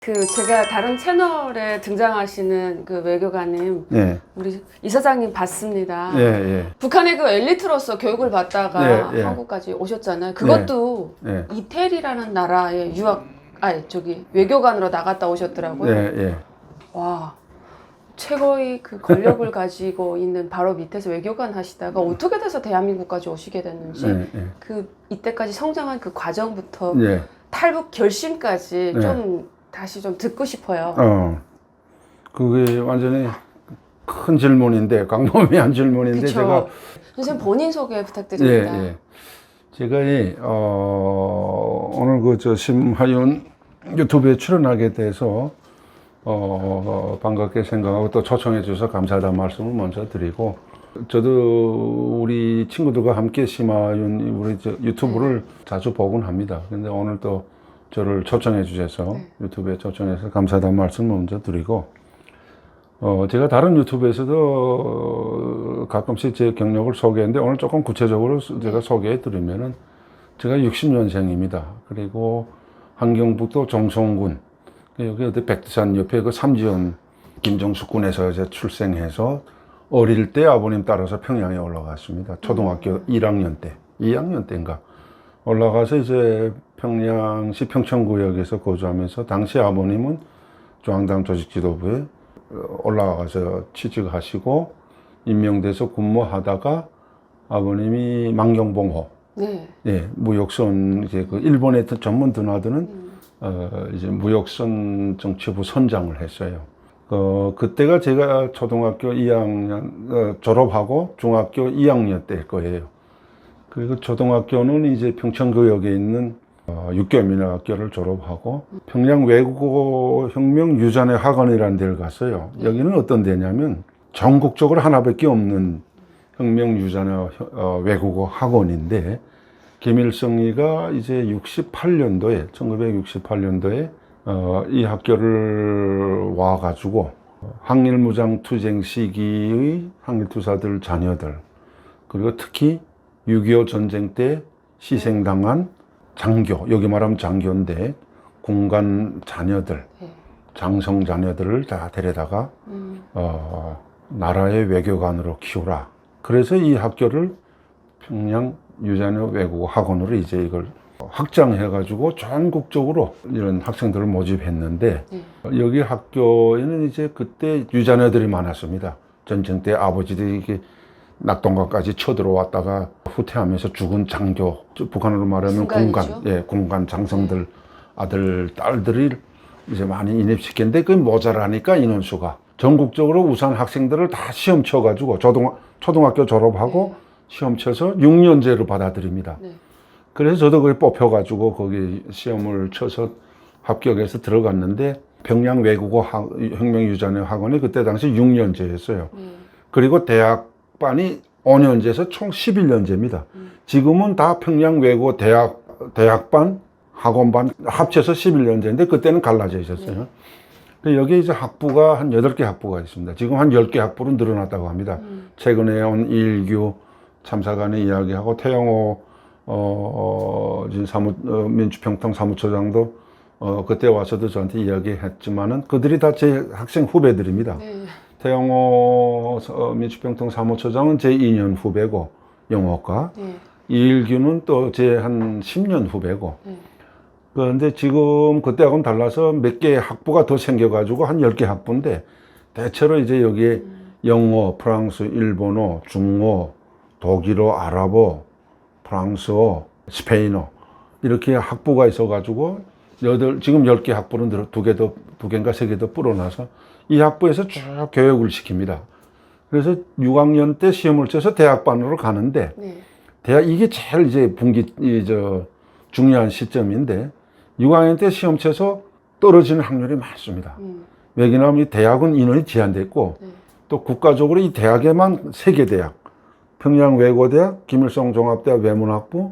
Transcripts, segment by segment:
제가 다른 채널에 등장하시는 그 외교관님, 네. 우리 이사장님 봤습니다. 예, 예. 북한의 그 엘리트로서 교육을 받다가 네, 네. 한국까지 오셨잖아요. 그것도 네. 이태리라는 나라에 외교관으로 나갔다 오셨더라고요. 예, 예. 와, 최고의 그 권력을 가지고 있는 바로 밑에서 외교관 하시다가 어떻게 돼서 대한민국까지 오시게 됐는지, 예, 예. 이때까지 성장한 그 과정부터 예. 탈북 결심까지 네. 다시 좀 듣고 싶어요. 그게 완전히 큰 질문인데, 광범위한 질문인데, 그쵸. 제가. 선생님 본인 소개 부탁드립니다. 예, 예. 제가 오늘 심하윤 유튜브에 출연하게 돼서, 반갑게 생각하고 또 초청해 주셔서 감사하다는 말씀을 먼저 드리고, 저도 우리 친구들과 함께 심하윤 유튜브를 자주 보곤 합니다. 근데 오늘 또 저를 초청해 주셔서 유튜브에 초청해서 감사하다는 말씀을 먼저 드리고, 제가 다른 유튜브에서도 가끔씩 제 경력을 소개했는데 오늘 조금 구체적으로 제가 소개해 드리면은 제가 60년생입니다. 그리고 한경북도 정송군, 여기 어디 백두산 옆에 그 삼지연 김정숙 군에서 이제 출생해서 어릴 때 아버님 따라서 평양에 올라갔습니다. 초등학교 1학년 때, 2학년 때인가 올라가서 이제 평양시 평천구역에서 거주하면서 당시 아버님은 중앙당 조직지도부에 올라가서 취직하시고 임명돼서 근무하다가 아버님이 만경봉호, 네. 예, 무역선 이제 그 일본에 전문 드나드는 이제 무역선 정치부 선장을 했어요. 그때가 제가 초등학교 2학년 졸업하고 중학교 2학년 때일 거예요. 그리고 초등학교는 이제 평천구역에 있는 육교민학교를 졸업하고 평양 외국어 혁명 유전의 학원이라는 데를 갔어요. 여기는 어떤 데냐면 전국적으로 하나밖에 없는 혁명 유전의 외국어 학원인데, 김일성이가 이제 1968년도에 이 학교를 와가지고 항일무장투쟁 시기의 항일투사들 자녀들, 그리고 특히 6.25 전쟁 때 희생당한 장교, 여기 말하면 장교인데 군관 자녀들, 장성 자녀들을 다 데려다가 나라의 외교관으로 키우라. 그래서 이 학교를 평양 유전의 외국어 학원으로 이제 이걸 확장해가지고 전국적으로 이런 학생들을 모집했는데, 여기 학교에는 이제 그때 유자녀들이 많았습니다. 전쟁 때 아버지들이 이게 낙동강까지 쳐들어왔다가 후퇴하면서 죽은 장교, 북한으로 말하면 군관 장성들 아들, 딸들이 이제 많이 인입시켰는데 그게 모자라니까 인원수가 전국적으로 우선 학생들을 다 시험 쳐가지고 초등학교 졸업하고 시험 쳐서 6년제로 받아들입니다. 그래서 저도 거기 뽑혀가지고 거기 시험을 쳐서 합격해서 들어갔는데 평양 외국어 혁명유전의 학원이 그때 당시 6년제였어요. 그리고 대학반이 5년제에서 총 11년제입니다. 지금은 다 평양 외국어 대학반, 학원반 합쳐서 11년제인데 그때는 갈라져 있었어요. 여기 이제 학부가 한 8개 학부가 있습니다. 지금 한 10개 학부로 늘어났다고 합니다. 최근에 온 이일규 참사관의 이야기하고 태영호 민주평통 사무처장도 그때 와서도 저한테 이야기했지만은 그들이 다 제 학생 후배들입니다. 태영호 민주평통 사무처장은 제 2년 후배고 영어과, 이일규는 또 제 한 10년 후배고. 그런데 지금 그때하고는 달라서 몇 개의 학부가 더 생겨가지고 한 10개 학부인데, 대체로 이제 여기에 영어, 프랑스, 일본어, 중어, 독일어, 아랍어, 프랑스어, 스페인어 이렇게 학부가 있어가지고 지금 10개 학부는 2개인가 3개 더 불어나서 이 학부에서 쭉 교육을 시킵니다. 그래서 6학년 때 시험을 쳐서 대학반으로 가는데, 이게 제일 이제 중요한 시점인데 6학년 때 시험 쳐서 떨어지는 확률이 많습니다. 왜냐하면 이 대학은 인원이 제한돼 있고 또 국가적으로 이 대학에만 3개 대학, 평양외고대학, 김일성 종합대학 외문학부,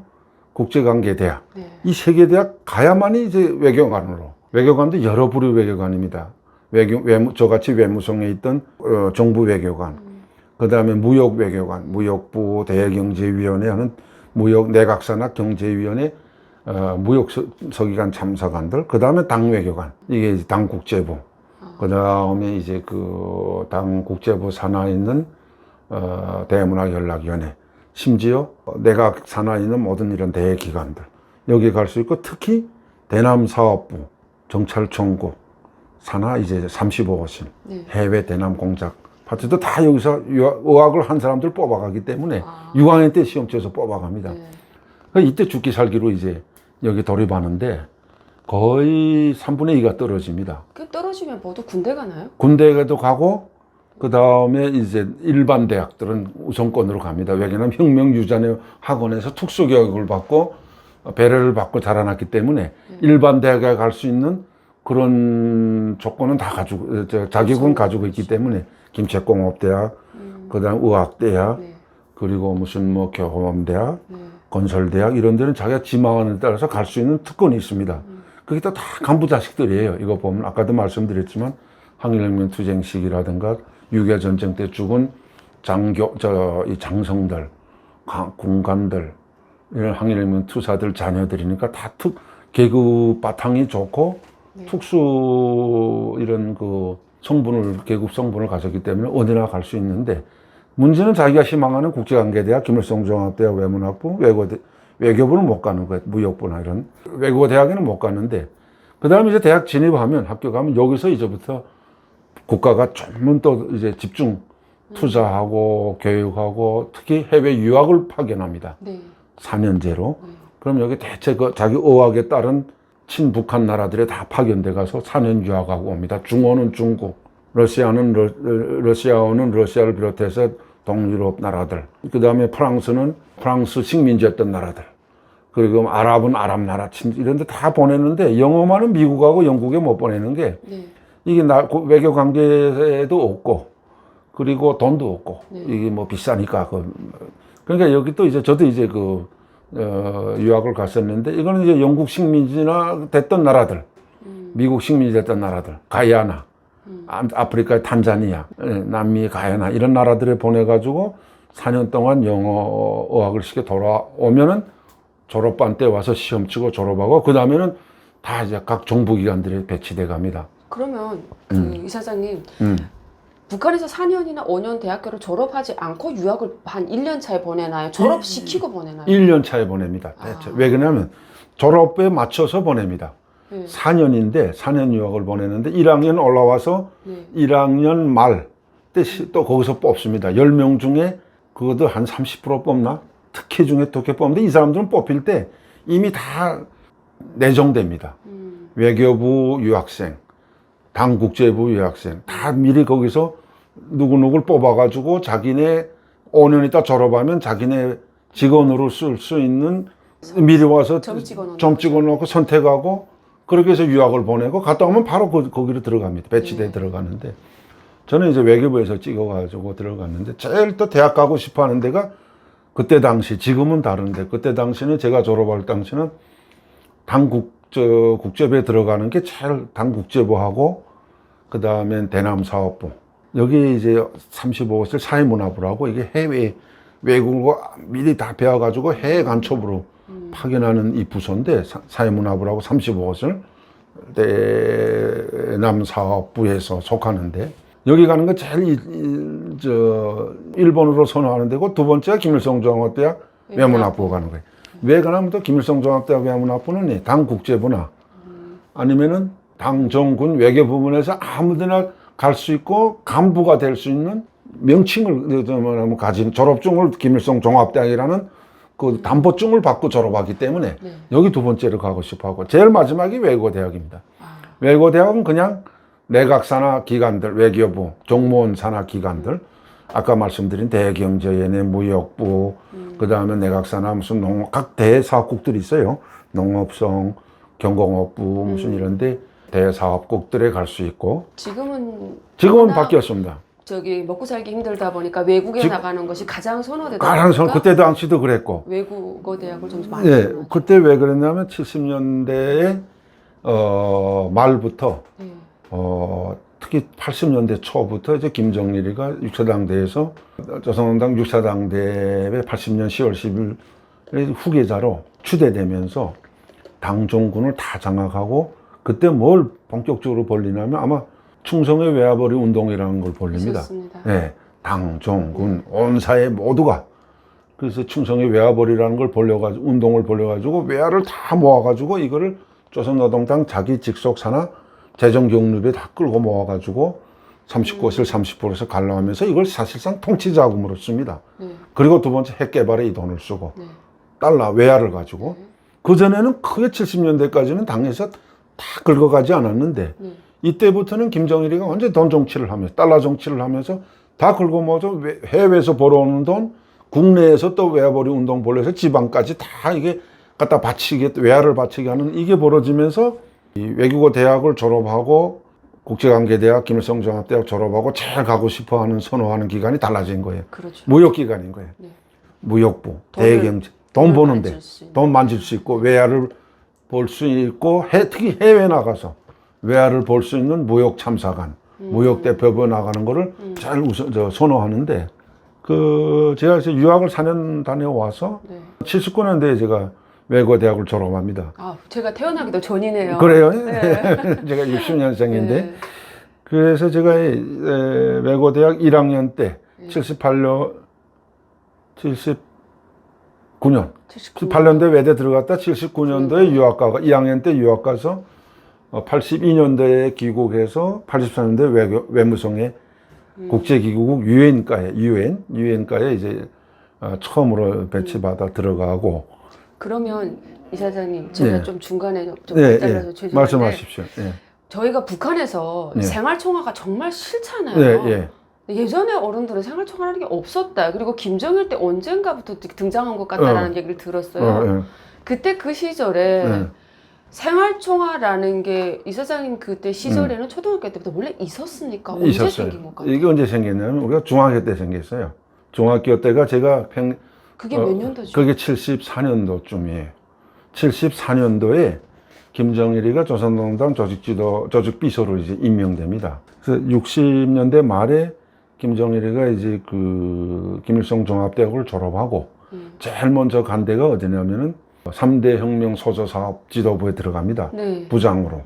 국제관계대학, 이 3개 대학 가야만이 이제 외교관으로. 외교관도 여러 부류 외교관입니다. 저같이 외무성에 있던 정부 외교관, 그 다음에 무역 외교관, 무역부 대외경제위원회 하는 무역 내각산하 경제위원회 무역 서기관 참사관들, 그 다음에 당 외교관, 이게 이제 당 국제부, 그 다음에 이제 그 당 국제부 산하에 있는 대문화연락위원회, 심지어 내각 산하에 있는 모든 이런 대기관들 여기 갈 수 있고, 특히 대남사업부, 정찰총국 산하 이제 35호실, 네. 해외 대남 공작 파트도 다 여기서 의학을 한 사람들 뽑아가기 때문에 6학년 때 시험치에서 뽑아갑니다. 네. 이때 죽기 살기로 이제 여기 돌입하는데 거의 3분의 2가 떨어집니다. 그 떨어지면 모두 군대 가나요? 군대에도 가고, 그 다음에 이제 일반 대학들은 우선권으로 갑니다. 왜냐하면 혁명유전의 학원에서 특수교육을 받고 배려를 받고 자라났기 때문에 일반 대학에 갈 수 있는 그런 조건은 다 가지고, 자격은 가지고 있기 때문에 김책공업대학, 그 다음 의학대학, 네. 그리고 무슨 뭐 교범대학, 네. 건설대학 이런 데는 자기가 지망하는 데 따라서 갈 수 있는 특권이 있습니다. 그게 또 다 간부 자식들이에요. 이거 보면 아까도 말씀드렸지만 항일혁명 투쟁 시기라든가 6.25 전쟁 때 죽은 이 장성들, 군관들, 이런 항일혁명 투사들 자녀들이니까 다 계급 바탕이 좋고 특수 이런 그 계급 성분을 가졌기 때문에 어디나 갈 수 있는데, 문제는 자기가 희망하는 국제관계대학, 김일성종합대학 외문학부, 외교부는 못 가는 거예요. 무역부나 이런 외국어대학에는 못 가는데, 그 다음에 이제 대학 진입하면, 학교 가면 여기서 이제부터 국가가 전문 또 이제 집중 투자하고 교육하고 특히 해외 유학을 파견합니다. 네. 4년제로. 그럼 여기 대체 자기 의학에 따른 친북한 나라들에 다 파견돼 가서 4년 유학하고 옵니다. 중어는 중국, 러시아어는 러시아를 비롯해서 동유럽 나라들, 그 다음에 프랑스는 프랑스 식민지였던 나라들, 그리고 아랍은 아랍 나라, 이런 데 다 보내는데 영어만은 미국하고 영국에 못 보내는 게 네. 이게 외교 관계에도 없고, 그리고 돈도 없고, 이게 뭐 비싸니까. 그러니까 여기 또 이제 저도 이제 유학을 갔었는데, 이거는 이제 영국 식민지나 됐던 나라들, 미국 식민지 됐던 나라들, 가야나, 아프리카의 탄자니아, 남미 가야나 이런 나라들에 보내가지고 4년 동안 영어 어학을 시켜 돌아오면은 졸업반 때 와서 시험 치고 졸업하고, 그 다음에는 다 이제 각 정부기관들에 배치돼 갑니다. 그러면 그 이사장님, 북한에서 4년이나 5년 대학교를 졸업하지 않고 유학을 한 1년 차에 보내나요? 졸업시키고 보내나요? 1년 차에 보냅니다. 대체. 왜 그러냐면 졸업에 맞춰서 보냅니다. 4년인데 4년 유학을 보내는데 1학년 올라와서 1학년 말 때 또 거기서 뽑습니다. 10명 중에 그것도 한 30% 뽑나? 특혜 중에 특혜 뽑는데 이 사람들은 뽑힐 때 이미 다 내정됩니다. 외교부 유학생, 당국제부 유학생 다 미리 거기서 누구누구를 뽑아가지고 자기네 5년 있다 졸업하면 자기네 직원으로 쓸 수 있는 미리 와서 점 찍어놓고 선택하고, 그렇게 해서 유학을 보내고 갔다 오면 바로 거기로 들어갑니다. 배치대에 들어가는데, 저는 이제 외교부에서 찍어가지고 들어갔는데 제일 또 대학 가고 싶어 하는 데가 그때 당시, 지금은 다른데 그때 당시는 제가 졸업할 당시는 국제부에 들어가는 게 제일 당국제부하고 그 다음엔 대남사업부, 여기 이제 35호실 사회문화부라고, 이게 해외 외국어 미리 다 배워가지고 해외 간첩으로 파견하는 이 부서인데, 사회문화부라고 35호실 대남사업부에서 속하는데, 여기 가는 건 제일 일본으로 선호하는 데고, 두 번째가 김일성종합대학 외문학부 가는 거예요. 왜 그러냐면 또 김일성종합대학 외문학부는 당 국제부나 아니면은 당정군 외교부문에서 아무데나 갈 수 있고 간부가 될 수 있는 명칭을 가진, 졸업증을 김일성종합대학이라는 그 담보증을 받고 졸업하기 때문에 여기 두 번째로 가고 싶어 하고, 제일 마지막이 외국어대학입니다. 외국어대학은 그냥 내각 산하 기관들, 외교부, 정무원 산하 기관들, 아까 말씀드린 대경제연예, 무역부, 그 다음에 내각 산하 무슨 각 대사업국들이 있어요. 농업성, 경공업부 무슨 이런데 대사업국들에 갈 수 있고. 지금은 바뀌었습니다. 저기 먹고 살기 힘들다 보니까 외국에 나가는 것이 가장 선호되다 가장 그때 당시도 그랬고. 외국어 대학을 좀 많이. 네, 그때 왜 그랬냐면 70년대에 말부터 특히 80년대 초부터 이제 김정일이가 6차 당대에서 조선당 6차 당대회 80년 10월 10일 후계자로 추대되면서 당정군을 다 장악하고 그때 뭘 본격적으로 벌리냐면 아마 충성의 외화벌이 운동이라는 걸 벌립니다. 있었습니다. 네, 당정군 온 사회 모두가 그래서 충성의 외화벌이라는 걸 벌려가지고 운동을 벌려가지고 외화를 다 모아가지고 이거를 조선노동당 자기 직속 산하 재정경립에 다 끌고 모아가지고 39을 30%에서 갈라하면서 이걸 사실상 통치 자금으로 씁니다. 네. 그리고 두 번째 핵 개발에 이 돈을 쓰고 네. 달러 외화를 가지고 네. 그전에는 크게 70년대까지는 당에서 다 긁어가지 않았는데 네. 이때부터는 김정일이가 완전 돈 정치를 하면서 달러 정치를 하면서 다 긁어 모아서 해외에서 벌어오는 돈 국내에서 또 외화벌이 운동 벌려서 지방까지 다 이게 갖다 바치게 외화를 바치게 하는 이게 벌어지면서 이 외국어 대학을 졸업하고 국제관계대학 김일성종합대학 졸업하고 제일 가고 싶어하는 선호하는 기관이 달라진 거예요. 그렇죠. 무역기관인 거예요. 네. 무역부, 돈을- 대경제, 돈 버는데 만질 수 있는. 돈 만질 수 있고 외화를 볼 수 있고 특히 해외 나가서 외화를 볼 수 있는 무역 참사관, 무역 대표부 나가는 거를 잘 선호하는데 그 제가 이제 유학을 4년 다녀와서 네. 79년도에 제가 외국어 대학을 졸업합니다. 아, 제가 태어나기도 전이네요. 그래요? 네. 제가 60년생인데 네. 그래서 제가 외국어 대학 1학년 때 네. 78년 79. 8년도에 외대 들어갔다 79년도에 유학 가고 2학년 때 유학 가서 82년도에 귀국해서 84년도에 외무성에 국제기구국 유엔가에 이제 처음으로 배치받아 들어가고. 그러면 이사장님 제가 네. 좀 중간에 좀 네, 잘라서 네. 죄송한데 말씀하십시오. 네. 저희가 북한에서 네. 생활청화가 정말 싫잖아요. 네, 예. 예전에 어른들은 생활청화라는 게 없었다. 그리고 김정일 때 언젠가부터 등장한 것 같다라는 얘기를 들었어요. 예. 그때 그 시절에 네. 생활청화라는 게 이사장님 그때 시절에는 초등학교 때부터 원래 있었습니까? 언제 있었어요. 생긴 것 같아요? 이게 언제 생겼냐면 우리가 중학교 때 생겼어요. 중학교 때가 제가 그게 몇 년도죠? 그게 74년도쯤이에요. 74년도에 김정일이가 조선노동당 조직비서로 이제 임명됩니다. 그래서 60년대 말에 김정일이가 이제 그 김일성 종합대학을 졸업하고 제일 먼저 간 데가 어디냐면은 3대 혁명 소조 사업 지도부에 들어갑니다. 네. 부장으로.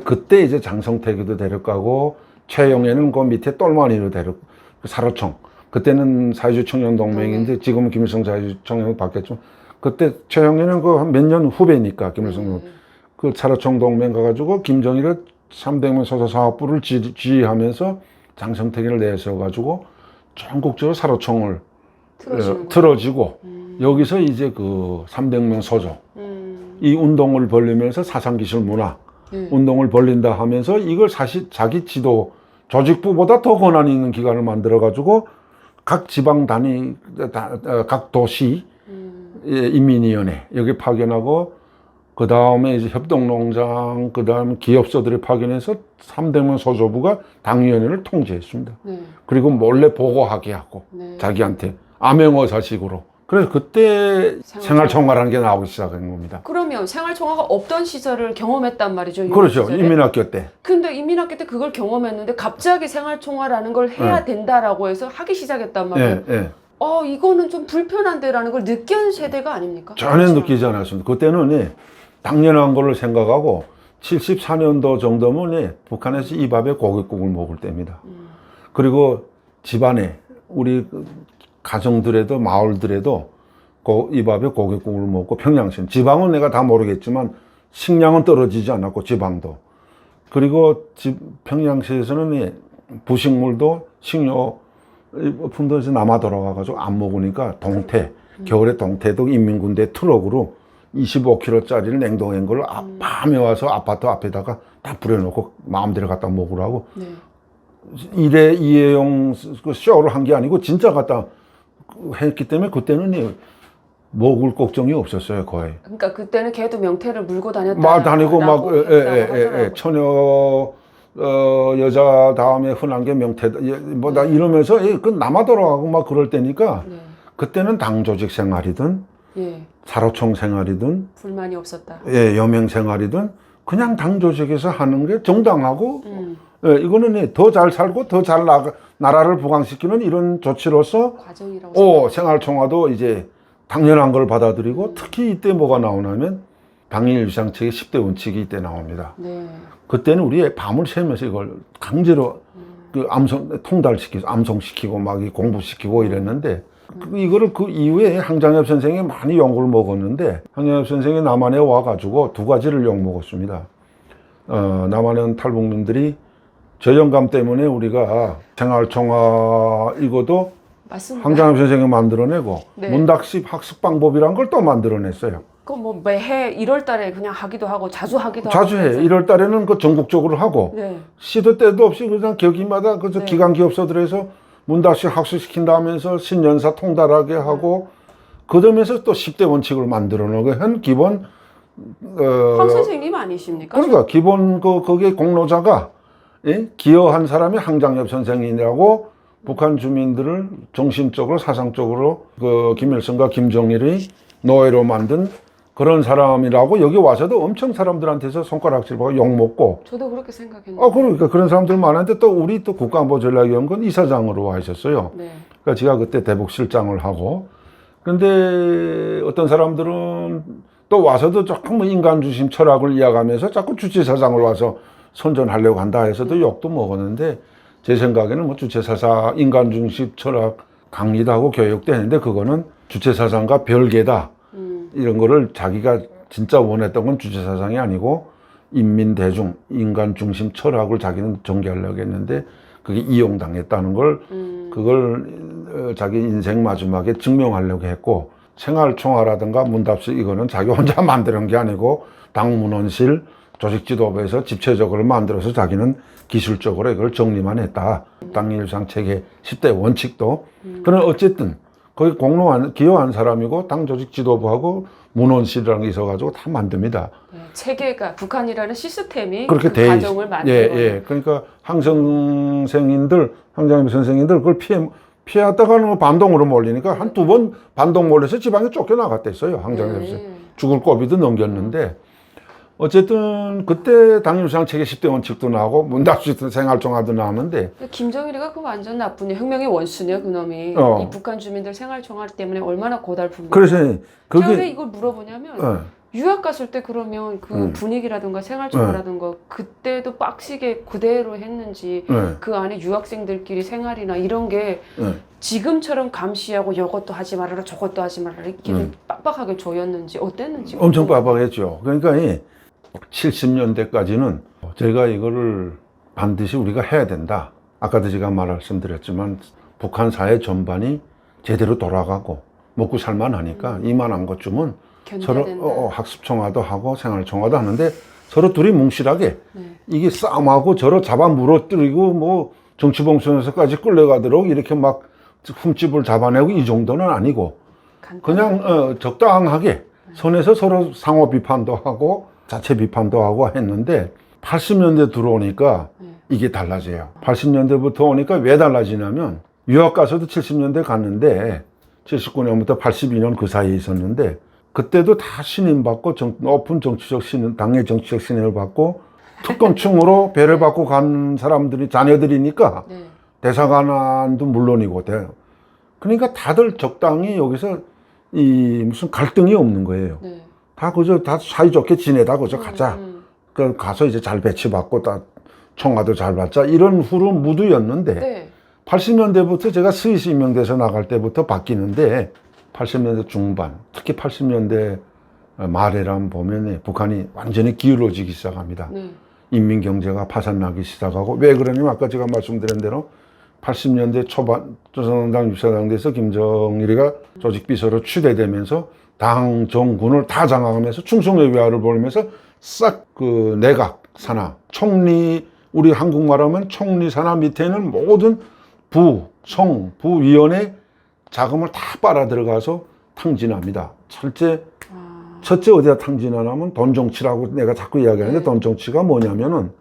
그때 이제 장성택이도 데려가고 최영애는 그 밑에 똘마니로 사로총. 그때는 사회주의 청년 동맹인데 지금은 김일성 사회주의 청년이 바뀌었죠. 그때 최영애는 그 한 몇 년 후배니까 김일성 그 사로총 동맹 가가지고 김정일이 300명 소속 사업부를 지휘하면서 장성택을 내세워가지고 전국적으로 사로총을 틀어지고 여기서 이제 그 300명 소조 이 운동을 벌리면서 사상기술 문화 운동을 벌린다 하면서 이걸 사실 자기 지도 조직부보다 더 권한이 있는 기관을 만들어가지고 각 지방 단위, 각 도시 인민위원회 여기 파견하고 그 다음에 이제 협동농장, 그 다음 기업소들을 파견해서 300명 소조부가 당위원회를 통제했습니다. 네. 그리고 몰래 보고하게 하고 자기한테 암행어사식으로. 그래서 그때 생활청화라는 게 나오기 시작한 겁니다. 그러면 생활청화가 없던 시절을 경험했단 말이죠. 그렇죠. 시절에? 인민학교 때. 근데 인민학교 때 그걸 경험했는데 갑자기 생활청화라는 걸 해야 된다라고 해서 하기 시작했단 말이에요. 예. 이거는 좀 불편한데라는 걸 느낀 세대가 아닙니까? 전혀 느끼지 않았습니다. 그때는 당연한 걸로 생각하고 74년도 정도면 북한에서 이 밥에 고깃국을 먹을 때입니다. 그리고 집안에 우리 가정들에도 마을들에도 이 밥에 고깃국을 먹고 평양시 지방은 내가 다 모르겠지만 식량은 떨어지지 않았고 지방도 그리고 평양시에서는 부식물도 식료품도 남아 돌아가가지고 안 먹으니까 동태 겨울에 동태도 인민군대 트럭으로 25kg짜리를 냉동한 걸 밤에 와서 아파트 앞에다가 다 뿌려놓고 마음대로 갖다 먹으라고 일회용 쇼를 한 게 아니고 진짜 갖다 했기 때문에 그때는 먹을 걱정이 없었어요 거의. 그러니까 그때는 걔도 명태를 물고 다녔다. 다니고 막 처녀 여자 다음에 흔한 게 명태 뭐다 이러면서 그 남아 돌아가고 막 그럴 때니까 그때는 당 조직 생활이든 사로총 생활이든 불만이 없었다. 여명 생활이든 그냥 당 조직에서 하는 게 정당하고 이거는 더 잘 살고 더 잘 나라를 부강시키는 이런 조치로서 과정이라고 생활청화도 이제 당연한 걸 받아들이고 특히 이때 뭐가 나오냐면 당일 비상책의 10대 원칙이 이때 나옵니다. 네. 그때는 우리 밤을 새면서 이걸 강제로 그 통달시키고 암송시키고 막 공부시키고 이랬는데 이거를 그 이후에 항장엽 선생이 많이 연구를 먹었는데 항장엽 선생이 남한에 와가지고 두 가지를 욕 먹었습니다. 남한의 탈북민들이 저영감 때문에 우리가 생활총화 이거도 맞습니다. 항장엽 선생이 만들어내고 네. 문답식 학습 방법이란 걸 또 만들어냈어요. 그 뭐 매해 1월 달에 그냥 하기도 하고 자주 하기도 자주 하고. 해. 1월 달에는 그 전국적으로 하고 네. 시도 때도 없이 그냥 격기마다 그 네. 기관 기업소들에서 문답식 학습시킨다 하면서 신년사 통달하게 하고 그러면서 또 10대 원칙을 만들어 놓은 한 기본 황 선생님 아니십니까? 그러니까 기본 거기에 공로자가 예? 기여한 사람이 항장엽 선생이라고 북한 주민들을 정신적으로 사상적으로 그 김일성과 김정일이 노예로 만든 그런 사람이라고 여기 와서도 엄청 사람들한테서 손가락질하고 욕먹고 저도 그렇게 생각했는데. 그러니까 그런 사람들 많은데 또 우리 또 국가안보전략위원회는 이사장으로 와 있었어요. 네. 그러니까 제가 그때 대북실장을 하고 그런데 어떤 사람들은 또 와서도 조금 인간중심 철학을 이어가면서 자꾸 주체사상을 와서 선전하려고 한다 해서도 욕도 먹었는데 제 생각에는 뭐 주체사상 인간중심 철학 강의도 하고 교육도 했는데 그거는 주체사상과 별개다. 이런 거를 자기가 진짜 원했던 건 주체사상이 아니고 인민대중, 인간중심 철학을 자기는 전개하려고 했는데 그게 이용당했다는 걸 그걸 자기 인생 마지막에 증명하려고 했고 생활총화라든가 문답식 이거는 자기 혼자 만드는 게 아니고 당문원실 조직지도부에서 집체적으로 만들어서 자기는 기술적으로 이걸 정리만 했다. 당일상 체계 10대 원칙도 그런 어쨌든 거기 기여한 사람이고 당 조직 지도부하고 문원실이라는 게 있어가지고 다 만듭니다. 네, 체계가 북한이라는 시스템이 그렇게 그 과정을 만들어. 예. 그러니까 항장엽 선생님들 그걸 피하다가는 반동으로 몰리니까 한 두 번 반동 몰려서 지방에 쫓겨나갔댔어요. 항장엽 선생. 죽을 고비도 넘겼는데 어쨌든 그때 당일상 체계 10대 원칙도 나오고 문답식 생활총화도 나오는데 김정일이가 그 완전 나쁜 혁명의 원수네요, 그놈이. 이 북한 주민들 생활총화 때문에 얼마나 고달픈가. 그래서 제가 왜 이걸 물어보냐면 유학 갔을 때 그러면 그 분위기라든가 생활총화라든가 그때도 빡시게 그대로 했는지 그 안에 유학생들끼리 생활이나 이런 게 지금처럼 감시하고 이것도 하지 말아라 저것도 하지 말아라 이렇게 빡빡하게 조였는지 어땠는지 엄청 빡빡했죠. 그러니까 70년대까지는 제가 이거를 반드시 우리가 해야 된다. 아까도 제가 말씀드렸지만 북한 사회 전반이 제대로 돌아가고 먹고 살만하니까 이만한 것쯤은 서로 학습총화도 하고 생활총화도 하는데 서로 둘이 뭉실하게 이게 싸움하고 저로 잡아 물어뜨리고 뭐 정치봉선에서까지 끌려가도록 이렇게 막 흠집을 잡아내고 이 정도는 아니고 그냥 적당하게 선에서 서로 상호 비판도 하고 자체 비판도 하고 했는데 80년대 들어오니까 이게 달라져요. 80년대부터 오니까 왜 달라지냐면 유학 가서도 70년대 갔는데 79년부터 82년 그 사이에 있었는데 그때도 다 신임받고 높은 정치적 신임, 당의 정치적 신임을 받고 특권층으로 배를 받고 간 사람들이 자녀들이니까 대사관도 물론이고 그러니까 다들 적당히 여기서 무슨 갈등이 없는 거예요. 다 그저 다 사이좋게 지내다 그저 가자. 그 가서 이제 잘 배치받고 다 총화도 잘 받자 이런 후름 무드였는데 80년대부터 제가 스위스 임명돼서 나갈 때부터 바뀌는데 80년대 중반 특히 80년대 말에란 보면 북한이 완전히 기울어지기 시작합니다. 인민경제가 파산나기 시작하고 왜 그러냐면 아까 제가 말씀드린 대로 80년대 초반 조선당 유사당대에서 김정일이가 조직비서로 추대되면서 당 정군을 다 장악하면서 충성의 위화를 벌이면서 싹 그 내각 산하 총리 우리 한국말 하면 총리 산하 밑에는 모든 부위원회 자금을 다 빨아 들어가서 탕진합니다. 첫째 어디다 탕진하냐면 돈 정치라고 내가 자꾸 이야기하는데 돈 정치가 뭐냐면은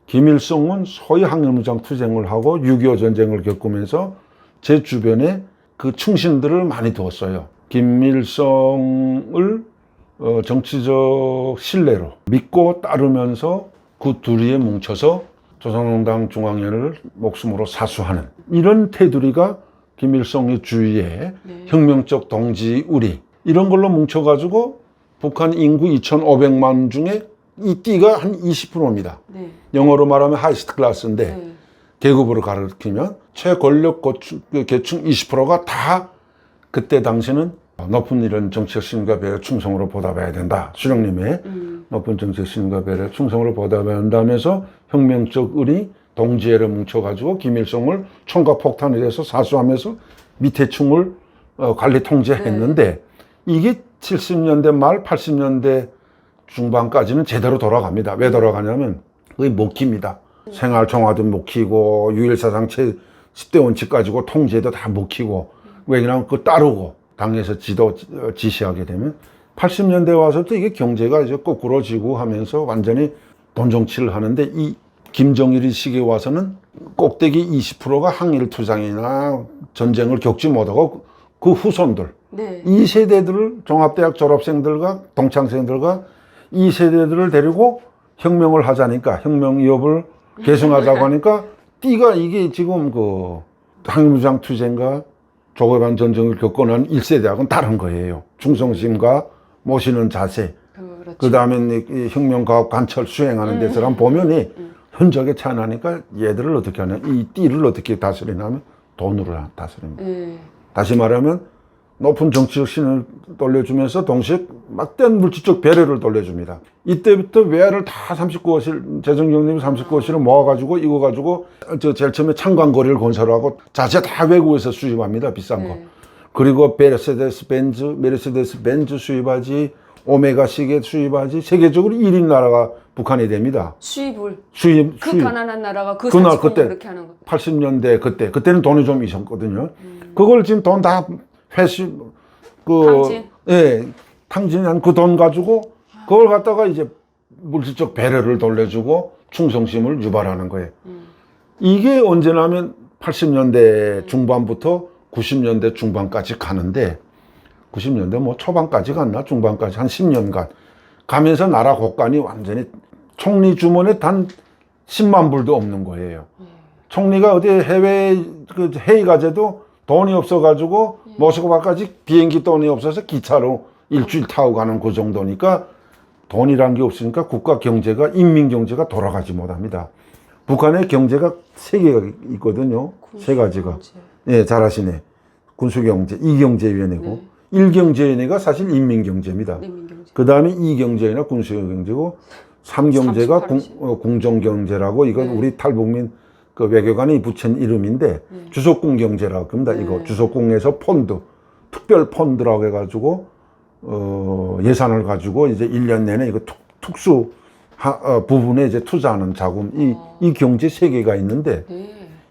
김일성은 소위 항일무장 투쟁을 하고 6.25 전쟁을 겪으면서 제 주변에 그 충신들을 많이 두었어요. 김일성을 정치적 신뢰로 믿고 따르면서 그 둘이에 뭉쳐서 조선농당 중앙회를 목숨으로 사수하는 이런 테두리가 김일성의 주위에 혁명적 동지 우리 이런 걸로 뭉쳐가지고 북한 인구 2,500만 중에 이 D가 한 20%입니다. 네. 영어로 말하면 하이스트 클래스인데 네. 계급으로 가르치면 최권력 계층 20%가 다 그때 당시는 높은 이런 정치적 신과 배려 충성으로 보답해야 된다. 수령님의 높은 정치적 신과 배려 충성으로 보답해야 한다면서 혁명적 의리 동지애를 뭉쳐가지고 김일성을 총과 폭탄에 대해서 사수하면서 밑에 층을 관리 통제했는데 이게 70년대 말 80년대 중반까지는 제대로 돌아갑니다. 왜 돌아가냐면 그게 먹힙니다. 생활 정화도 먹히고 유일사상 10대 원칙 가지고 통제도 다 먹히고 왜냐하면 그거 따르고 당에서 지시하게 되면 80년대 와서부터 이게 경제가 이제 거꾸로지고 하면서 완전히 돈 정치를 하는데 이 김정일이 시기에 와서는 꼭대기 20%가 항일 투쟁이나 전쟁을 겪지 못하고 그 후손들 네. 이 세대들을 종합대학 졸업생들과 동창생들과 이 세대들을 데리고 혁명을 하자니까 혁명 위협을 계승하자고 하니까 D가 이게 지금 그 항일무장 투쟁과 조국반 전쟁을 겪고 난 1세대하고는 다른 거예요. 충성심과 모시는 자세. 그렇죠. 그 다음에 혁명가업 관철 수행하는 데서랑 보면이 흔적에 차이나니까 얘들을 어떻게 하냐. 이 D를 어떻게 다스리냐면 돈으로 다스립니다. 다시 말하면 높은 정치적 신을 돌려주면서 동시에 막대한 물질적 배려를 돌려줍니다. 이때부터 외화를 다 39호실, 재정경님 39호실을 모아가지고 이거 가지고 제일 처음에 창관거리를 건설하고 자재 다 외국에서 수입합니다. 비싼 거. 그리고 메르세데스 벤츠 수입하지, 오메가 시계 수입하지, 세계적으로 1위 나라가 북한이 됩니다. 수입. 수입. 가난한 나라가 그 그날 사치품을 그때 그렇게 하는 거. 80년대 그때는 돈이 좀 있었거든요. 그걸 지금 돈 다 탕진? 예, 탕진한 그 돈 가지고 그걸 갖다가 이제 물질적 배려를 돌려주고 충성심을 유발하는 거예요. 이게 언제냐면 80년대 중반부터 90년대 중반까지 가는데 90년대 뭐 초반까지 갔나 중반까지 한 10년간 가면서 나라 곳간이 완전히 총리 주머니에 단 10만 불도 없는 거예요. 총리가 어디 해외 그 회의 가재도 돈이 없어가지고 모스크바까지 비행기 돈이 없어서 기차로 일주일 타고 가는 그 정도니까 돈이란 게 없으니까 국가 경제가 인민 경제가 돌아가지 못합니다. 북한의 경제가 세 개가 있거든요. 세 가지가. 예, 잘하시네. 군수경제, 이경제위원회고 일경제위원회가 사실 인민경제입니다. 그 다음에 이경제나 군수경제고 삼경제가 궁정경제라고 이건 우리 탈북민 그 외교관이 붙인 이름인데 주석궁 경제라고 합니다. 이거 주석궁에서 펀드, 특별 펀드라고 해가지고 예산을 가지고 이제 1년 내내 이거 특수 부분에 이제 투자하는 자금 이 경제 세 개가 있는데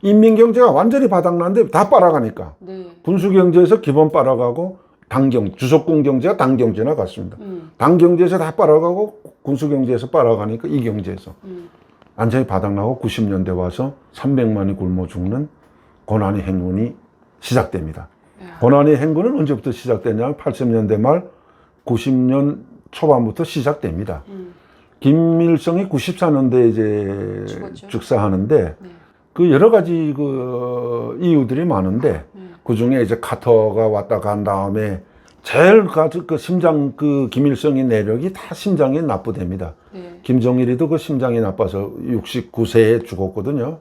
인민 경제가 완전히 바닥났는데 다 빨아가니까 군수 경제에서 기본 빨아가고 주석궁 경제가 당 경제나 같습니다. 당 경제에서 다 빨아가고 군수 경제에서 빨아가니까 이 경제에서 완전히 바닥나고 90년대 와서 300만이 굶어 죽는 고난의 행군이 시작됩니다. 고난의 행군은 언제부터 시작됐냐면 80년대 말 90년 초반부터 시작됩니다. 김일성이 94년도에 이제 즉사하는데 그 여러 가지 그 이유들이 많은데 그 중에 이제 카터가 왔다 간 다음에 제일 그 심장 그 김일성의 내력이 다 심장이 나쁘답니다. 김정일이도 그 심장이 나빠서 69세에 죽었거든요.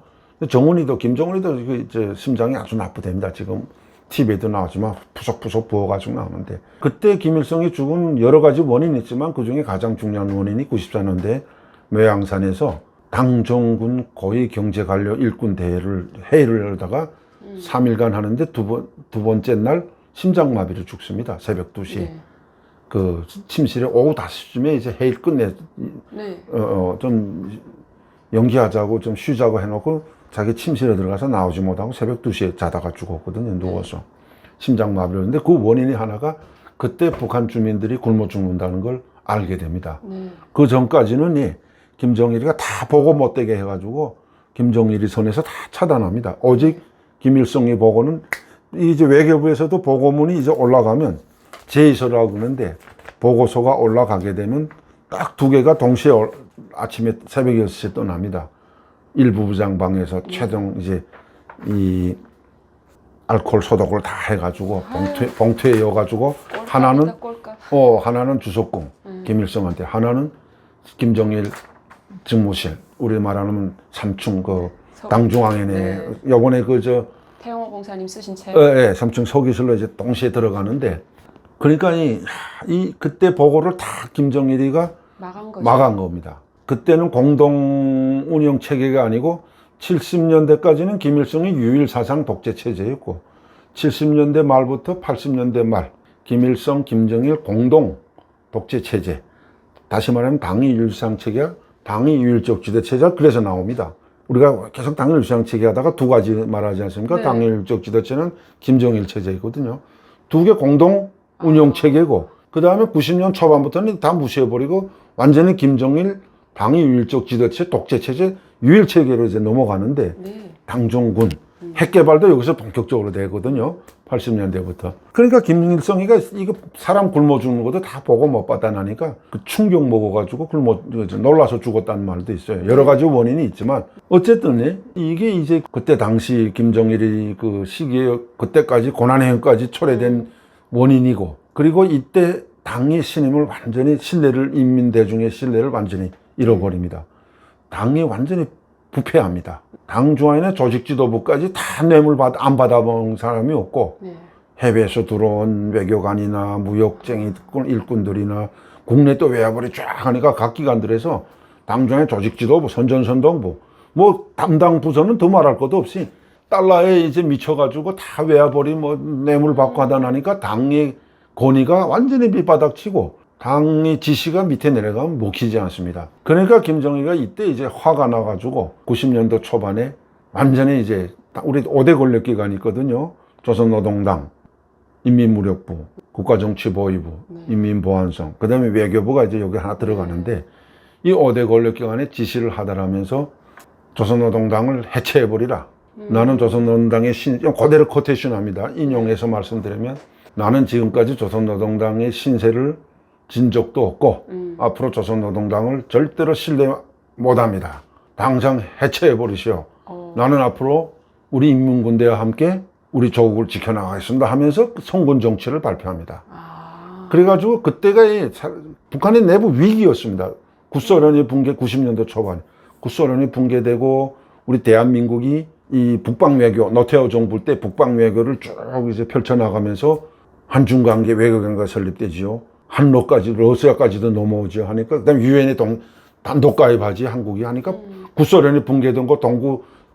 정은이도 김정은이도 그 이제 심장이 아주 나쁘답니다. 지금 TV에도 나오지만 푸석푸석 부어가지고 나오는데 그때 김일성이 죽은 여러 가지 원인이 있지만 그 중에 가장 중요한 원인이 94년대 매양산에서 당정군 고위 경제관료 일꾼 회의를 하다가 3일간 하는데 두 번째 날 심장마비로 죽습니다. 새벽 2시에. 그 침실에 오후 5시쯤에 이제 회의 끝내 좀 연기하자고 좀 쉬자고 해놓고 자기 침실에 들어가서 나오지 못하고 새벽 2시에 자다가 죽었거든요. 누워서. 심장마비로. 근데 그 원인이 하나가 그때 북한 주민들이 굶어 죽는다는 걸 알게 됩니다. 그 전까지는 김정일이가 다 보고 못되게 해가지고 김정일이 선에서 다 차단합니다. 오직 김일성이 보고는 이제 외교부에서도 보고문이 이제 올라가면 제의서라고 그러는데 보고서가 올라가게 되면 딱 두 개가 동시에 아침에 새벽 6시에 떠납니다. 일부부장 방에서 최종 이제 이 알코올 소독을 다 해가지고 봉투에 넣어가지고 하나는 하나는 주석궁, 김일성한테, 하나는 김정일 집무실, 우리 말하는 3층 당중앙에네. 네. 요번에 태영호 공사님 쓰신 책. 예, 3층 서기실로 이제 동시에 들어가는데, 그러니까 그때 보고를 다 김정일이가 막은 거죠. 막은 겁니다. 그때는 공동 운영 체계가 아니고 70년대까지는 김일성이 유일 사상 독재 체제였고 70년대 말부터 80년대 말 김일성, 김정일 공동 독재 체제. 다시 말하면 당위 유일상 체계가 당위 유일적 지대 체제가 그래서 나옵니다. 우리가 계속 당위 유일상 체계 하다가 두 가지 말하지 않습니까? 네. 당위 유일적 지대체는 김정일 체제이거든요. 두 개 공동 운영 체계고 그 다음에 90년 초반부터는 다 무시해버리고 완전히 김정일 당위 유일적 지도체 독재 체제 유일 체계로 이제 넘어가는데 네. 당중군 핵 개발도 여기서 본격적으로 되거든요. 80년대부터. 그러니까 김일성이가 이거 사람 굶어 죽는 것도 다 보고 못 받아나니까 그 충격 먹어가지고 놀라서 죽었다는 말도 있어요. 여러 가지 원인이 있지만 어쨌든 이게 이제 그때 당시 김정일이 그 시기에 그때까지 고난행까지 초래된 원인이고 그리고 이때 당의 신임을 완전히 인민 대중의 신뢰를 완전히 잃어버립니다. 당이 완전히 부패합니다. 당 중앙에는 조직 지도부까지 다 뇌물 안 받아본 사람이 없고 네. 해외에서 들어온 외교관이나 무역쟁이 일꾼들이나 국내 또 외화벌이 쫙 하니까 각 기관들에서 당 중앙에 조직 지도부, 선전선동부 뭐 담당 부서는 더 말할 것도 없이 달러에 이제 미쳐가지고 다 외화벌이 뇌물 받고 하다 나니까 당의 권위가 완전히 밑바닥치고 당의 지시가 밑에 내려가면 먹히지 않습니다. 그러니까 김정일이가 이때 이제 화가 나가지고 90년도 초반에 완전히 이제 우리 5대 권력기관이 있거든요. 조선노동당, 인민무력부, 국가정치보위부, 인민보안성, 그 다음에 외교부가 이제 여기 하나 들어가는데 이 5대 권력기관에 지시를 하더라면서 조선노동당을 해체해버리라. 나는 조선노동당의 그대로 코테이션합니다. 인용해서 말씀드리면 나는 지금까지 조선노동당의 신세를 진 적도 없고 앞으로 조선노동당을 절대로 신뢰 못합니다. 당장 해체해버리시오. 나는 앞으로 우리 인민군대와 함께 우리 조국을 지켜나가겠습니다 하면서 성군 정치를 발표합니다. 그래가지고 그때가 북한의 내부 위기였습니다. 구소련이 붕괴 90년도 초반 구소련이 붕괴되고 우리 대한민국이 이 북방외교 노태우 정부 때 북방외교를 쭉 이제 펼쳐나가면서 한중관계 외교관계가 설립되지요. 한로까지 러시아까지도 넘어오죠 하니까 그다음 유엔에 단독 가입하지 한국이 하니까 구소련이 붕괴된 거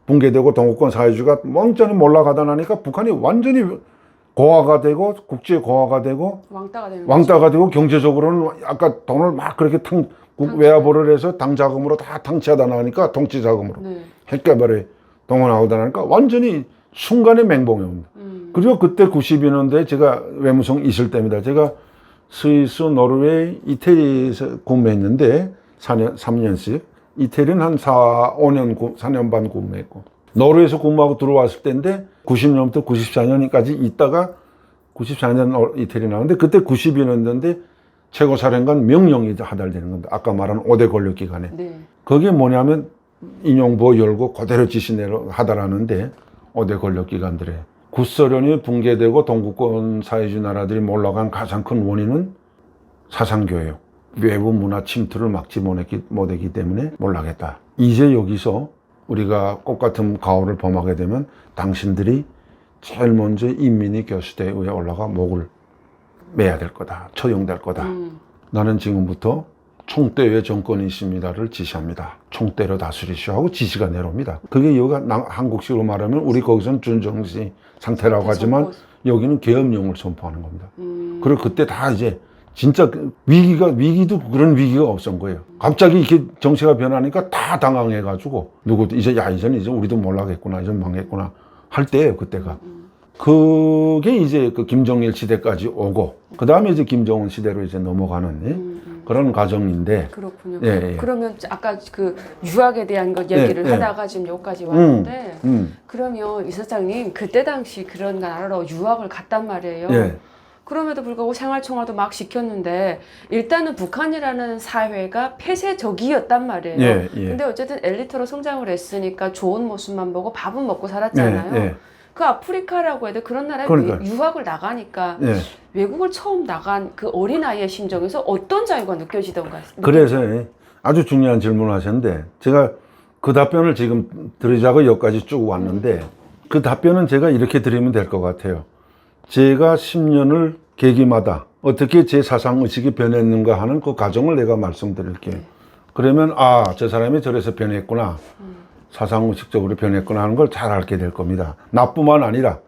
붕괴되고 동구권 사회주의가 멍전히 몰락하다 나니까 북한이 완전히 고화가 되고 국제 고화가 되고 왕따가 되고 경제적으로는 아까 돈을 막 그렇게 외화보를 해서 당 자금으로 다 탕치하다 나니까 통치 자금으로 핵 개발에 동원하다 나니까 완전히 순간에 맹봉이 옵니다. 그리고 그때 92년도에 제가 외무성 있을 때입니다. 제가 스위스, 노르웨이, 이태리에서 근무했는데 3년씩 이태리는 한 4년 반 근무했고 노르웨이에서 근무하고 들어왔을 때인데 90년부터 94년까지 있다가 94년 이태리 나왔는데 그때 92년도인데 최고사령관 명령이 하달되는 겁니다. 아까 말한 5대 권력기관에. 그게 뭐냐면 인용보 열고 그대로 지시내로 하달하는데 5대 권력기관들에 구소련이 붕괴되고 동구권 사회주의 나라들이 몰락한 가장 큰 원인은 사상교육, 외부 문화 침투를 막지 못했기 때문에 몰락했다. 이제 여기서 우리가 꽃같은 가오를 범하게 되면 당신들이 제일 먼저 인민이 교수대에 올라가 목을 매야 될 거다. 처형될 거다. 나는 지금부터 총대의 정권이 있습니다를 지시합니다. 총대로 다스리시오 하고 지시가 내려옵니다. 그게 여기가 한국식으로 말하면 우리 거기서는 준정시 상태라고 하지만 여기는 계엄령을 선포하는 겁니다. 그리고 그때 다 이제 진짜 위기도 그런 위기가 없었던 거예요. 갑자기 이렇게 정세가 변하니까 다 당황해가지고 이제는 우리도 몰락했구나, 이제 망했구나 할 때예요, 그때가. 그게 이제 그 김정일 시대까지 오고 그 다음에 이제 김정은 시대로 이제 넘어가는 그런 과정인데. 그렇군요. 예. 그러면 아까 그 유학에 대한 거 얘기를 하다가 지금 여기까지 왔는데 그러면 이 사장님 그때 당시 그런 나라로 유학을 갔단 말이에요. 그럼에도 불구하고 생활총화도 막 시켰는데 일단은 북한이라는 사회가 폐쇄적이었단 말이에요. 근데 어쨌든 엘리트로 성장을 했으니까 좋은 모습만 보고 밥은 먹고 살았잖아요. 그 아프리카라고 해도 그런 나라에 유학을 나가니까 외국을 처음 나간 그 어린아이의 심정에서 어떤 자유가 느껴지던가? 그래서 아주 중요한 질문을 하셨는데 제가 그 답변을 지금 드리자고 여기까지 쭉 왔는데 그 답변은 제가 이렇게 드리면 될 것 같아요. 제가 10년을 계기마다 어떻게 제 사상의식이 변했는가 하는 그 과정을 내가 말씀드릴게요. 그러면 저 사람이 저래서 변했구나. 사상의식적으로 변했구나 하는 걸 잘 알게 될 겁니다. 나뿐만 아니라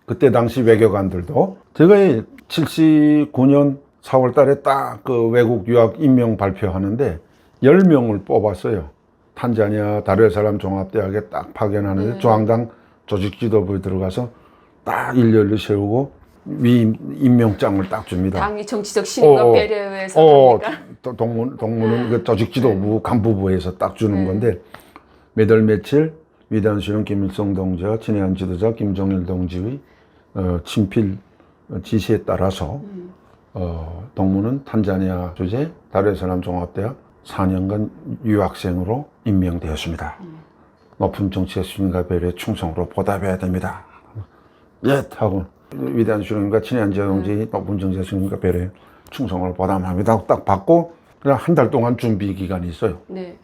그때 당시 외교관들도 제가 79년 4월 달에 딱 그 외국 유학 임명 발표하는데 10명을 뽑았어요. 탄자니아 다르에살람 종합대학에 딱 파견하는데 중앙당 조직지도부에 들어가서 딱 일렬로 세우고 위 임명장을 딱 줍니다. 당이 정치적 신임과 배려에 의해서 동문은 그 조직지도부 간부부에서 딱 주는 건데 몇 월 며칠 위대한 수령 김일성 동지와 친애한 지도자 김정일 동지의 친필 지시에 따라서 동문은 탄자니아 주재 다르에살람 종합대학 4년간 유학생으로 임명되었습니다. 높은 정치의 수준과 배려에 충성으로 보답해야 됩니다. 예! 하고 위대한 수령과 친애한 지도자의 높은 정치의 수준과 배려에 충성을 보답합니다. 딱 받고 그냥 한 달 동안 준비 기간이 있어요. 네.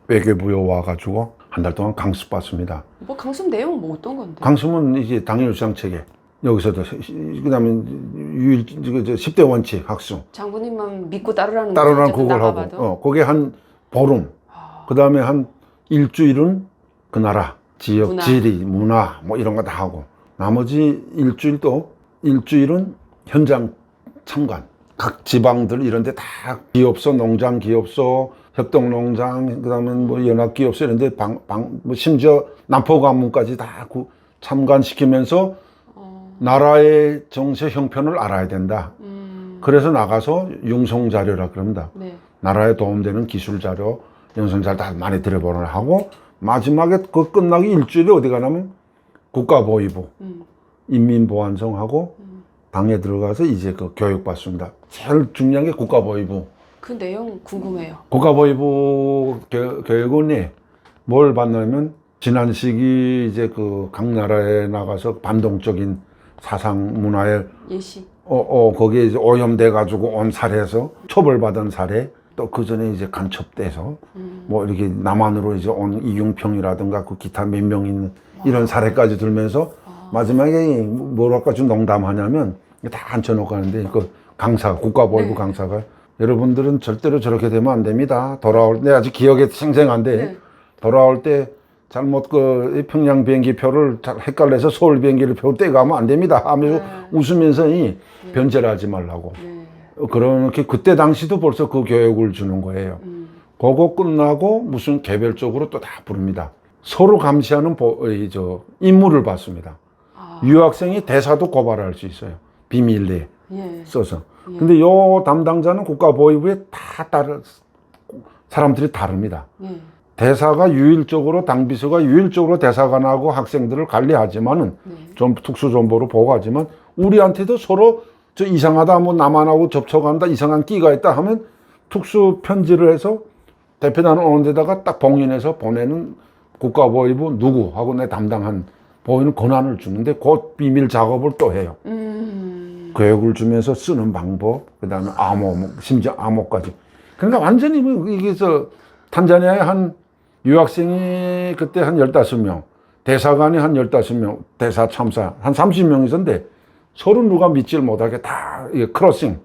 외교부에 와가지고 한 달 동안 강습 받습니다. 뭐 강습 내용은 뭐 어떤 건데? 강습은 이제 당일 수상 체계. 여기서도 그다음에 10대 원칙 학습. 장군님만 믿고 따르라는 그걸 하고 그게 한 보름. 그다음에 한 일주일은 그 나라 지역 문화. 지리 문화 뭐 이런 거 다 하고 나머지 일주일은 현장 참관. 각 지방들 이런 데 다 기업소, 농장 기업소, 협동농장, 그다음에 뭐 연합기업소 이런 데 뭐 심지어 남포관문까지 다 참관시키면서 나라의 정세 형편을 알아야 된다. 그래서 나가서 융성자료라 그럽니다. 네. 나라에 도움되는 기술자료, 영상자료 다 많이 들여보라 하고 마지막에 그 끝나기 일주일에 어디 가냐면 국가보위부, 인민보안성하고 당에 들어가서 이제 그 교육받습니다. 제일 중요한 게 국가보위부. 그 내용 궁금해요. 국가보위부 교육은 뭘 받냐면 지난 시기 이제 그 각 나라에 나가서 반동적인 사상 문화에 예시. 거기에 이제 오염돼 가지고 온 사례에서 처벌받은 사례 또 그 전에 이제 간첩돼서 뭐 이렇게 남한으로 이제 온 이융평이라든가 그 기타 몇 명 있는 이런 사례까지 들면서 마지막에 뭐랄까 좀 농담하냐면 다 앉혀놓고 하는데 그 강사 국가보위부 강사가 여러분들은 절대로 저렇게 되면 안 됩니다. 돌아올 때 아직 기억에 생생한데 돌아올 때 잘못 그 평양 비행기표를 잘 헷갈려서 서울 비행기를 표 떼가면 안 됩니다 하면서 웃으면서 변제를 하지 말라고. 그렇게 그때 당시도 벌써 그 교육을 주는 거예요. 그거 끝나고 무슨 개별적으로 또 다 부릅니다. 서로 감시하는 임무를 받습니다. 유학생이 대사도 고발할 수 있어요. 비밀리에 써서. 근데 요 담당자는 국가보위부에 다 다른 사람들이 다릅니다. 대사가 유일적으로 당비서가 유일적으로 대사관하고 학생들을 관리하지만은 좀 특수정보로 보고하지만 우리한테도 서로 저 이상하다 뭐 남한하고 접촉한다 이상한 끼가 있다 하면 특수 편지를 해서 대표단 오는 데다가 딱 봉인해서 보내는 국가보위부 누구 하고 내 담당한 보이는 권한을 주는데 그 비밀 작업을 또 해요. 교육을 주면서 쓰는 방법, 그 다음에 암호, 심지어 암호까지. 그러니까 완전히 뭐 이게 탄자니아에 한 유학생이 그때 한 15명, 대사관이 한 15명, 대사 참사 한 30명 있었는데 서로 누가 믿질 못하게 다 이게 크로싱.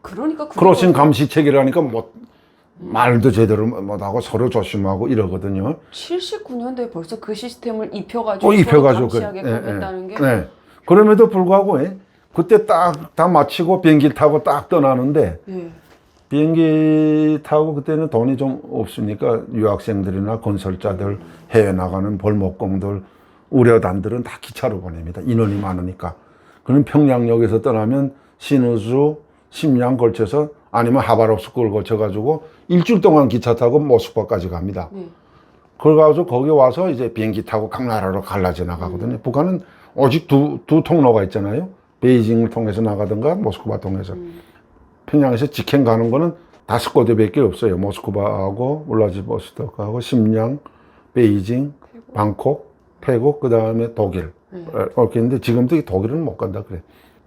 그러니까 크로싱 감시 체계라니까 뭐 말도 제대로 못하고 서로 조심하고 이러거든요. 79년도에 벌써 그 시스템을 입혀가지고 감시하게 했다는 게. 그럼에도 불구하고 그때 딱 다 마치고 비행기 타고 딱 떠나는데 비행기 타고 그때는 돈이 좀 없으니까 유학생들이나 건설자들 해외 나가는 벌목공들 우려단들은 다 기차로 보냅니다. 인원이 많으니까. 그럼 평양역에서 떠나면 신우주, 심양 걸쳐서 아니면 하바롭스크를 거쳐가지고 일주일 동안 기차 타고 모스크바까지 갑니다. 그래가지고 거기 와서 이제 비행기 타고 각 나라로 갈라져 나가거든요. 북한은 오직 두 통로가 있잖아요. 베이징을 통해서 나가든가 모스크바 통해서. 평양에서 직행 가는 거는 5곳밖에 없어요. 모스크바하고 울라디보스토크하고 심양, 베이징, 방콕, 태국, 그 다음에 독일. 이렇게 했는데 지금도 독일은 못 간다 그래.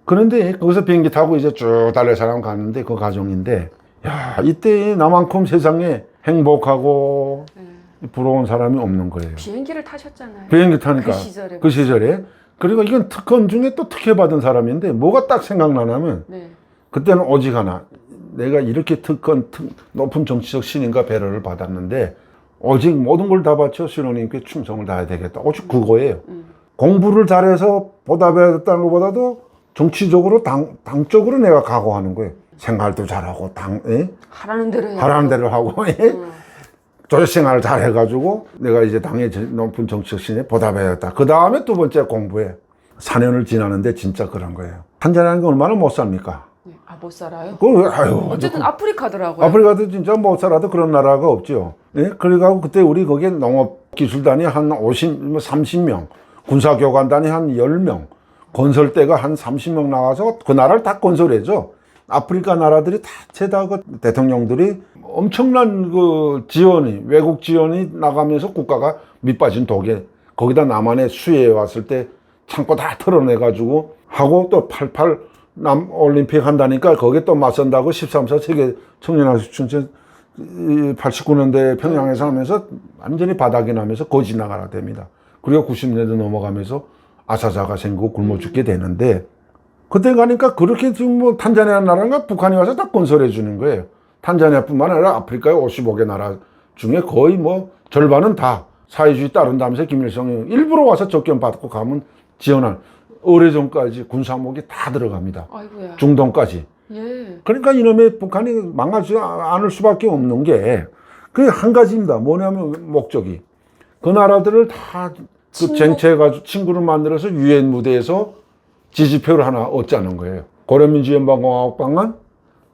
그런데 거기서 비행기 타고 이제 쭉 달래사람 가는데 그 가정인데, 야, 이때 나만큼 세상에 행복하고 부러운 사람이 없는 거예요. 비행기를 타셨잖아요. 비행기 타니까. 그 시절에. 그 시절에. 그리고 이건 특권 중에 또 특혜받은 사람인데 뭐가 딱 생각나냐면 네. 그때는 오직 하나. 내가 이렇게 높은 정치적 신인과 배려를 받았는데 오직 모든 걸 다 바쳐 신혼님께 충성을 다해야 되겠다. 오직 그거예요. 공부를 잘해서 보답해야겠다는 것보다도 정치적으로 당적으로 내가 각오하는 거예요. 생활도 잘하고 하라는 대로 해야 하라는 대로 하고 조직생활을 잘 해가지고 내가 이제 당의 높은 정치적 신에 보답해야겠다. 그 다음에 두 번째 공부해. 4년을 지나는데 진짜 그런 거예요. 한잔하는 게 얼마나 못 삽니까? 네. 아, 못 살아요? 어쨌든 아프리카더라고요. 아프리카도 진짜 못 살아도 그런 나라가 없죠. 예? 그래가지고 그때 우리 거기에 농업기술단이 한 30명, 군사교관단이 한 10명, 건설대가 한 30명 나와서 그 나라를 다 건설해줘. 아프리카 나라들이 다 그 대통령들이 엄청난 그 지원이, 외국 지원이 나가면서 국가가 밑빠진 독에, 거기다 남한에 수혜해 왔을 때 창고 다 털어내가지고 하고 또 88 올림픽 한다니까 거기에 또 맞선다고 13차 세계 청년학생 춘천 89년대 평양에서 하면서 완전히 바닥이 나면서 거지 나가라 됩니다. 그리고 90년대 넘어가면서 아사자가 생기고 굶어 죽게 되는데 그때 가니까 그렇게 지금 뭐 탄자니아 나라가 북한이 와서 다 건설해 주는 거예요. 탄자니아뿐만 아니라 아프리카의 55개 나라 중에 거의 뭐 절반은 다 사회주의 따른다면서 김일성이 일부러 와서 접견 받고 가면 지원한 오래전까지 군사목이 다 들어갑니다. 아이고야. 중동까지. 예. 그러니까 이놈의 북한이 망하지 않을 수밖에 없는 게 그게 한 가지입니다. 뭐냐면 목적이 그 나라들을 다 그 쟁취해가지고 친구를 만들어서 유엔 무대에서 지지표를 하나 얻자는 거예요. 고려민주연방공화국 방안,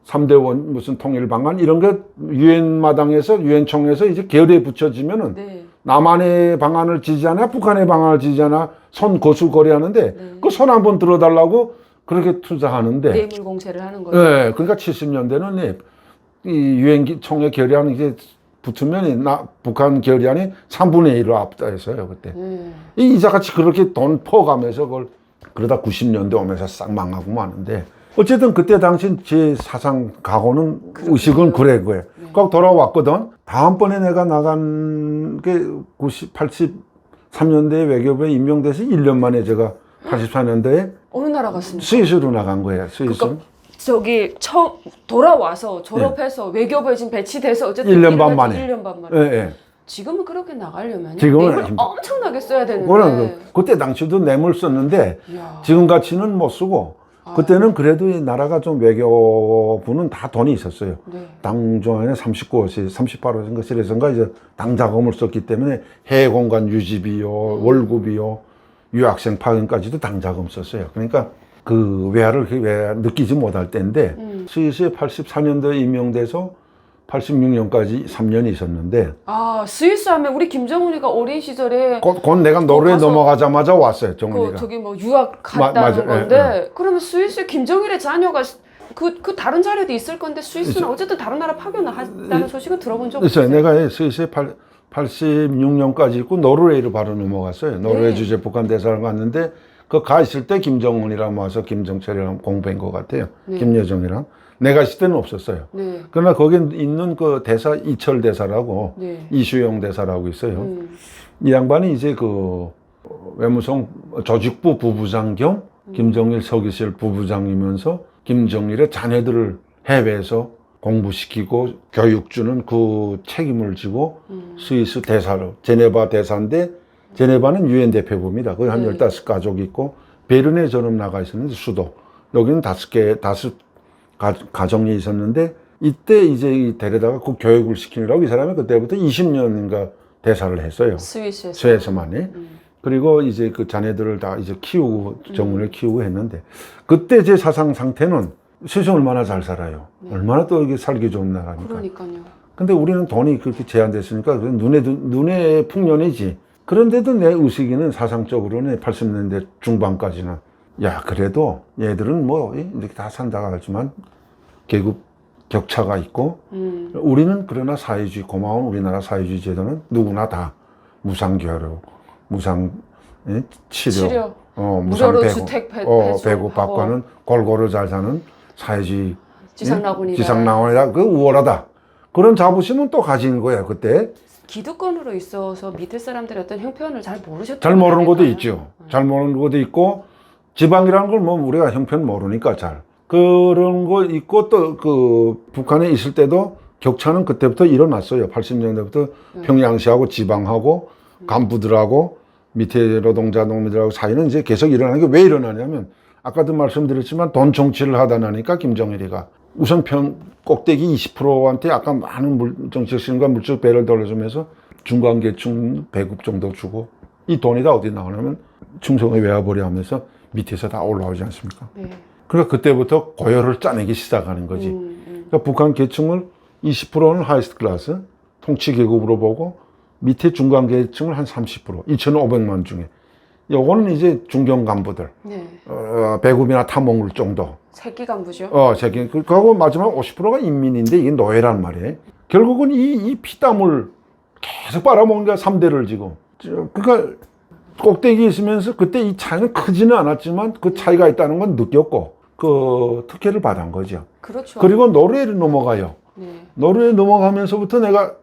3대 무슨 통일 방안 이런 게 유엔 마당에서 유엔 총회에서 이제 결의에 붙여지면은 네. 남한의 방안을 지지하나 북한의 방안을 지지하나 손 고수거리하는데 그 손 한번 들어달라고 그렇게 투자하는데 뇌물 공세를 하는 거죠. 네, 그러니까 70년대는 이 유엔 총회 결의안 이제 붙으면 북한 결의안이 3분의 1로 앞다했어요 그때. 이 이자같이 그렇게 돈 퍼가면서 그걸 그러다 90년대 오면서 싹 망하고 마는데 어쨌든 그때 당시 제 사상 각오는 의식은 그래 거예요. 꼭 돌아왔거든. 다음번에 내가 나간 게 83년대에 외교부에 임명돼서 1년 만에 제가 84년도에 어느 나라 갔습니까? 스위스로 나간 거예요. 스위스. 그러니까 저기 처음 돌아와서 졸업해서 외교부에 지금 배치돼서 어쨌든 1년 반 만에. 1년 반 만에. 예, 예. 지금은 그렇게 나가려면 지금은 뇌물 엄청나게 써야 되는데. 그때 당시도 뇌물 썼는데 이야. 지금 같이는 못 쓰고 그때는 그래도 이 나라가 좀 외교부는 다 돈이 있었어요. 네. 당중앙에 39호시, 38호선가 실에선가 이제 당 자금을 썼기 때문에 해외 공간 유지비요, 월급이요, 유학생 파견까지도 당 자금 썼어요. 그러니까 그 외화를 느끼지 못할 때인데 스위스에 84년도에 임명돼서 86년까지 3년이 있었는데 스위스 하면 우리 김정은이가 어린 시절에 곧 내가 노르웨이 넘어가자마자 왔어요. 정은이가. 저기 뭐 유학 갔다는 맞아. 건데 그러면 스위스 김정일의 자녀가 그 다른 자료도 있을 건데 스위스는 어쨌든 다른 나라 파견을 한다는 소식은 들어본 적 없어요. 내가 스위스에 86년까지 있고 노르웨이로 바로 넘어갔어요. 노르웨이 주재 북한 대사를 갔는데 그 가 있을 때 김정은이랑 와서 김정철이랑 공부한 것 같아요. 김여정이랑. 내가 있을 때는 없었어요. 그러나 거기 있는 그 대사 이철 대사라고 이수영 대사라고 있어요. 이 양반이 이제 그 외무성 조직부 부부장 겸 김정일 서기실 부부장이면서 김정일의 자녀들을 해외에서 공부시키고 교육 주는 그 책임을 지고 스위스 대사로 제네바 대사인데 제네바는 유엔 대표부입니다. 거기 한 15가족 있고 베른에 저는 나가 있었는데 수도 여기는 5 가정이 있었는데 이때 이제 데려다가 그 교육을 시키느라고 이 사람이 그때부터 20년인가 대사를 했어요. 스위스에서만이. 그리고 이제 그 자녀들을 다 이제 키우고 정문을 키우고 했는데 그때 제 사상 상태는 스위스 얼마나 잘 살아요. 얼마나 또 이게 살기 좋은 나라니까. 그러니까요. 근데 우리는 돈이 그렇게 제한됐으니까 눈에 풍년이지. 그런데도 내 의식에는 사상적으로는 80년대 중반까지는 야 그래도 얘들은 뭐 이렇게 다 산다고 하지만 계급 격차가 있고 우리는 그러나 사회주의 고마운 우리나라 사회주의 제도는 누구나 다 무상교육, 무상 치료. 무상 무료로 배구, 주택 배구받고 하는 골고루 잘 사는 사회주의 지상낙원이다. 그 우월하다. 그런 자부심은 또 가진 거야 그때. 기득권으로 있어서 밑에 사람들이 어떤 형편을 잘 모르셨던 잘 모르는 것도 있죠. 잘 모르는 것도 있고 지방이라는 걸 뭐 우리가 형편 모르니까 잘 그런 거 있고 또 그 북한에 있을 때도 격차는 그때부터 일어났어요. 80년대부터 평양시하고 지방하고 간부들하고 밑에 노동자 농민들하고 사이는 이제 계속 일어나는 게 왜 일어나냐면 아까도 말씀드렸지만 돈 정치를 하다 나니까 김정일이가 우선 꼭대기 20%한테 아까 많은 정치적 신과 물적 배를 돌려주면서 중간계층 배급 정도 주고 이 돈이 다 어디 나오냐면 충성을 외화벌이 하면서 밑에서 다 올라오지 않습니까? 네. 그러니까 그때부터 고열을 짜내기 시작하는 거지. 그러니까 북한 계층을 20%는 하이스트 클래스 통치 계급으로 보고 밑에 중간 계층을 한 30% 2,500만 중에 요거는 이제 중견 간부들 네. 배급이나 탐험물 정도 새끼 간부죠. 새끼 그하고 마지막 50%가 인민인데 이게 노예란 말이에요. 결국은 이 피땀을 계속 빨아먹은 게 3대를 지금 그러니까 꼭대기에 있으면서 그때 이 차이는 크지는 않았지만 그 차이가 있다는 건 느꼈고 그 특혜를 받은 거죠. 그렇죠. 그리고 노르웨이를 넘어가요. 네. 노르웨이 넘어가면서부터 내가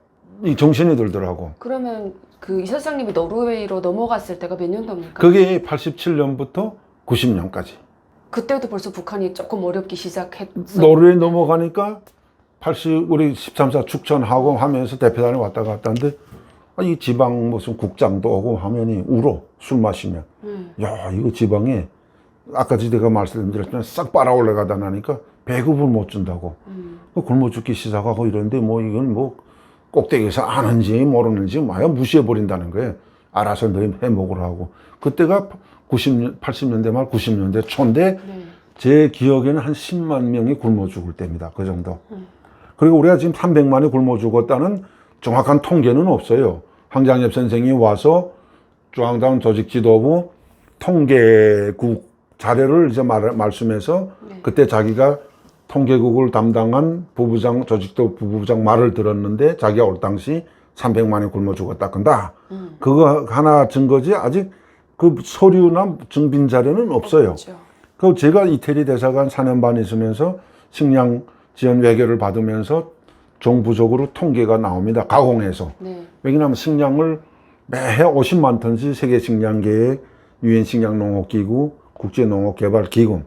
이 정신이 들더라고. 그러면 그 이사장님이 노르웨이로 넘어갔을 때가 몇 년도입니까? 그게 87년부터 90년까지. 그때도 벌써 북한이 조금 어렵기 시작했어. 노르웨이 넘어가니까 우리 13사 축전하고 하면서 대표단에 왔다 갔다 하는데 이 지방 무슨 국장도 오고 하면이 울어. 술 마시면. 야, 이거 지방에 아까 제가 말씀드렸지만 싹 빨아 올라가다 나니까 배급을 못 준다고. 굶어 죽기 시작하고 이런데 뭐 이건 뭐 꼭대기에서 아는지 모르는지 마야 무시해버린다는 거예요. 알아서 너희 해먹으라고. 그때가 80년대 말 90년대 초인데 네. 제 기억에는 한 10만 명이 굶어 죽을 때입니다. 그 정도. 그리고 우리가 지금 300만이 굶어 죽었다는 정확한 통계는 없어요. 황장엽 선생이 와서 중앙당 조직지도부 통계국 자료를 이제 말씀해서 그때 자기가 통계국을 담당한 부부장, 조직도 부부장 말을 들었는데 자기가 올 당시 300만이 굶어 죽었다 건다. 그거 하나 증거지 아직 그 서류나 증빙 자료는 없어요. 그 제가 이태리 대사관 4년 반 있으면서 식량 지원 외교를 받으면서 정부적으로 통계가 나옵니다. 가공해서. 네. 왜냐하면 식량을 매해 50만 톤씩 세계 식량 계획, 유엔 식량 농업 기구, 국제 농업 개발 기금,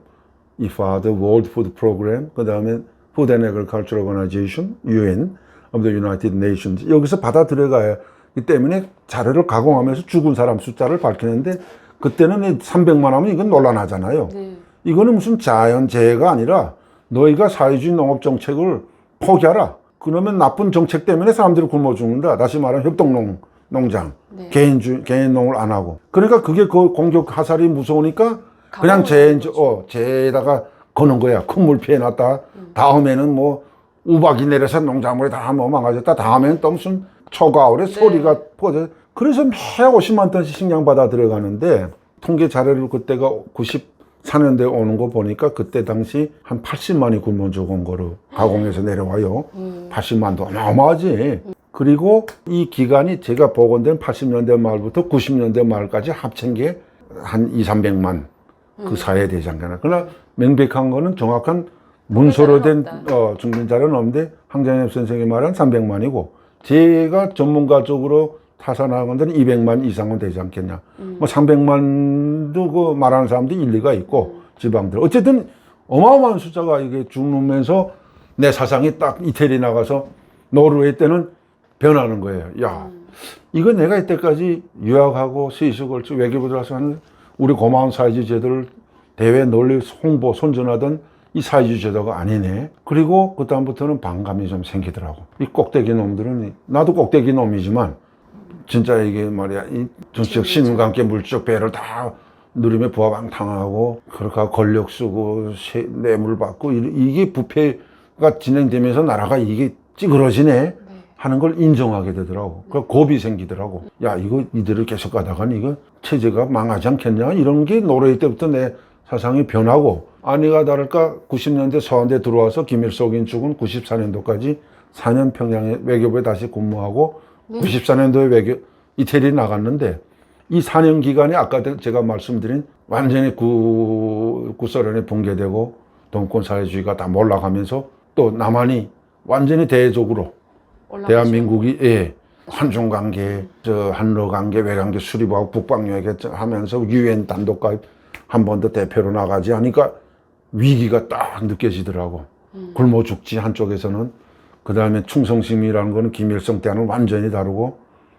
IFAD, World Food Program, 그다음에 Food and Agriculture Organization, UN of the United Nations 여기서 받아 들어가야 이 때문에 자료를 가공하면서 죽은 사람 숫자를 밝히는데 그때는 300만 하면 이건 논란하잖아요. 네. 이거는 무슨 자연재해가 아니라 너희가 사회주의 농업 정책을 포기하라. 그러면 나쁜 정책 때문에 사람들이 굶어 죽는다. 다시 말하면 협동농장, 네. 개인농을 안 하고. 그러니까 그게 그 공격 화살이 무서우니까 그냥 재에다가 거는 거야. 큰 물 피해 났다. 다음에는 뭐 우박이 내려서 농작물이 다 뭐 망가졌다. 다음에는 또 무슨 초가을에 소리가 퍼져. 그래서 매 50만 톤씩 식량 받아 들어가는데 통계 자료를 그때가 94년도에 오는 거 보니까 그때 당시 한 80만이 굶어 죽은 거로 가공해서 내려와요. 80만도 어마어마하지. 그리고 이 기간이 제가 복원된 80년대 말부터 90년대 말까지 합친 게 한 200~300만 그 사회 대장가나. 그러나 명백한 거는 정확한 문서로 된 증빙 자료는 없는데 황장엽 선생이 말한 300만이고 제가 전문가적으로 타산하는 데는 200만 이상은 되지 않겠냐. 뭐 300만도 그 말하는 사람도 일리가 있고 지방들. 어쨌든 어마어마한 숫자가 이게 죽으면서 내 사상이 딱 이태리 나가서 노르웨이 때는 변하는 거예요. 야, 이거 내가 이때까지 유학하고 스위스 걸쳐 외교부 들어가서 하는 우리 고마운 사회주의 제도를 대외 널리 홍보, 선전하던 이 사회주의 제도가 아니네. 그리고 그다음부터는 반감이 좀 생기더라고. 이 꼭대기 놈들은, 나도 꼭대기 놈이지만, 진짜 이게 말이야, 이 정치적 신과 함께 물적 배를 다 누림에 부하방 당하고, 그렇게 권력 쓰고, 뇌물 받고, 이게 부패가 진행되면서 나라가 이게 찌그러지네. 하는 걸 인정하게 되더라고. 그 겁이 생기더라고. 야, 이거 이대로 계속 가다가는 이거 체제가 망하지 않겠냐? 이런 게 노르웨이 때부터 내 사상이 변하고, 아니가 다를까 90년대 서한대 들어와서 김일성인 죽은 94년도까지 4년 평양에 외교부에 다시 근무하고 94년도에 이태리 나갔는데 이 4년 기간에 아까 제가 말씀드린 완전히 구소련에 붕괴되고 동권 사회주의가 다 몰락하면서 또 남한이 완전히 대외적으로 대한민국이 한중 관계, 한러 관계, 외관계 수립하고 북방역에 하면서 유엔 단독 가입 한 번 더 대표로 나가지 하니까 위기가 딱 느껴지더라고. 굶어 죽지 한쪽에서는. 그 다음에 충성심이라는 거는 김일성 때와는 완전히 다르고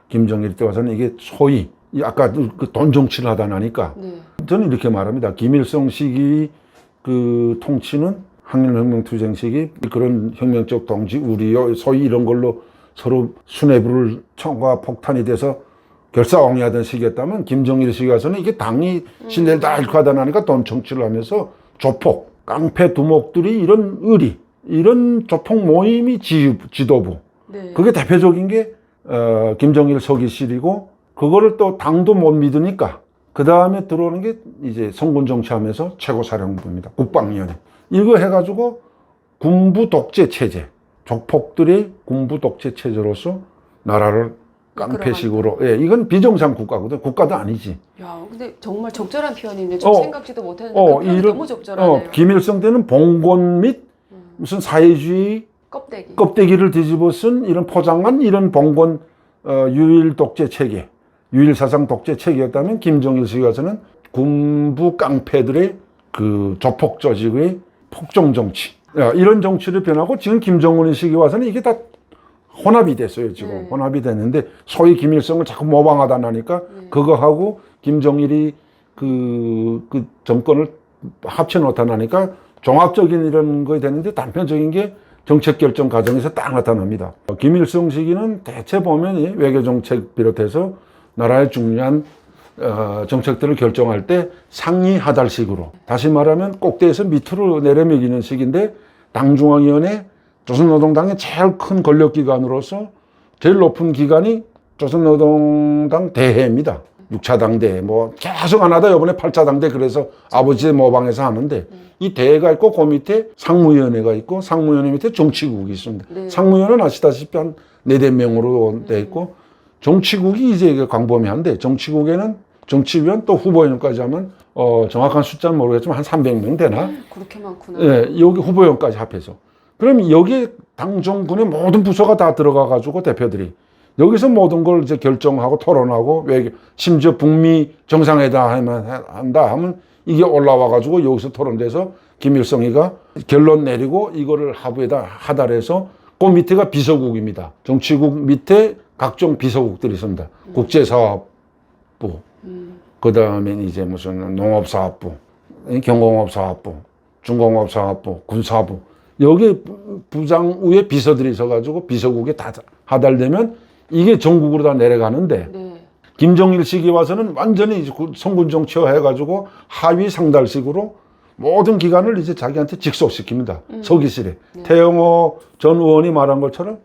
김정일 때 와서는 이게 소위 아까 그 돈 정치를 하다 나니까 저는 이렇게 말합니다. 김일성 시기 그 통치는 항일혁명투쟁 시기 그런 혁명적 동지 우리요 소위 이런 걸로 서로 수뇌부를 총과 폭탄이 돼서 결사왕리하던 시기였다면 김정일 시기 가서는 이게 당이 신뢰를 다 잃고 하다 나니까 돈 정치를 하면서 조폭, 깡패 두목들이 이런 의리 이런 조폭 모임이 지도부 그게 대표적인 게 김정일 서기실이고 그거를 또 당도 못 믿으니까 그 다음에 들어오는 게 이제 성군 정치하면서 최고사령부입니다. 국방위원회. 이거 해가지고 군부 독재 체제, 조폭들의 군부 독재 체제로서 나라를 깡패식으로, 이건 비정상 국가거든. 국가도 아니지. 야, 근데 정말 적절한 표현이네. 좀 생각지도 못했는데 그 표현이 너무 적절하네요. 김일성 때는 봉건 및 무슨 사회주의 껍데기를 뒤집어 쓴 이런 포장한 이런 봉건 유일 독재 체계. 유일 사상 독재 체계였다면 김정일 시기 와서는 군부 깡패들의 그 조폭 조직의 폭정 정치 이런 정치를 변하고 지금 김정은의 시기 와서는 이게 다 혼합이 됐어요. 지금 혼합이 됐는데 소위 김일성을 자꾸 모방하다 나니까 그거하고 김정일이 그 정권을 합쳐 놓다 나니까 종합적인 이런 거에 됐는데 단편적인 게 정책 결정 과정에서 딱 나타납니다. 김일성 시기는 대체 보면 외교 정책 비롯해서 나라의 중요한 정책들을 결정할 때 상위 하달식으로 다시 말하면 꼭대에서 밑으로 내려매기는 식인데 당중앙위원회 조선노동당의 제일 큰 권력기관으로서 제일 높은 기관이 조선노동당 대회입니다. 6차 당대 뭐 계속 안 하다 이번에 8차 당대 그래서 아버지의 모방해서 하는데 이 대회가 있고 그 밑에 상무위원회가 있고 상무위원회 밑에 정치국이 있습니다. 상무위원회는 아시다시피 한 4~5명으로 돼 있고 정치국이 이제 광범위한데 정치국에는 정치위원 또 후보위원까지 하면 정확한 숫자는 모르겠지만 한 300명 되나? 그렇게 많구나. 여기 후보위원까지 합해서. 그럼 여기에 당정군의 모든 부서가 다 들어가가지고 대표들이 여기서 모든 걸 이제 결정하고 토론하고 심지어 북미 정상회담 한다 하면 이게 올라와가지고 여기서 토론돼서 김일성이가 결론 내리고 이거를 하부에다 하달해서 그 밑에가 비서국입니다. 정치국 밑에 각종 비서국들이 있습니다. 국제사업부, 그 다음에 이제 무슨 농업사업부, 경공업사업부, 중공업사업부, 군사부. 여기 부장 위에 비서들이 있어가지고 비서국에 다 하달되면 이게 전국으로 다 내려가는데 김정일 시기 와서는 완전히 성군 정치화 해가지고 하위 상달식으로 모든 기관을 이제 자기한테 직속시킵니다. 서기실에. 태영호 전 의원이 말한 것처럼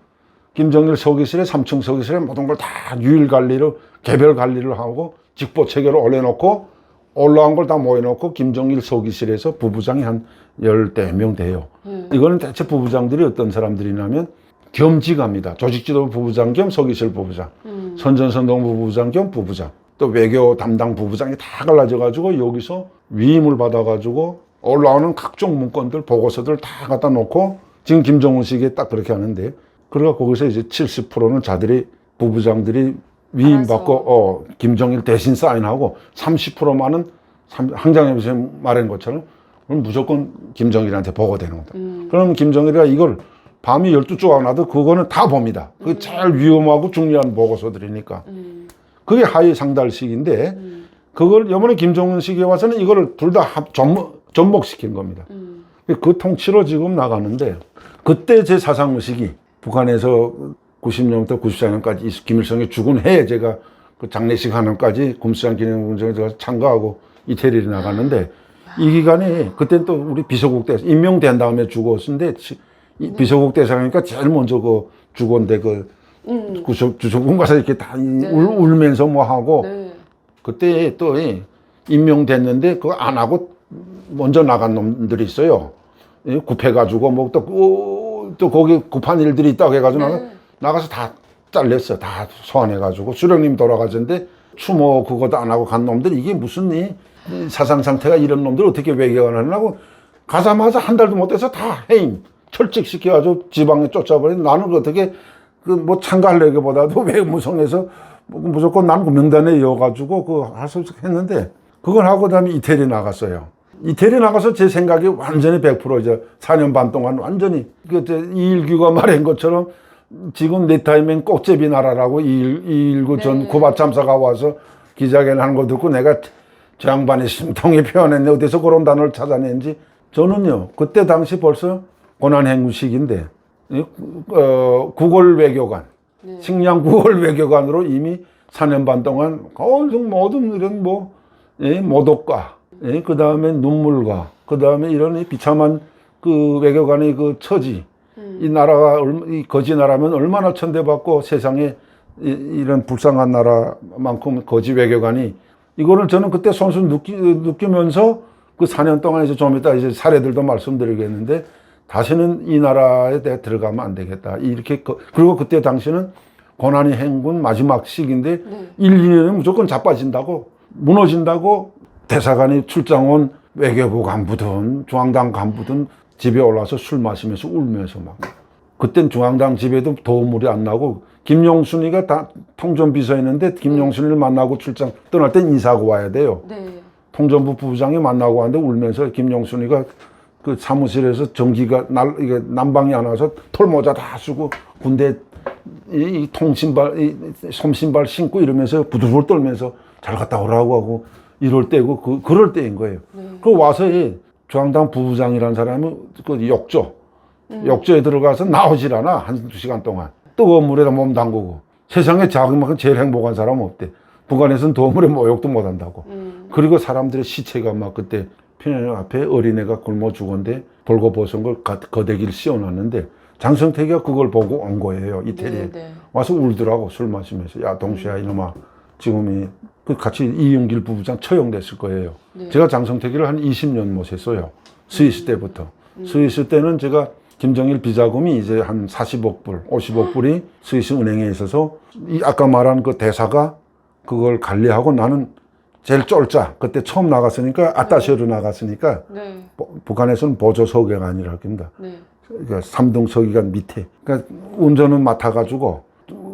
김정일 서기실에 3층 서기실에 모든 걸 다 유일 관리로 개별 관리를 하고 직보 체계로 올려놓고 올라온 걸 다 모여놓고 김정일 서기실에서 부부장이 한 10명 돼요. 이거는 대체 부부장들이 어떤 사람들이냐면 겸직합니다. 조직지도부 부부장 겸 서기실 부부장, 선전선동부 부부장 겸 부부장, 또 외교 담당 부부장이 다 갈라져가지고 여기서 위임을 받아가지고 올라오는 각종 문건들, 보고서들 다 갖다 놓고 지금 김정은 시기에 딱 그렇게 하는데 그러니까 거기서 이제 70%는 자들이 부부장들이 위임받고 김정일 대신 사인하고 30%만은 항장에서 말한 것처럼 그럼 무조건 김정일한테 보고되는 겁니다. 그럼 김정일이가 이걸 밤이 12조각 나도 그거는 다 봅니다. 그게 제일 위험하고 중요한 보고서들이니까. 그게 하위 상달식인데 그걸 이번에 김정은 시기에 와서는 이거를 둘 다 접목시킨 겁니다. 그 통치로 지금 나가는데 그때 제 사상의식이 북한에서 90년부터 94년까지 김일성이 죽은 해에 제가 그 장례식 하는까지 kumsusan 기념공정에 들어가서 참가하고 이태리에 나갔는데 이 기간에 그때 또 우리 비서국 대사 임명된 다음에 죽었는데 비서국 대사니까 제일 먼저 그 죽었는데 그 주석군 가서 이렇게 다 울면서 뭐 하고 그때 또 임명됐는데 그거 안 하고 먼저 나간 놈들이 있어요. 굽해가지고 뭐 또 거기 급한 일들이 있다고 해가지고 나가서 다 잘렸어. 다 소환해가지고 수령님 돌아가셨는데 추모 그것도 안 하고 간 놈들 이게 무슨 이 사상 상태가 이런 놈들 어떻게 외교관을 하려고 가자마자 한 달도 못 돼서 다 해임 철칙시켜가지고 지방에 쫓아버린 나는 어떻게 그 뭐 참가하려기보다도 외무성에서 무조건 나는 그 명단에 이어가지고 그 할 수 했는데 그걸 하고 그다음에 이태리 나갔어요. 이태리 나가서 제 생각이 완전히 100% 이제 4년 반 동안 완전히 그때 이일규가 말한 것처럼 지금 내 타임엔 꼭제비 나라라고 219 전 구바 참사가 와서 기자회견 하는 거 듣고 내가 저 양반이 심통이 표현했네. 어디서 그런 단어를 찾아낸지. 저는요, 그때 당시 벌써 고난행군 시기인데, 구걸 외교관, 식량 구걸 외교관으로 이미 4년 반 동안 모든 이런 뭐, 모독과, 그 다음에 눈물과, 그 다음에 이런 비참한 그 외교관의 그 처지, 이 나라가, 이 거지 나라면 얼마나 천대받고 세상에 이런 불쌍한 나라만큼 거지 외교관이 이거를 저는 그때 손수 느끼면서 그 4년 동안 이제 좀 이따 이제 사례들도 말씀드리겠는데 다시는 이 나라에 대해 들어가면 안 되겠다. 이렇게, 그리고 그때 당시는 고난의 행군 마지막 시기인데 1, 2년은 무조건 자빠진다고, 무너진다고 대사관이 출장 온 외교부 간부든 중앙당 간부든 집에 올라와서 술 마시면서 울면서 막. 그땐 중앙당 집에도 도움물이 안 나고 김용순이가 다 통전비서였는데 김용순이를 만나고 출장 떠날 땐 인사하고 와야 돼요. 통전부 부부장이 만나고 왔는데 울면서 김용순이가 그 사무실에서 전기가 이게 난방이 안 와서 털모자 다 쓰고 군대 이 통신발, 솜신발 신고 이러면서 부들부들 떨면서 잘 갔다 오라고 하고 이럴 때고 그럴 때인 거예요. 그 와서 중앙당 부부장이라는 사람은 그 욕조에 들어가서 나오질 않아. 한두 시간 동안. 뜨거운 물에다 몸 담그고. 세상에 자기만큼 제일 행복한 사람은 없대. 북한에서는 더운 목욕도 못 한다고. 그리고 사람들의 시체가 막 그때 피난로 앞에 어린애가 굶어 죽었는데 벌거벗은 걸 거대기를 씌워놨는데 장성택이가 그걸 보고 온 거예요. 이태리에. 와서 울더라고. 술 마시면서. 야, 동시야, 이놈아. 지금이 그 같이 이윤길 부부장 처형됐을 거예요. 제가 장성택이를 한 20년 모셨어요. 스위스 때부터. 스위스 때는 제가 김정일 비자금이 이제 한 40억 불, 50억 불이 스위스 은행에 있어서 이 아까 말한 그 대사가 그걸 관리하고 나는 제일 쫄자. 그때 처음 나갔으니까 아따시로 나갔으니까 북한에서는 보조 서기가 아니라 합니다. 그러니까 3등 서기관 밑에. 그러니까 운전은 맡아가지고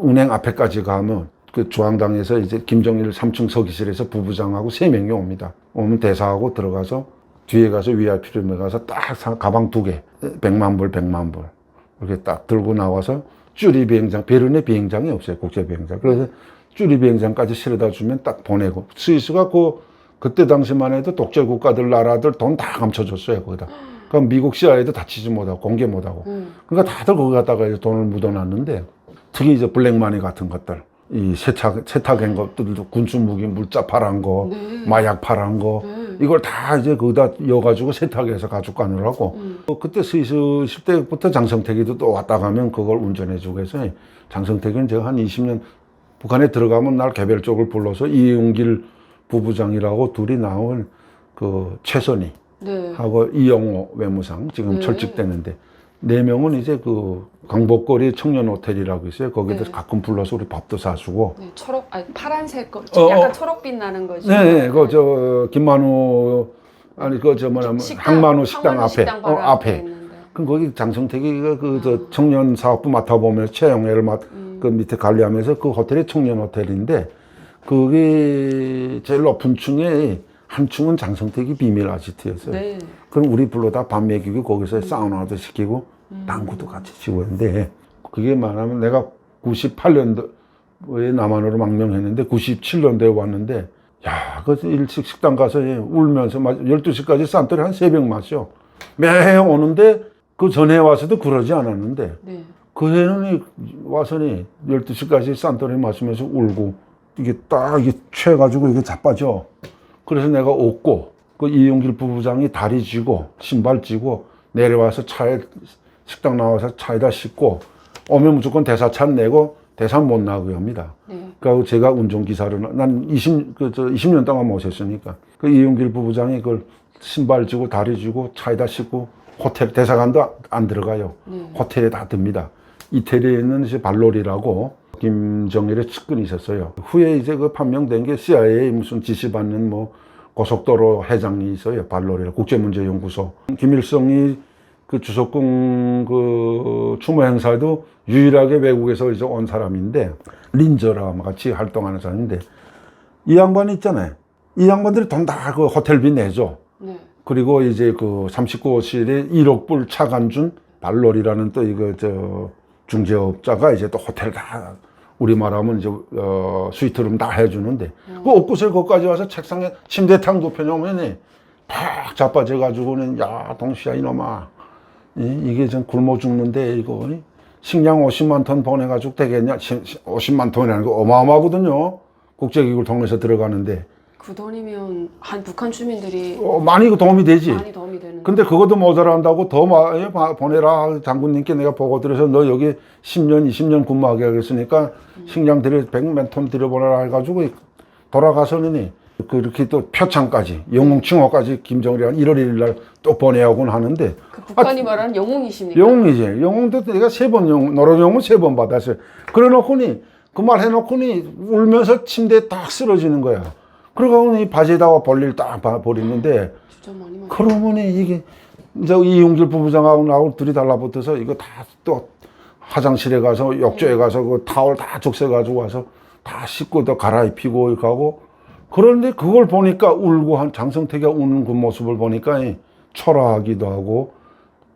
은행 앞에까지 가면 그 중앙당에서 이제 김정일 3층 서기실에서 부부장하고 3명이 옵니다. 오면 대사하고 들어가서 뒤에 가서 VIP룸에 가서 딱 가방 2개, 100만 불, 100만 불. 이렇게 딱 들고 나와서 쭈리 비행장, 베른에 비행장이 없어요. 국제 비행장. 그래서 쭈리 비행장까지 실어다 주면 딱 보내고. 스위스가 그때 당시만 해도 독재 국가들, 나라들 돈 다 감춰줬어요. 거기다. 그럼 미국 CIA도 다치지 못하고, 공개 못하고. 그러니까 다들 거기 갖다가 이제 돈을 묻어놨는데, 특히 이제 블랙마니 같은 것들. 이 세탁한 것들도 군수무기, 물자 팔한 거, 마약 팔한 거, 이걸 다 이제 거기다 이어가지고 세탁해서 가지고 가느라고. 그때 스위스 있을 때부터 장성택이도 또 왔다 가면 그걸 운전해주고 해서 장성택은 제가 한 20년 북한에 들어가면 날 개별적으로 불러서 이윤길 부부장이라고 둘이 나온 그 최선희 하고 이영호 외무상 지금 철직되는데 4명은 이제 그 강북거리 청년 호텔이라고 있어요. 거기도 가끔 불러서 우리 밥도 사주고. 초록, 아니 파란색 거, 약간 초록빛 나는 거죠. 그 김만우 아니 항만우 식당 앞에 앞에. 그럼 거기 장성택이가 저 청년 사업부 맡아보면서 채용회를 그 밑에 관리하면서 그 호텔이 청년 호텔인데 거기 제일 높은 층에 한 층은 장성택이 비밀 아지트였어요. 그럼 우리 불러다 밥 먹이고 거기서 사우나도 시키고 당구도 같이 치고 했는데 그게 말하면 내가 98년도에 남한으로 망명했는데 97년도에 왔는데 야, 그 일식 식당 가서 울면서 12시까지 싼돌이 한 3병 마셔. 매해 오는데 그 전에 와서도 그러지 않았는데 그 해는 와서니 12시까지 싼돌이 마시면서 울고 이게 딱 이게 취해가지고 이게 자빠져. 그래서 내가 웃고 그 이용길 부부장이 다리 쥐고 신발 쥐고 내려와서 차에 식당 나와서 차에다 싣고 오면 무조건 대사차 내고 대사 못 나가게 합니다. 그리고 제가 운전기사로 난 20년 동안 모셨으니까 그 이용길 부부장이 그걸 신발 쥐고 다리 쥐고 차에다 싣고 호텔 대사관도 안 들어가요. 호텔에 다 듭니다. 이태리에 있는 이제 발로리라고 김정일의 측근이 있었어요. 후에 이제 그 판명된 게 CIA 무슨 지시받는 뭐 고속도로 회장이 있어요. 발로리 국제문제연구소. 김일성이 그 주석궁 그 추모 행사에도 유일하게 외국에서 이제 온 사람인데, 린저랑 같이 활동하는 사람인데, 이 양반이 있잖아요. 이 양반들이 돈 다 그 호텔비 내죠. 네. 그리고 이제 그 39호실에 1억 불 차관 준 발로리라는 또 이거 저 중개업자가 이제 또 호텔 다 우리 말하면 이제 스위트룸 다 해주는데, 그 엊그새 거기까지 와서 책상에 침대탕 눕혀놓으면 팍 자빠져 가지고는, 야 동시야 이놈아, 이게 좀 굶어 죽는데 이거 식량 50만 톤 보내가지고 되겠냐? 50만 톤이라는 거 어마어마하거든요. 국제기구를 통해서 들어가는데. 그 돈이면 한 북한 주민들이 많이 도움이 되지. 많이 도움이 되는. 근데 그것도 모자란다고 더 보내라. 장군님께 내가 보고 드려서 너 여기 10년, 20년 근무하게 하겠으니까 식량 100만 톤 들여보내라 해가지고 돌아가서는 그렇게 또 표창까지, 영웅칭호까지 김정일이 1월 1일 날 또 보내야곤 하는데. 그 북한이 말하는 영웅이십니까? 영웅이지. 영웅도 내가 3번 노론영웅 3번 받았어요. 그래 놓고니 그 말 해놓고니 울면서 침대에 딱 쓰러지는 거야. 그러고 이 바지에다가 볼일 딱 버리는데, 진짜 많이 그러면이 이게 이제 이용길 부부장하고 나하고 둘이 달라붙어서 이거 다 또 화장실에 가서 욕조에 가서 그 타월 다 적셔 가지고 와서 다 씻고 또 갈아입히고 이렇게 하고. 그런데 그걸 보니까 울고 한 장성택이가 우는 그 모습을 보니까 초라하기도 하고,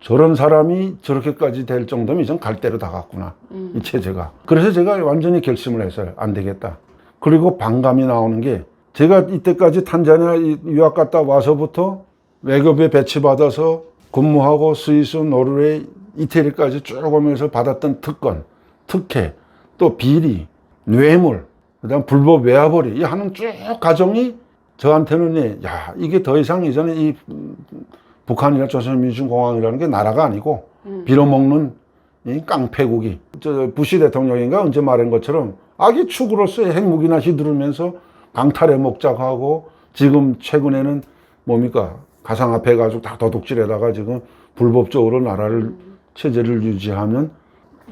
저런 사람이 저렇게까지 될 정도면 이젠 갈 대로 다 갔구나, 이 체제가. 그래서 제가 완전히 결심을 했어요. 안 되겠다. 그리고 반감이 나오는 게, 제가 이때까지 탄자니아 유학 갔다 와서부터 외교부에 배치받아서 근무하고 스위스, 노르웨이, 이태리까지 쭉 오면서 받았던 특권, 특혜, 또 비리, 뇌물, 그다음 불법 외화벌이, 이 하는 쭉 과정이 저한테는 야, 이게 더 이상 이제는 이 북한이나 조선민주공화국이라는 게 나라가 아니고 빌어먹는 이 깡패국이, 저 부시 대통령인가 언제 말한 것처럼 악의 축으로서의 핵무기나 휘두르면서 강탈해 먹자고 하고, 지금 최근에는 뭡니까? 가상화폐 가지고 다 도둑질에다가 지금 불법적으로 나라를 체제를 유지하면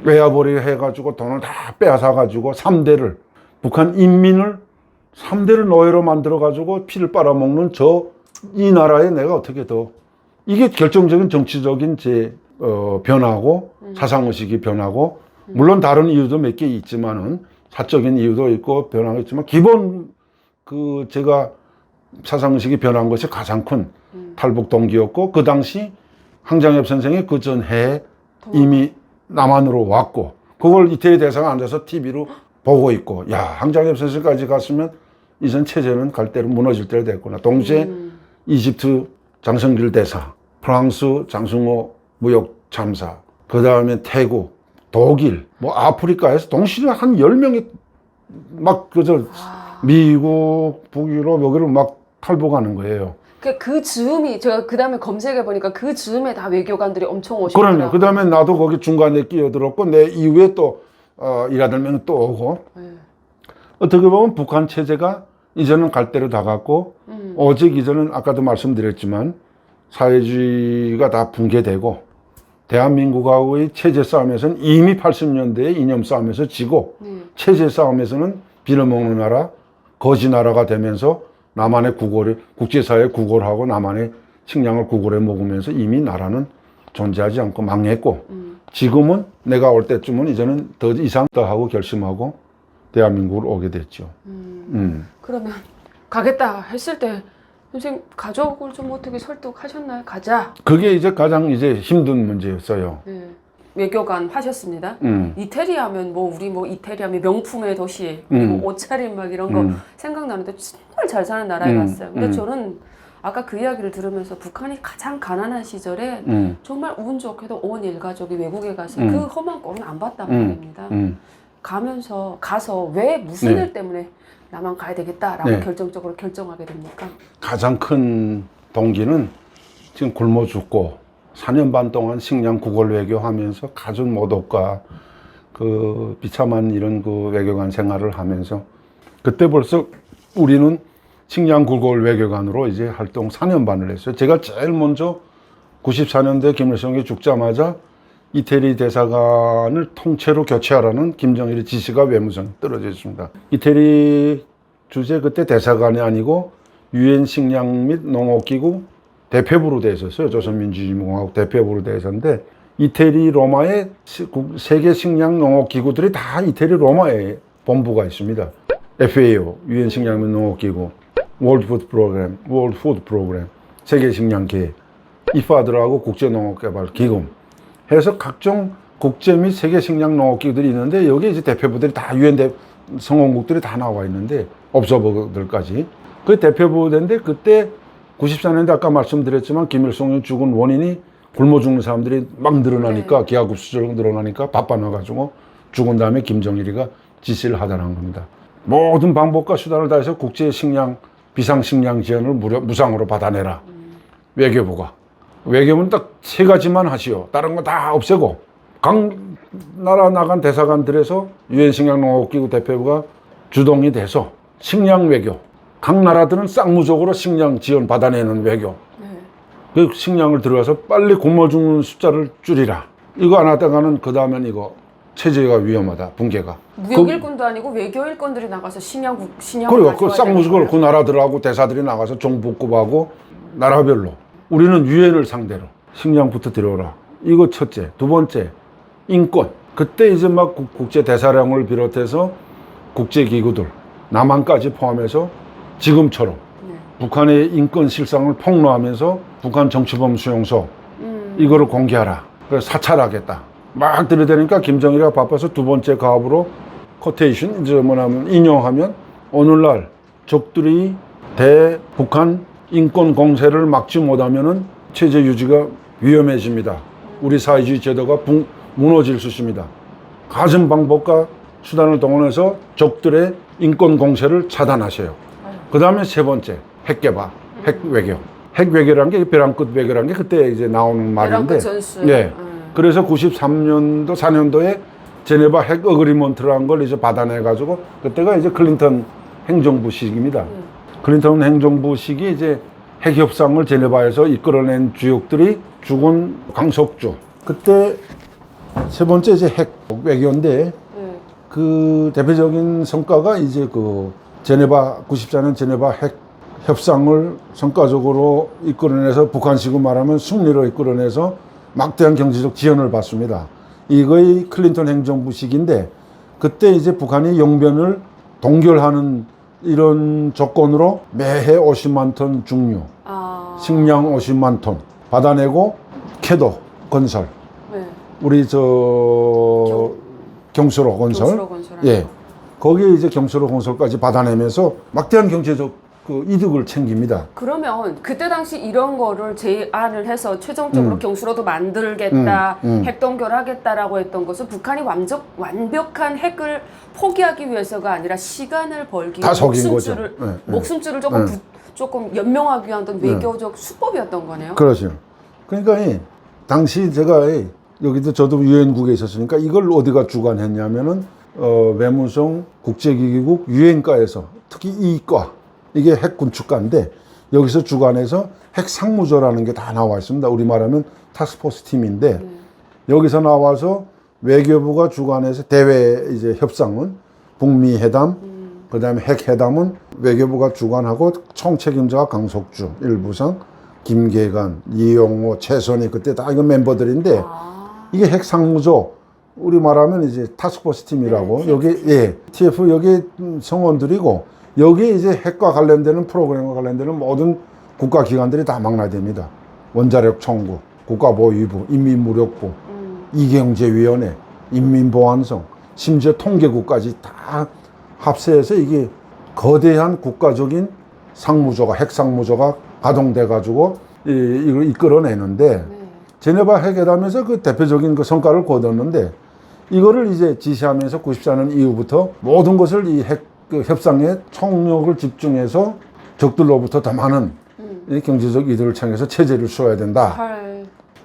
외화벌이 해가지고 돈을 다 빼앗아 가지고 3대를, 북한 인민을 3대를 노예로 만들어 가지고 피를 빨아먹는 이 나라에 내가 어떻게 더, 이게 결정적인 정치적인 변화고 사상의식이 변하고, 물론 다른 이유도 몇 개 있지만은 사적인 이유도 있고 변화가 있지만, 기본 제가 사상의식이 변한 것이 가장 큰 탈북 동기였고, 그 당시 황장엽 선생이 그 전해에 이미 남한으로 왔고, 그걸 이태리 대사가 앉아서 TV로 보고 있고, 야, 황장엽 선생까지 갔으면 이전 체제는 갈 대로 무너질 때가 됐구나. 동시에 이집트 장성길 대사, 프랑스 장승호 무역 참사, 그 다음에 태국, 독일, 뭐 아프리카에서 동시에 한 10명이 막 미국, 북유럽 여기를 막 탈북하는 거예요. 그 즈음이, 제가 그 다음에 검색해 보니까 그 즈음에 다 외교관들이 엄청 오셨더라고요. 그러네. 그 다음에 나도 거기 중간에 끼어들었고, 내 이후에 또 일하던 명이 또 오고. 어떻게 보면 북한 체제가 이제는 갈 대로 다 갔고, 오직 이제는 아까도 말씀드렸지만 사회주의가 다 붕괴되고, 대한민국하고의 체제 싸움에서는 이미 80년대에 이념 싸움에서 지고, 체제 싸움에서는 빌어먹는 나라, 거지 나라가 되면서 남한의 국제사회 구걸하고 남한의 식량을 구걸해 먹으면서 이미 나라는 존재하지 않고 망했고, 지금은 내가 올 때쯤은 이제는 더 이상 더 하고 결심하고 대한민국으로 오게 됐죠. 그러면 가겠다 했을 때 선생님 가족을 좀 어떻게 설득하셨나요? 가자. 그게 이제 가장 이제 힘든 문제였어요. 네. 외교관 하셨습니다. 이태리 하면 우리 이태리 하면 명품의 도시, 그리고 옷차림 막 이런 거 생각나는데 정말 잘 사는 나라에 갔어요. 근데 저는 아까 그 이야기를 들으면서 북한이 가장 가난한 시절에 정말 운 좋게도 온 일가족이 외국에 가서 그 험한 꼴은 안 봤단 말입니다. 가서 왜 무슨 일 때문에 나만 가야 되겠다라고 결정적으로 결정하게 됩니까? 가장 큰 동기는 지금 굶어 죽고 4년 반 동안 식량 구걸 외교하면서 가족 모독과 그 비참한 이런 그 외교관 생활을 하면서, 그때 벌써 우리는 식량 구걸 외교관으로 이제 활동 4년 반을 했어요. 제가 제일 먼저 94년도에 김일성이 죽자마자 이태리 대사관을 통째로 교체하라는 김정일의 지시가 외무성에 떨어져 있습니다. 이태리 주재 그때 대사관이 아니고 유엔 식량 및 농업기구 대표부로 돼 있었어요. 조선민주주의공화국 대표부로 돼 있었는데 이태리 로마에 세계 식량 농업기구들이 다 이태리 로마에 본부가 있습니다. FAO, 유엔 식량 및 농업기구, 월드 푸드 프로그램, 세계 식량 계획, 이파드라고 국제농업개발기금 해서 각종 국제 및 세계 식량 농업기구들이 있는데 여기 이제 대표부들이 다 유엔 성원국들이 다 나와 있는데 업소들까지 그 대표부인데 그때 94년대 아까 말씀드렸지만 김일성이 죽은 원인이 굶어 죽는 사람들이 막 늘어나니까 기하급수적으로 늘어나니까 바빠나가지고 죽은 다음에 김정일이가 지시를 하자는 겁니다. 모든 방법과 수단을 다해서 국제 식량 비상식량 지원을 무상으로 받아내라. 외교부는 딱 세 가지만 하시오. 다른 거 다 없애고 각 나라 나간 대사관들에서 유엔 식량농업기구 대표부가 주동이 돼서 식량 외교. 각 나라들은 쌍무적으로 식량 지원 받아내는 외교. 그 식량을 들어가서 빨리 굶어 죽는 숫자를 줄이라. 이거 안 하다가는 그 다음엔 이거 체제가 위험하다. 붕괴가. 무역 일꾼도 아니고 외교 일꾼들이 나가서 식량을 그리고 그 쌍무적으로 그 나라들하고 대사들이 나가서 정부급하고 나라별로 우리는 유엔을 상대로 식량부터 들여오라. 이거 첫째. 두 번째, 인권. 그때 이제 막 국제 대사령을 비롯해서 국제기구들, 남한까지 포함해서 지금처럼 북한의 인권 실상을 폭로하면서 북한 정치범 수용소 이거를 공개하라. 그래서 사찰하겠다. 막 들이대니까 김정일이가 바빠서 두 번째 가업으로 코테이션, 이제 뭐냐면 인용하면 오늘날 적들이 대북한 인권 공세를 막지 못하면은 체제 유지가 위험해집니다. 우리 사회주의 제도가 무너질 수 있습니다. 가진 방법과 수단을 동원해서 적들의 인권 공세를 차단하세요. 그 다음에 세 번째, 핵 개발, 핵 외교. 핵 외교라는 게 벼랑 끝 외교라는 게 그때 이제 나오는 말인데. 예. 그래서 93년도, 4년도에 제네바 핵 어그리먼트라는 걸 이제 받아내가지고 그때가 이제 클린턴 행정부 시기입니다. 클린턴 행정부 시기 이제 핵 협상을 제네바에서 이끌어낸 주역들이 죽은 강석주. 그때 세 번째 이제 핵 외교인데 그 대표적인 성과가 이제 그 제네바 94년 제네바 핵 협상을 성과적으로 이끌어내서 북한식으로 말하면 승리로 이끌어내서 막대한 경제적 지원을 받습니다. 이거의 클린턴 행정부 시기인데 그때 이제 북한이 영변을 동결하는 이런 조건으로 매해 50만 톤 중류, 식량 50만 톤 받아내고 캐도 건설, 우리 경수로 건설, 예, 거기에 이제 경수로 건설까지 받아내면서 막대한 경제적 그 이득을 챙깁니다. 그러면 그때 당시 이런 거를 제안을 해서 최종적으로 경수로도 만들겠다, 핵 동결하겠다라고 했던 것은 북한이 완벽한 핵을 포기하기 위해서가 아니라 시간을 벌기 위해 목숨줄을 조금 연명하기 위한 어떤 외교적 수법이었던 거네요. 그렇죠. 그러니까 당시 제가 여기도 저도 유엔국에 있었으니까 이걸 어디가 주관했냐면은 외무성, 국제기구국, 유엔과에서 특히 이과 이게 핵 군축과인데 여기서 주관해서 핵 상무조라는 게 다 나와 있습니다. 우리 말하면 타스포스 팀인데 여기서 나와서 외교부가 주관해서 대외 이제 협상은 북미 회담, 그다음에 핵 회담은 외교부가 주관하고 총책임자가 강석주, 일부상, 김계관, 이용호, 최선희 그때 다 이거 멤버들인데 이게 핵 상무조 우리 말하면 이제 타스포스 팀이라고 여기 TF 여기 성원들이고. 여기에 이제 핵과 관련되는 프로그램과 관련되는 모든 국가기관들이 다 망라됩니다. 원자력 총국, 국가보위부, 인민무력부, 이경제위원회, 인민보안성, 심지어 통계국까지 다 합세해서 이게 거대한 국가적인 상무조가, 핵상무조가 가동돼가지고 이걸 이끌어내는데 제네바 핵회담에서 그 대표적인 그 성과를 거뒀는데 이거를 이제 지시하면서 94년 이후부터 모든 것을 이 핵 그 협상에 총력을 집중해서 적들로부터 더 많은 경제적 이득을 챙겨서 체제를 수호해야 된다.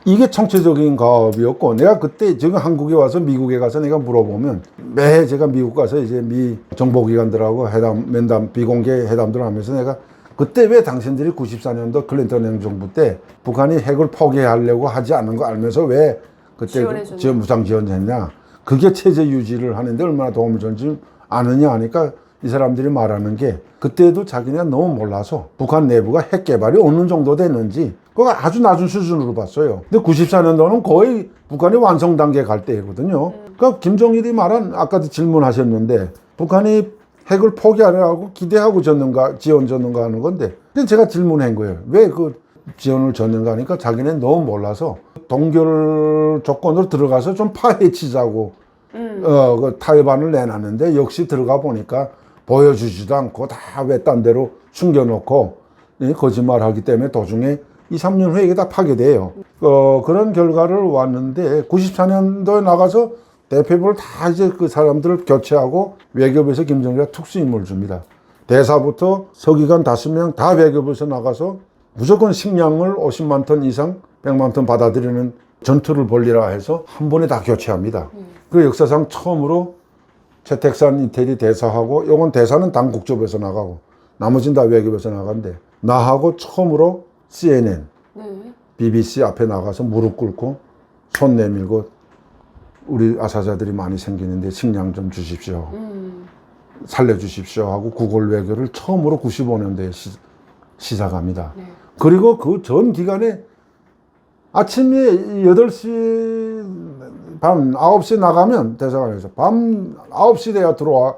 이게 총체적인 가업이었고 내가 그때 지금 한국에 와서 미국에 가서 내가 물어보면 매해 제가 미국 가서 이제 미 정보기관들하고 면담 비공개 회담들을 하면서 내가 그때 왜 당신들이 94년도 클린턴 행정부 때 북한이 핵을 포기하려고 하지 않는 거 알면서 왜 그때 지원 무상 지원했냐. 그게 체제 유지를 하는데 얼마나 도움을 줬는지 아느냐 하니까 이 사람들이 말하는 게 그때도 자기네가 너무 몰라서 북한 내부가 핵 개발이 어느 정도 됐는지 그거 아주 낮은 수준으로 봤어요. 근데 94년도는 거의 북한이 완성 단계에 갈 때거든요. 그러니까 김정일이 말한 아까도 질문하셨는데 북한이 핵을 포기하려고 기대하고 지원 줬는가 하는 건데 근데 제가 질문한 거예요. 왜 그 지원을 줬는가 하니까 자기는 너무 몰라서 동결 조건으로 들어가서 좀 파헤치자고 그 타협안을 내놨는데 역시 들어가 보니까 보여주지도 않고 다 외딴 데로 숨겨놓고 거짓말하기 때문에 도중에 2, 3년 후에 이게 다 파괴돼요. 그런 결과를 왔는데 94년도에 나가서 대표부를 다 이제 그 사람들을 교체하고 외교부에서 김정일이가 특수임무를 줍니다. 대사부터 서기관 5명 다 외교부에서 나가서 무조건 식량을 50만 톤 이상 100만 톤 받아들이는 전투를 벌리라 해서 한 번에 다 교체합니다. 그 역사상 처음으로 최택산 이태리 대사하고 요건 대사는 당 국조부에서 나가고 나머지는 다 외교부에서 나간대. 나하고 처음으로 CNN, BBC 앞에 나가서 무릎 꿇고 손 내밀고 우리 아사자들이 많이 생기는데 식량 좀 주십시오. 살려주십시오 하고 구걸 외교를 처음으로 95년도에 시작합니다. 그리고 그 전 기간에 아침에 8시 밤 9시 나가면 대사관에서 밤 9시 돼야 들어와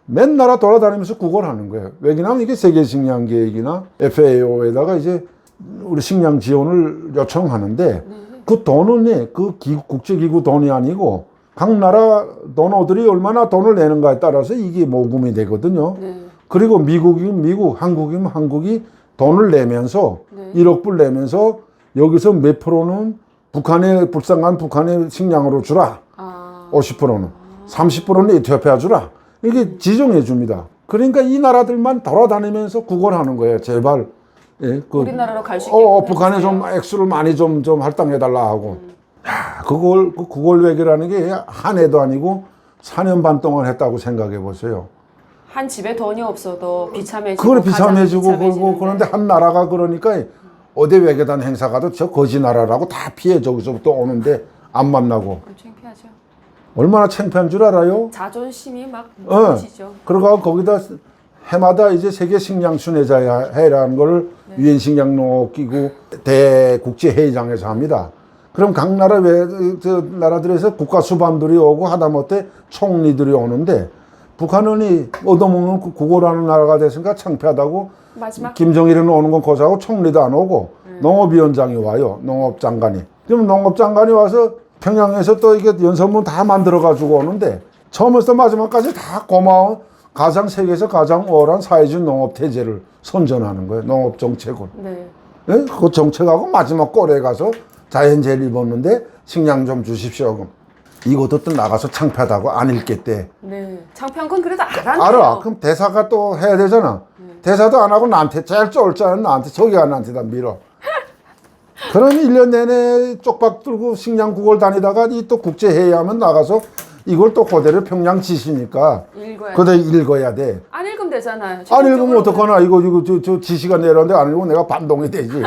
맨 나라 돌아다니면서 구걸하는 거예요. 왜냐하면 이게 세계식량계획이나 FAO에다가 이제 우리 식량 지원을 요청하는데 그 돈은 그 국제기구 돈이 아니고 각 나라 도너들이 얼마나 돈을 내는가에 따라서 이게 모금이 되거든요. 그리고 미국이면 미국, 한국이면 한국이 돈을 내면서 1억 불 내면서 여기서 몇 프로는 북한에 불쌍한 북한의 식량으로 주라. 50%는 30%는 에티오피아 주라. 이게 지정해 줍니다. 그러니까 이 나라들만 돌아다니면서 구걸하는 거예요. 제발. 예, 우리나라로 갈 수 있게. 북한에 좀 액수를 많이 좀 할당해 달라 하고. 야, 그 구걸 외교라는 게 한 해도 아니고 4년 반 동안 했다고 생각해 보세요. 한 집에 돈이 없어도 비참해지고. 그걸 비참해지고 그런데 한 나라가 그러니까 어디 외교단 행사 가도 저 거지 나라라고 다 피해 저기서부터 오는데 안 만나고. 창피하죠. 얼마나 창피한 줄 알아요? 자존심이 막 무너지죠. 그러고 거기다 해마다 이제 세계 식량 순회자 회라는 걸 유엔 식량농업기구 대국제회의장에서 합니다. 그럼 각 나라 나라들에서 국가 수반들이 오고 하다못해 총리들이 오는데 북한은 얻어먹는 구걸하는 나라가 됐으니까 창피하다고 마지막 김정일은 오는 건 고사하고 총리도 안 오고 농업위원장이 와요. 농업장관이. 그럼 농업장관이 와서 평양에서 또 이게 연설문 다 만들어가지고 오는데 처음부터 마지막까지 다 고마운 세계에서 가장 우월한 사회주의 농업태제를 선전하는 거예요. 농업정책을. 네. 네? 그 정책하고 마지막 꼴에 가서 자연재해를 입었는데 식량 좀 주십시오. 그럼. 이것도 또 나가서 창피하다고 안 읽겠대. 네. 창피한 건 그래도 알아요. 알아. 그럼 대사가 또 해야 되잖아. 대사도 안 하고 나한테 제일 쫄자는 나한테 저기가 나한테다 밀어. 그러면 1년 내내 쪽박 들고 식량 구걸 다니다가 이 또 국제회의 하면 나가서 이걸 또 그대로 평양 지시니까 그대로 읽어야 돼. 안 읽으면 되잖아요. 안 읽으면 어떡하나. 이거 저 지시가 내렸는데 안 읽으면 내가 반동이 되지.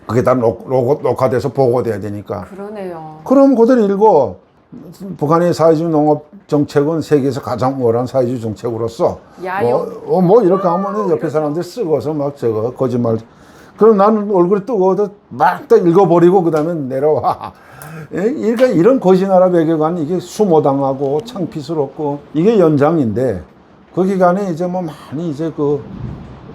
그게 다 녹화돼서 보고돼야 되니까. 그러네요. 그럼 그대로 읽어. 북한의 사회주의 농업 정책은 세계에서 가장 우월한 사회주의 정책으로서 뭐 이렇게 하면 옆에 사람들 쓰고서 막 저거 거짓말. 그럼 나는 얼굴이 뜨거워도 막 딱 읽어버리고 그 다음에 내려와. 그러니까 이런 거짓나라 외교관 이게 수모당하고 창피스럽고 이게 연장인데 그 기간에 이제 뭐 많이 이제 그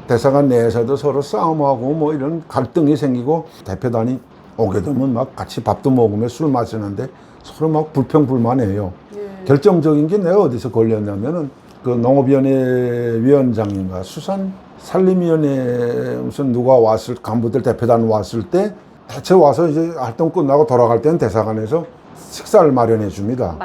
대사관 내에서도 서로 싸움하고 뭐 이런 갈등이 생기고 대표단이 오게 되면 막 같이 밥도 먹으며 술 마시는데 서로 막 불평불만해요. 결정적인 게 내가 어디서 걸렸냐면은 그 농업위원회 위원장인가 산림위원회 무슨 누가 왔을 간부들 대표단 왔을 때 대체 와서 이제 활동 끝나고 돌아갈 때는 대사관에서 식사를 마련해 줍니다.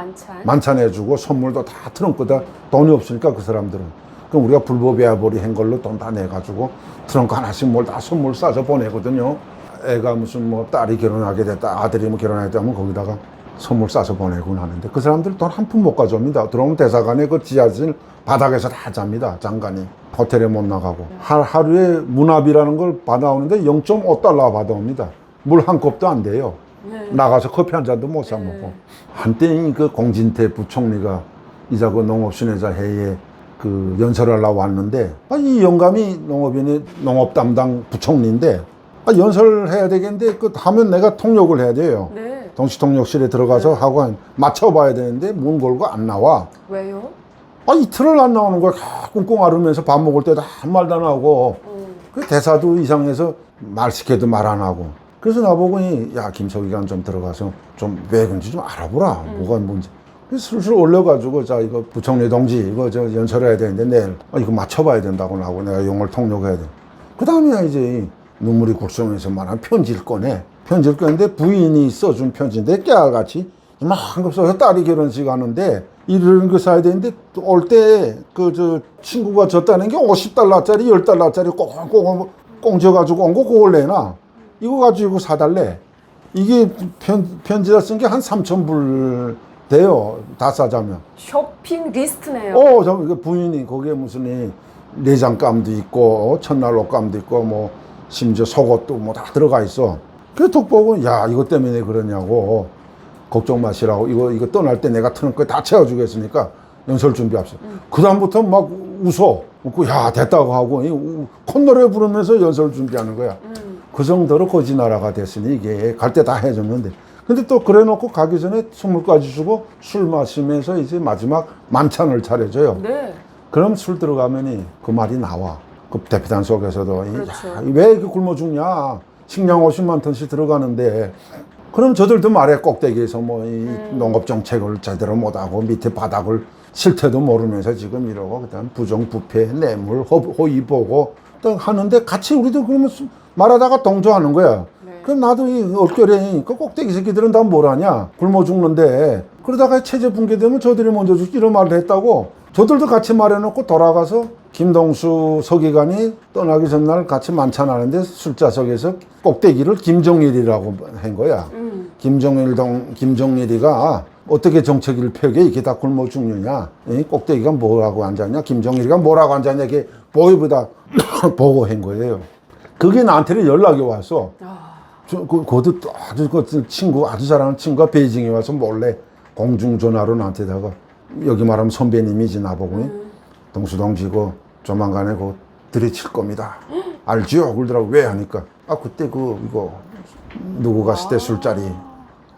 만찬해 주고 선물도 다 트렁크다 돈이 없으니까 그 사람들은 그럼 우리가 불법외화벌이 한 걸로 돈 다 내가지고 트렁크 하나씩 뭘 다 선물 싸서 보내거든요. 애가 무슨 뭐 딸이 결혼하게 됐다 아들이 뭐 결혼하게 됐다면 거기다가 선물 싸서 보내곤 하는데 그 사람들 돈 한 푼 못 가져옵니다. 들어오면 대사관에 그 지하실 바닥에서 다 잡니다. 장관이. 호텔에 못 나가고. 하루에 문화비라는 걸 받아오는데 0.5달러 받아옵니다. 물 한 컵도 안 돼요. 네. 나가서 커피 한 잔도 못 사 먹고. 네. 한때 그 공진태 부총리가 이자 그 농업순회자 회의에 그 연설하려고 왔는데, 이 영감이 농업 담당 부총리인데, 연설해야 되겠는데, 그 하면 내가 통역을 해야 돼요. 네. 동시통역실에 들어가서 하고 맞춰봐야 되는데, 문 걸고 안 나와. 왜요? 이틀을 안 나오는 거야. 꽁꽁 앓으면서 밥 먹을 때도 한 말도 안 하고. 그 대사도 이상해서 말 시켜도 말 안 하고. 그래서 나보고, 야, 김서기관 좀 들어가서 좀 왜 그런지 좀 알아보라. 뭐가 뭔지. 그래서 슬슬 올려가지고, 자, 이거 부총리 동지, 이거 저 연설해야 되는데 내일, 이거 맞춰봐야 된다고 하고 내가 용어를 통역해야 돼. 그 다음에 이제 눈물이 굴성해서 말한 편지를 꺼내. 편지를 꺼냈는데 부인이 써준 편지인데 깨알같이 이만한 거 써서 딸이 결혼식 하는데 이런 거 사야 되는데 올 때 그 저 친구가 줬다는 게 $50짜리, $10짜리 꽁꽁 꽁져가지고 온 거 그걸 내놔. 이거 가지고 사달래. 이게 편지다 쓴 게 한 3,000불 돼요. 다 싸자면. 쇼핑 리스트네요. 부인이 거기에 무슨 내장감도 있고 첫날 옷감도 있고 뭐 심지어 속옷도 뭐 다 들어가 있어. 그래서 톡 보고 야 이것 때문에 그러냐고 걱정 마시라고 이거 떠날 때 내가 트렁크에 다 채워주겠으니까 연설 준비합시다. 그 다음부터 막 웃고 야 됐다고 하고 콧노래 부르면서 연설 준비하는 거야. 그 정도로 거지 나라가 됐으니 이게 갈 때 다 해줬는데 근데 또 그래 놓고 가기 전에 선물까지 주고 술 마시면서 이제 마지막 만찬을 차려줘요. 네. 그럼 술 들어가면이 그 말이 나와. 그 대피단 속에서도 그렇죠. 야, 왜 이렇게 굶어 죽냐. 식량 50만 톤씩 들어가는데 그럼 저들도 말해 꼭대기에서 뭐 이 농업정책을 제대로 못하고 밑에 바닥을 실태도 모르면서 지금 이러고 그다음 부정부패 뇌물 호의 보고 또 하는데 같이 우리도 그러면 말하다가 동조하는 거야. 네. 그럼 나도 이 얼결에 그 꼭대기 새끼들은 다 뭘 하냐 굶어 죽는데 그러다가 체제 붕괴되면 저들이 먼저 죽지 이런 말을 했다고 저들도 같이 말해놓고 돌아가서 김동수 서기관이 떠나기 전날 같이 만찬하는데 술자석에서 꼭대기를 김정일이라고 한 거야. 김정일이가 어떻게 정책을 펴게 이게 다 굶어 죽느냐. 이 꼭대기가 뭐라고 앉았냐. 김정일이가 뭐라고 앉았냐. 이게 보이보다 보고 한 거예요. 그게 나한테 연락이 왔어. 그것도 아주 그 친구, 아주 잘하는 친구가 베이징에 와서 몰래 공중전화로 나한테다가 여기 말하면 선배님이지 나보고 동수동지고 조만간에 그 들이칠 겁니다. 알지요? 그러더라고. 왜 하니까 그때 이거 누구 갔을 때 술자리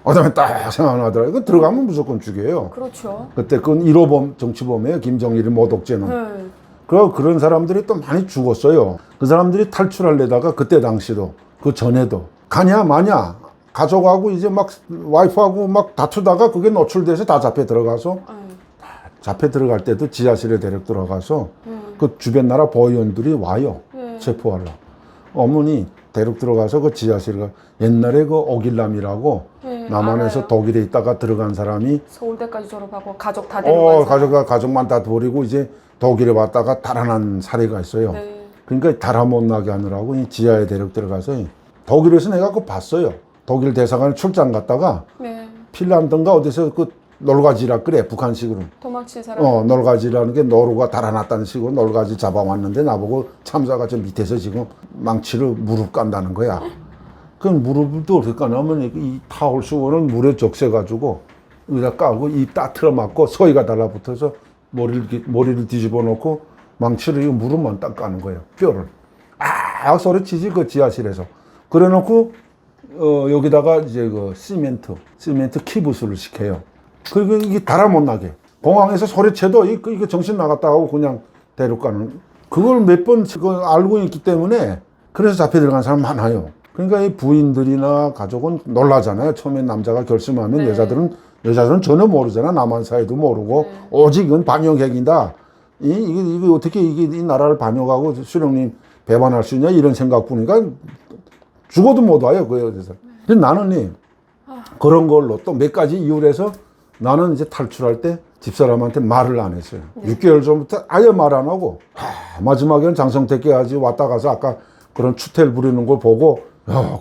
그다음에 딱 생각나더라고. 이거 들어가면 무조건 죽여요. 그렇죠. 그때 그건 1호범 정치범이에요. 김정일이 모독죄는. 네. 그런 사람들이 또 많이 죽었어요. 그 사람들이 탈출하려다가 그때 당시도 그 전에도 가냐 마냐 가족하고 이제 막 와이프하고 막 다투다가 그게 노출돼서 다 잡혀 들어가서 잡혀 들어갈 때도 지하실에 데리고 들어가서 그 주변 나라 보위원들이 와요. 체포하려. 어머니 데리고 들어가서 그 지하실에 옛날에 그 오길남이라고 남한에서 알아요. 독일에 있다가 들어간 사람이 서울대까지 졸업하고 가족 다 데리고 가족만 다 버리고 이제 독일에 왔다가 달아난 사례가 있어요. 네. 그러니까 달아 못 나게 하느라고 이 지하에 데리고 들어가서 독일에서 내가 그거 봤어요. 독일 대사관 출장 갔다가 네. 핀란드인가 어디서 그 놀가지라 그래 북한식으로. 도망친 사람. 놀가지라는 게 노루가 달아났다는 식으로 놀가지 잡아왔는데 나보고 참사가 저 밑에서 지금 망치로 무릎 깐다는 거야. 그 무릎도 어떻게 까냐면 이 타올 수건을 물에 적셔가지고 여기다 까고 입 딱 틀어막고 서희가 달라붙어서 머리를 뒤집어 놓고 망치로 이 무릎만 딱 까는 거예요. 뼈를. 소리치지 그 지하실에서. 그래 놓고 여기다가 이제 그 시멘트 키부스를 시켜요. 그리고 이게 달아 못 나게. 공항에서 소리쳐도 이거 정신 나갔다 하고 그냥 데려가는. 그걸 몇 번 알고 있기 때문에 그래서 잡혀 들어간 사람 많아요. 그러니까 이 부인들이나 가족은 놀라잖아요. 처음에 남자가 결심하면 네. 여자들은 전혀 모르잖아. 남한 사회도 모르고 오직 이건 반역행위다. 이게 어떻게 이 나라를 반역하고 수령님 배반할 수 있냐 이런 생각 보니까 죽어도 못 와요. 그래서. 근데 나는 그런 걸로 또 몇 가지 이유를 해서 나는 이제 탈출할 때 집사람한테 말을 안 했어요. 6개월 전부터 아예 말 안 하고 마지막에는 장성택까지 왔다 가서 아까 그런 추태를 부리는 걸 보고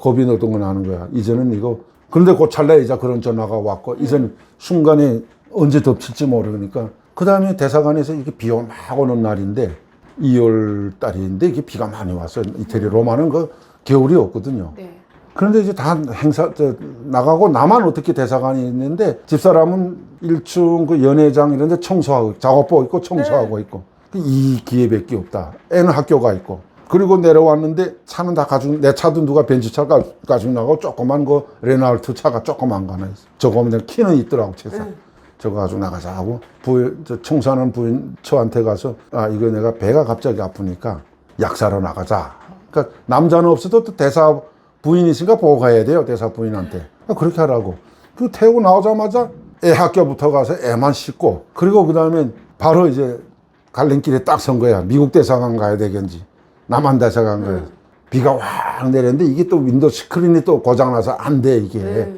겁이 너던 건 아는 거야. 이제는 이거 그런데 그 찰나에 이제 그런 전화가 왔고 이제는 순간에 언제 덮칠지 모르니까 그 다음에 대사관에서 이렇게 비가 막 오는 날인데 2월 달인데 이게 비가 많이 왔어요. 이태리 로마는 그 겨울이 없거든요. 네. 그런데 이제 다 나가고 나만 어떻게 대사관이 있는데 집사람은 1층 그 연회장 이런 데 청소하고 작업복 입고 청소하고 있고 이 기회밖에 없다. 애는 학교가 있고 그리고 내려왔는데 차는 다 가지고 내 차도 누가 벤츠차 가지고 나가고 조그만 그 레나울트 차가 조그만 거 하나 있어. 저거 그냥 키는 있더라고 채사. 저거 가지고 나가자 하고 청소하는 부인 저한테 가서 이거 내가 배가 갑자기 아프니까 약 사러 나가자. 그러니까 남자는 없어도 또 대사 부인이 있으니까 보고 가야 돼요. 대사 부인한테. 그렇게 하라고. 그 태우고 나오자마자 애 학교부터 가서 애만 씻고 그리고 그 다음에 바로 이제 갈림길에 딱 선 거야. 미국 대사관 가야 되겠지. 남한 대사관 가야 돼. 비가 확 내렸는데 이게 또 윈도우 스크린이 또 고장나서 안 돼 이게.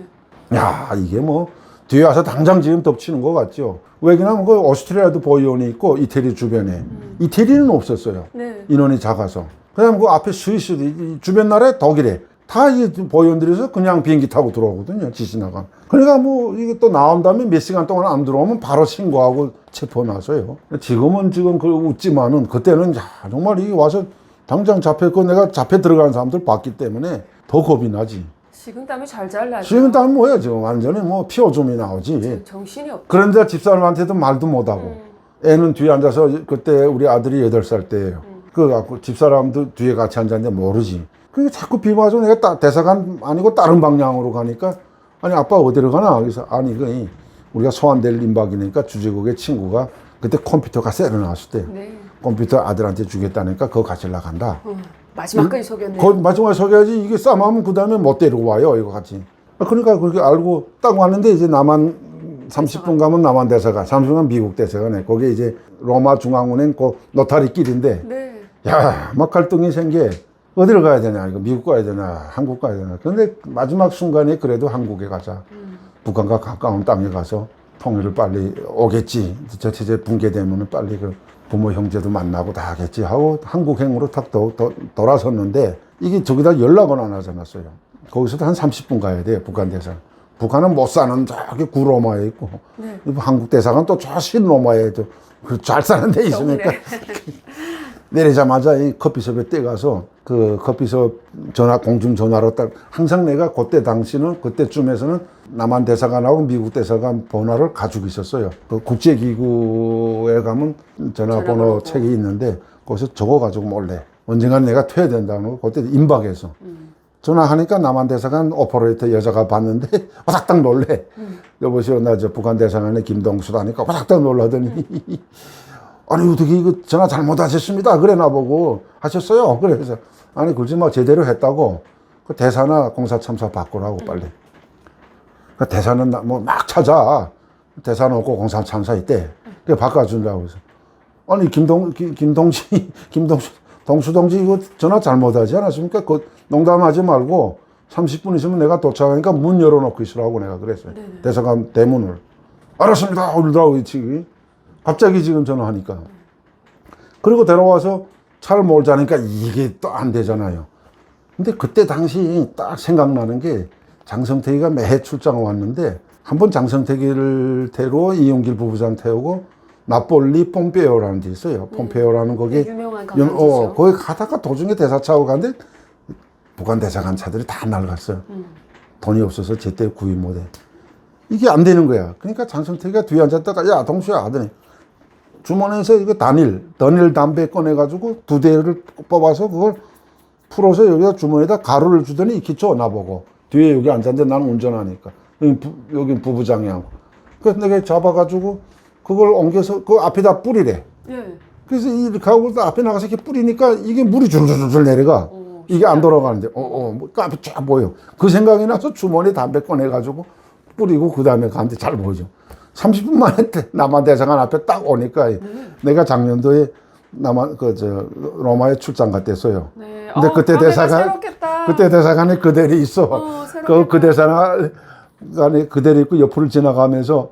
야 이게 뭐 뒤에 와서 당장 지금 덮치는 것 같죠. 왜냐면 그 오스트리아도 보이온이 있고 이태리 주변에 이태리는 없었어요. 인원이 작아서. 그다음 그 앞에 스위스 주변 나라에 독일에 다 이 보이온들에서 그냥 비행기 타고 들어오거든요. 지시나가. 그러니까 뭐 이게 또 나온 다음에 몇 시간 동안 안 들어오면 바로 신고하고 체포 나서요. 지금은 그 웃지만은 그때는 정말 이게 와서 당장 잡혔고 내가 잡혀 들어가는 사람들 봤기 때문에 더 겁이 나지. 식은땀이 잘잘 나죠. 식은땀 뭐야 지금 완전히 뭐 피오줌이 나오지. 정신이 없죠. 그런데 집사람한테도 말도 못하고 애는 뒤에 앉아서 그때 우리 아들이 8살 때예요. 그래갖고 집사람도 뒤에 같이 앉았는데 모르지. 그게 자꾸 비 맞아. 내가 대사관 아니고 다른 방향으로 가니까 아니 아빠 어디로 가나? 그래서 아니 그 우리가 소환될 임박이니까 주제국의 친구가 그때 컴퓨터가 새로 나왔을 때 컴퓨터 아들한테 주겠다니까 그거 가지러 간다. 마지막까지 속였네요. 마지막에 속여야지. 이게 싸움하면 그 다음에 못 데리고 와요 이거 같이. 그러니까 그렇게 알고 딱 왔는데 이제 남한 30분 가면 남한 대사관, 30분 미국 대사관에 거기에 이제 로마 중앙은행 그 노타리 길인데 야 막 갈등이 생겨. 어디로 가야 되냐, 이거 미국 가야 되나, 한국 가야 되나. 그런데 마지막 순간에 그래도 한국에 가자. 북한과 가까운 땅에 가서 통일을 빨리 오겠지. 저 체제 붕괴되면 빨리 그 부모 형제도 만나고 다 하겠지 하고 한국행으로 탁 돌아섰는데 이게 저기다 연락은 안 하잖았어요. 거기서도 한 30분 가야 돼요, 북한 대사관. 북한은 못 사는 저기 구로마에 있고 한국 대사관 또 저 신로마에 잘 사는 데 있으니까 내리자마자 이 커피숍에 뛰어가서 그 커피숍 공중 전화로 딱 항상 내가 그때 당시는 그때쯤에서는 남한 대사관하고 미국 대사관 번호를 가지고 있었어요. 그 국제기구에 가면 전화번호 책이 있는데 거기서 적어가지고 몰래 언젠간 내가 퇴야 된다는 거 그때 임박해서 전화하니까 남한 대사관 오퍼레이터 여자가 봤는데 와닥딱 놀래. 여보세요, 나 저 북한 대사관의 김동수다니까 와닥딱 놀라더니 아니 어떻게 이거 전화 잘못하셨습니다 그래 나보고 하셨어요. 그래서 아니 그러지 마, 제대로 했다고. 그 대사나 공사참사 바꾸라고 빨리. 그 대사는 뭐 막 찾아. 대사는 없고 공사참사 있대. 그래 바꿔준다고 해서 아니 동수 동지 이거 전화 잘못하지 않았습니까? 그 농담하지 말고 30분 있으면 내가 도착하니까 문 열어놓고 있으라고 내가 그랬어요. 대사관 대문을. 알았습니다. 울더라고 지금. 갑자기 지금 전화하니까. 그리고 데려와서 차를 몰자니까 이게 또 안 되잖아요. 근데 그때 당시 딱 생각나는 게 장성택이가 매해 출장 왔는데 한번 장성택이를 태우고 이용길 부부장 태우고 나폴리 폼페오라는 데 있어요. 폼페오라는 거기 유명한 관광지죠. 거기 가다가 도중에 대사차고 가는데 북한 대사관 차들이 다 날갔어요. 돈이 없어서 제때 구입 못해. 이게 안 되는 거야. 그러니까 장성택이가 뒤에 앉았다가 야 동수야 하더니 주머니에서 이거 단일 담배 꺼내가지고 2대를 뽑아서 그걸 풀어서 여기다 주머니에다 가루를 주더니 이렇게 줘 나보고 뒤에 여기 앉았는데 나는 운전하니까 여기 부부장이하고 그래서 내가 잡아가지고 그걸 옮겨서 그 앞에다 뿌리래. 그래서 이렇게 하고 앞에 나가서 이렇게 뿌리니까 이게 물이 줄줄줄 내려가. 이게 안 돌아가는데 뭐 앞에 쫙 보여. 그 생각이 나서 주머니에 담배 꺼내가지고 뿌리고 그 다음에 가는데 잘 보이죠. 30분 만에 남한 대사관 앞에 딱 오니까 내가 작년도에 로마에 출장 갔댔어요. 근데 그때 대사관에 그대리 있어. 그 대사관에 그대리 있고 옆을 지나가면서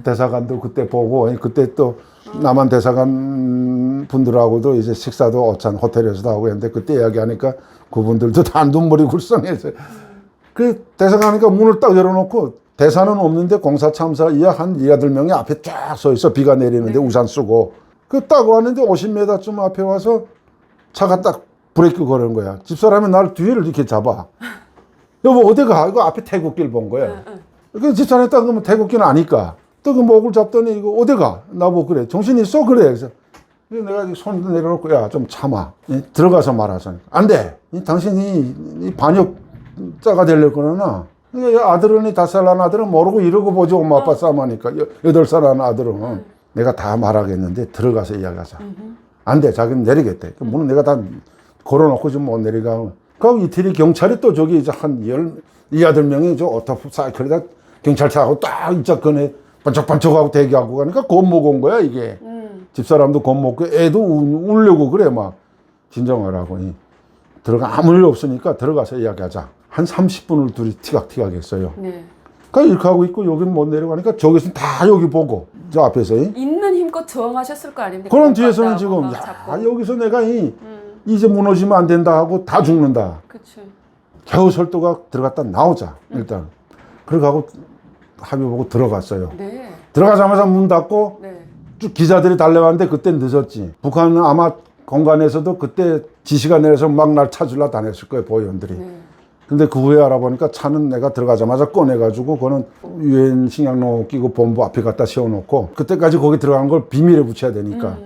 대사관도 그때 보고 그때 또 남한 대사관 분들하고도 이제 식사도 어찬 호텔에서도 하고 했는데 그때 이야기하니까 그분들도 다 눈물이 굴성해서 그 대사관이니까 문을 딱 열어놓고 대사는 없는데 공사참사 이하 한 8명이 앞에 쫙 서 있어. 비가 내리는데 우산 쓰고. 그 딱 왔는데 50m쯤 앞에 와서 차가 딱 브레이크 거는 거야. 집사람이 날 뒤를 이렇게 잡아. 여보 어디 가? 이거 앞에 태극기를 본 거야. 그 집사람이 딱 그러면 태극기는 아니까. 또 그 목을 잡더니 이거 어디 가? 나보고 그래. 정신 있어? 그래. 그래서 내가 손 내려놓고 야 좀 참아. 들어가서 말하자니까. 안 돼. 당신이 반역자가 되려거나 아들은 5살 난 아들은 모르고 이러고 보지 엄마 아빠 싸움하니까 8살 난 아들은 내가 다 말하겠는데 들어가서 이야기하자. 안 돼. 자기는 내리겠대. 문은 내가 다 걸어놓고 좀 못 내리가. 그 이태리 경찰이 또 저기 이제 한 18명이 저 오토사이클에다 경찰차하고 딱 입장권에 반짝반짝하고 대기하고 가니까 겁먹 온 거야 이게. 집사람도 겁먹고 애도 울려고 그래 막 진정하라고. 들어가 아무 일 없으니까 들어가서 이야기하자. 한 30분을 둘이 티각티각 했어요. 네. 그러니까 이렇게 하고 있고 여기는 못 내려가니까 저기서는 다 여기 보고 저 앞에서 있는 힘껏 저항하셨을 거 아닙니까? 그런 뒤에서는 지금 야 여기서 내가 이제 무너지면 안 된다 하고 다 죽는다. 그치. 겨우 설도가 들어갔다 나오자 일단. 그러고 하고 합의 보고 들어갔어요. 네. 들어가자마자 문 닫고 네. 쭉 기자들이 달려왔는데 그때 늦었지. 북한은 아마 공간에서도 그때 지시가 내려서 막 날 찾으려 다녔을 거예요 보위원들이. 네. 근데 그 후에 알아보니까 차는 내가 들어가자마자 꺼내가지고 그거는 유엔 식량로 끼고 본부 앞에 갖다 세워놓고 그때까지 거기 들어간 걸 비밀에 붙여야 되니까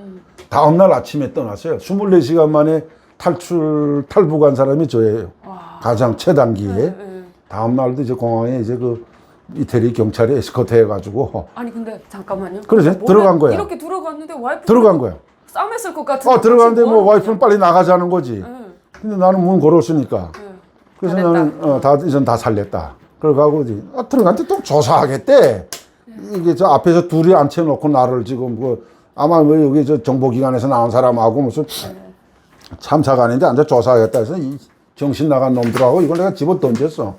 다음날 아침에 떠났어요. 24시간 만에 탈북한 사람이 저예요. 와. 가장 최단기에. 네. 다음날도 이제 공항에 이제 그 이태리 경찰이 에스코트 해가지고. 아니 근데 잠깐만요. 그러지 들어간 거야. 이렇게 들어갔는데 와이프 들어간 거야. 싸움했을 것 같은데. 들어갔는데 뭐 와이프는 빨리 나가자는 거지. 네. 근데 나는 문 걸었으니까. 네. 그래서 잘했다. 나는 이전 다 살렸다. 그러고 들어갔는데 또 조사하겠대. 이게 저 앞에서 둘이 앉혀놓고 나를 지금 그 아마 뭐 여기 저 정보기관에서 나온 사람하고 무슨 참사가 아닌데 앉아 조사하겠다 해서 이 정신 나간 놈들하고 이걸 내가 집어 던졌어.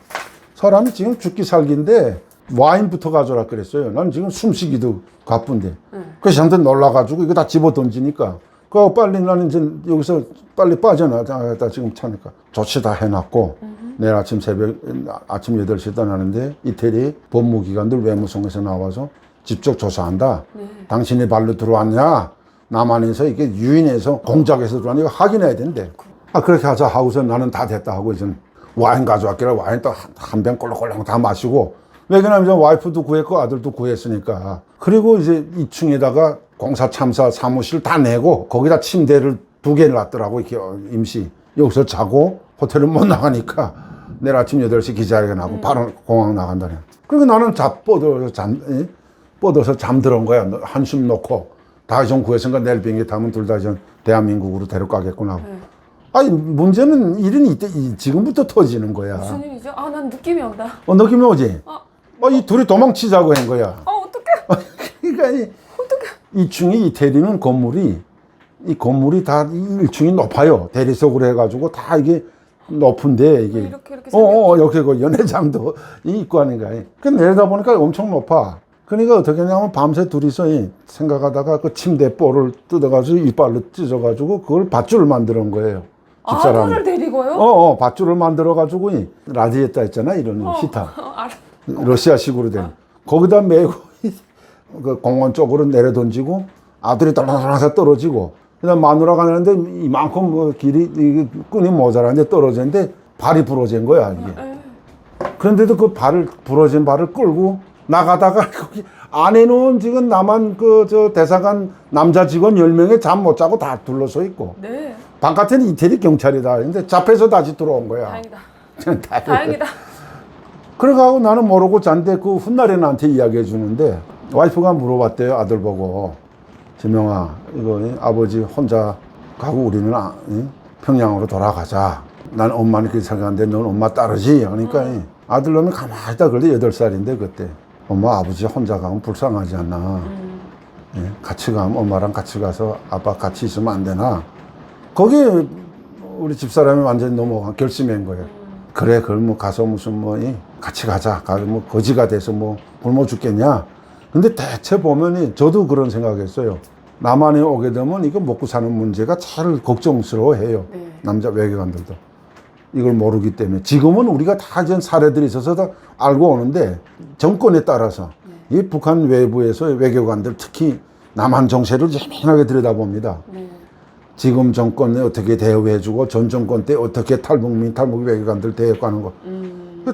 사람이 지금 죽기 살기인데 와인부터 가져라 그랬어요. 나는 지금 숨쉬기도 바쁜데. 그래서 한테 놀라가지고 이거 다 집어 던지니까. 그 빨리 나는 이제 여기서 빨리 빠져나가겠다 지금 차니까. 조치 다 해놨고 내일 아침 8시 떠나는데 이태리 법무기관들 외무성에서 나와서 직접 조사한다. 당신의 발로 들어왔냐? 남한에서 이게 유인해서 공작해서 들어왔냐? 이거 확인해야 된대. 그렇게 하자 하고서 나는 다 됐다 하고 이제 와인 가져왔길래 와인 또 한 병 꼴록꼴록 다 마시고 왜 그러냐면 와이프도 구했고 아들도 구했으니까. 그리고 이제 2층에다가 공사 참사 사무실 다 내고 거기다 침대를 2개를 놨더라고 이렇게 임시. 여기서 자고 호텔은 못 나가니까 내일 아침 8시 기자회견하고 바로 공항 나간다네. 그리고 나는 뻗어서 잠들은 거야. 한숨 놓고 다 좀 구했으니까 내일 비행기 타면 둘 다 전 대한민국으로 데려가겠구나. 아니 문제는 일은 이때 지금부터 터지는 거야. 무슨 일이죠? 난 느낌이 온다. 느낌이 오지? 이 둘이 도망치자고 한 거야. 어떡해. 그러니까 이 2층이 이태리는 이 건물이 다 1층이 높아요. 대리석으로 해가지고 다 이게 높은데 이게 이렇게 생겼죠. 이렇게 그 연회장도 있고 하는 거야. 그 내려다 보니까 엄청 높아. 그러니까 어떻게 하냐면 밤새 둘이서 생각하다가 그 침대 볼을 뜯어가지고 이빨로 찢어가지고 그걸 밧줄을 만드는 거예요. 집사람. 아들을 데리고요? 밧줄을 만들어가지고 라디에타 있잖아 이런 히타. 알아. 러시아식으로 된. 거기다 메고 그 공원 쪽으로 내려 던지고 아들이 떨어져서 떨어지고 그다음 마누라가 가는데 이만큼 뭐 길이 이게 끈이 모자라는데 떨어졌는데 발이 부러진 거야 이게. 그런데도 그 부러진 발을 끌고 나가다가 거기 안에는 지금 남한 저 대사관 남자 직원 10명이 잠 못 자고 다 둘러서 있고. 네. 바깥에는 이태리 경찰이다. 근데 잡혀서 다시 들어온 거야. 다행이다. 다행이다. 그래가지고 나는 모르고 잔데 그 훗날에 나한테 이야기해 주는데 와이프가 물어봤대요. 아들 보고. 지명아, 이거 아버지 혼자 가고 우리는 평양으로 돌아가자. 난 엄마는 그렇게 생각하는데 넌 엄마 따르지? 그러니까 아들놈이 가만히 있다 그래도 8살인데 그때. 엄마 아버지 혼자 가면 불쌍하지 않나. 같이 가면 엄마랑 같이 가서 아빠 같이 있으면 안 되나. 거기에 우리 집사람이 완전히 너무 결심한 거예요. 그래, 그걸 뭐 가서 무슨 같이 가자. 가서 뭐 거지가 돼서 뭐 굶어 죽겠냐. 근데 대체 보면이 저도 그런 생각했어요. 남한에 오게 되면 이거 먹고 사는 문제가 제일 걱정스러워 해요. 남자 외교관들도. 이걸 모르기 때문에. 지금은 우리가 다 전 사례들이 있어서 다 알고 오는데 정권에 따라서 이 북한 외부에서 외교관들 특히 남한 정세를 예민하게 들여다봅니다. 지금 정권에 어떻게 대우해주고 전 정권 때 어떻게 탈북 외교관들 대역하는 거.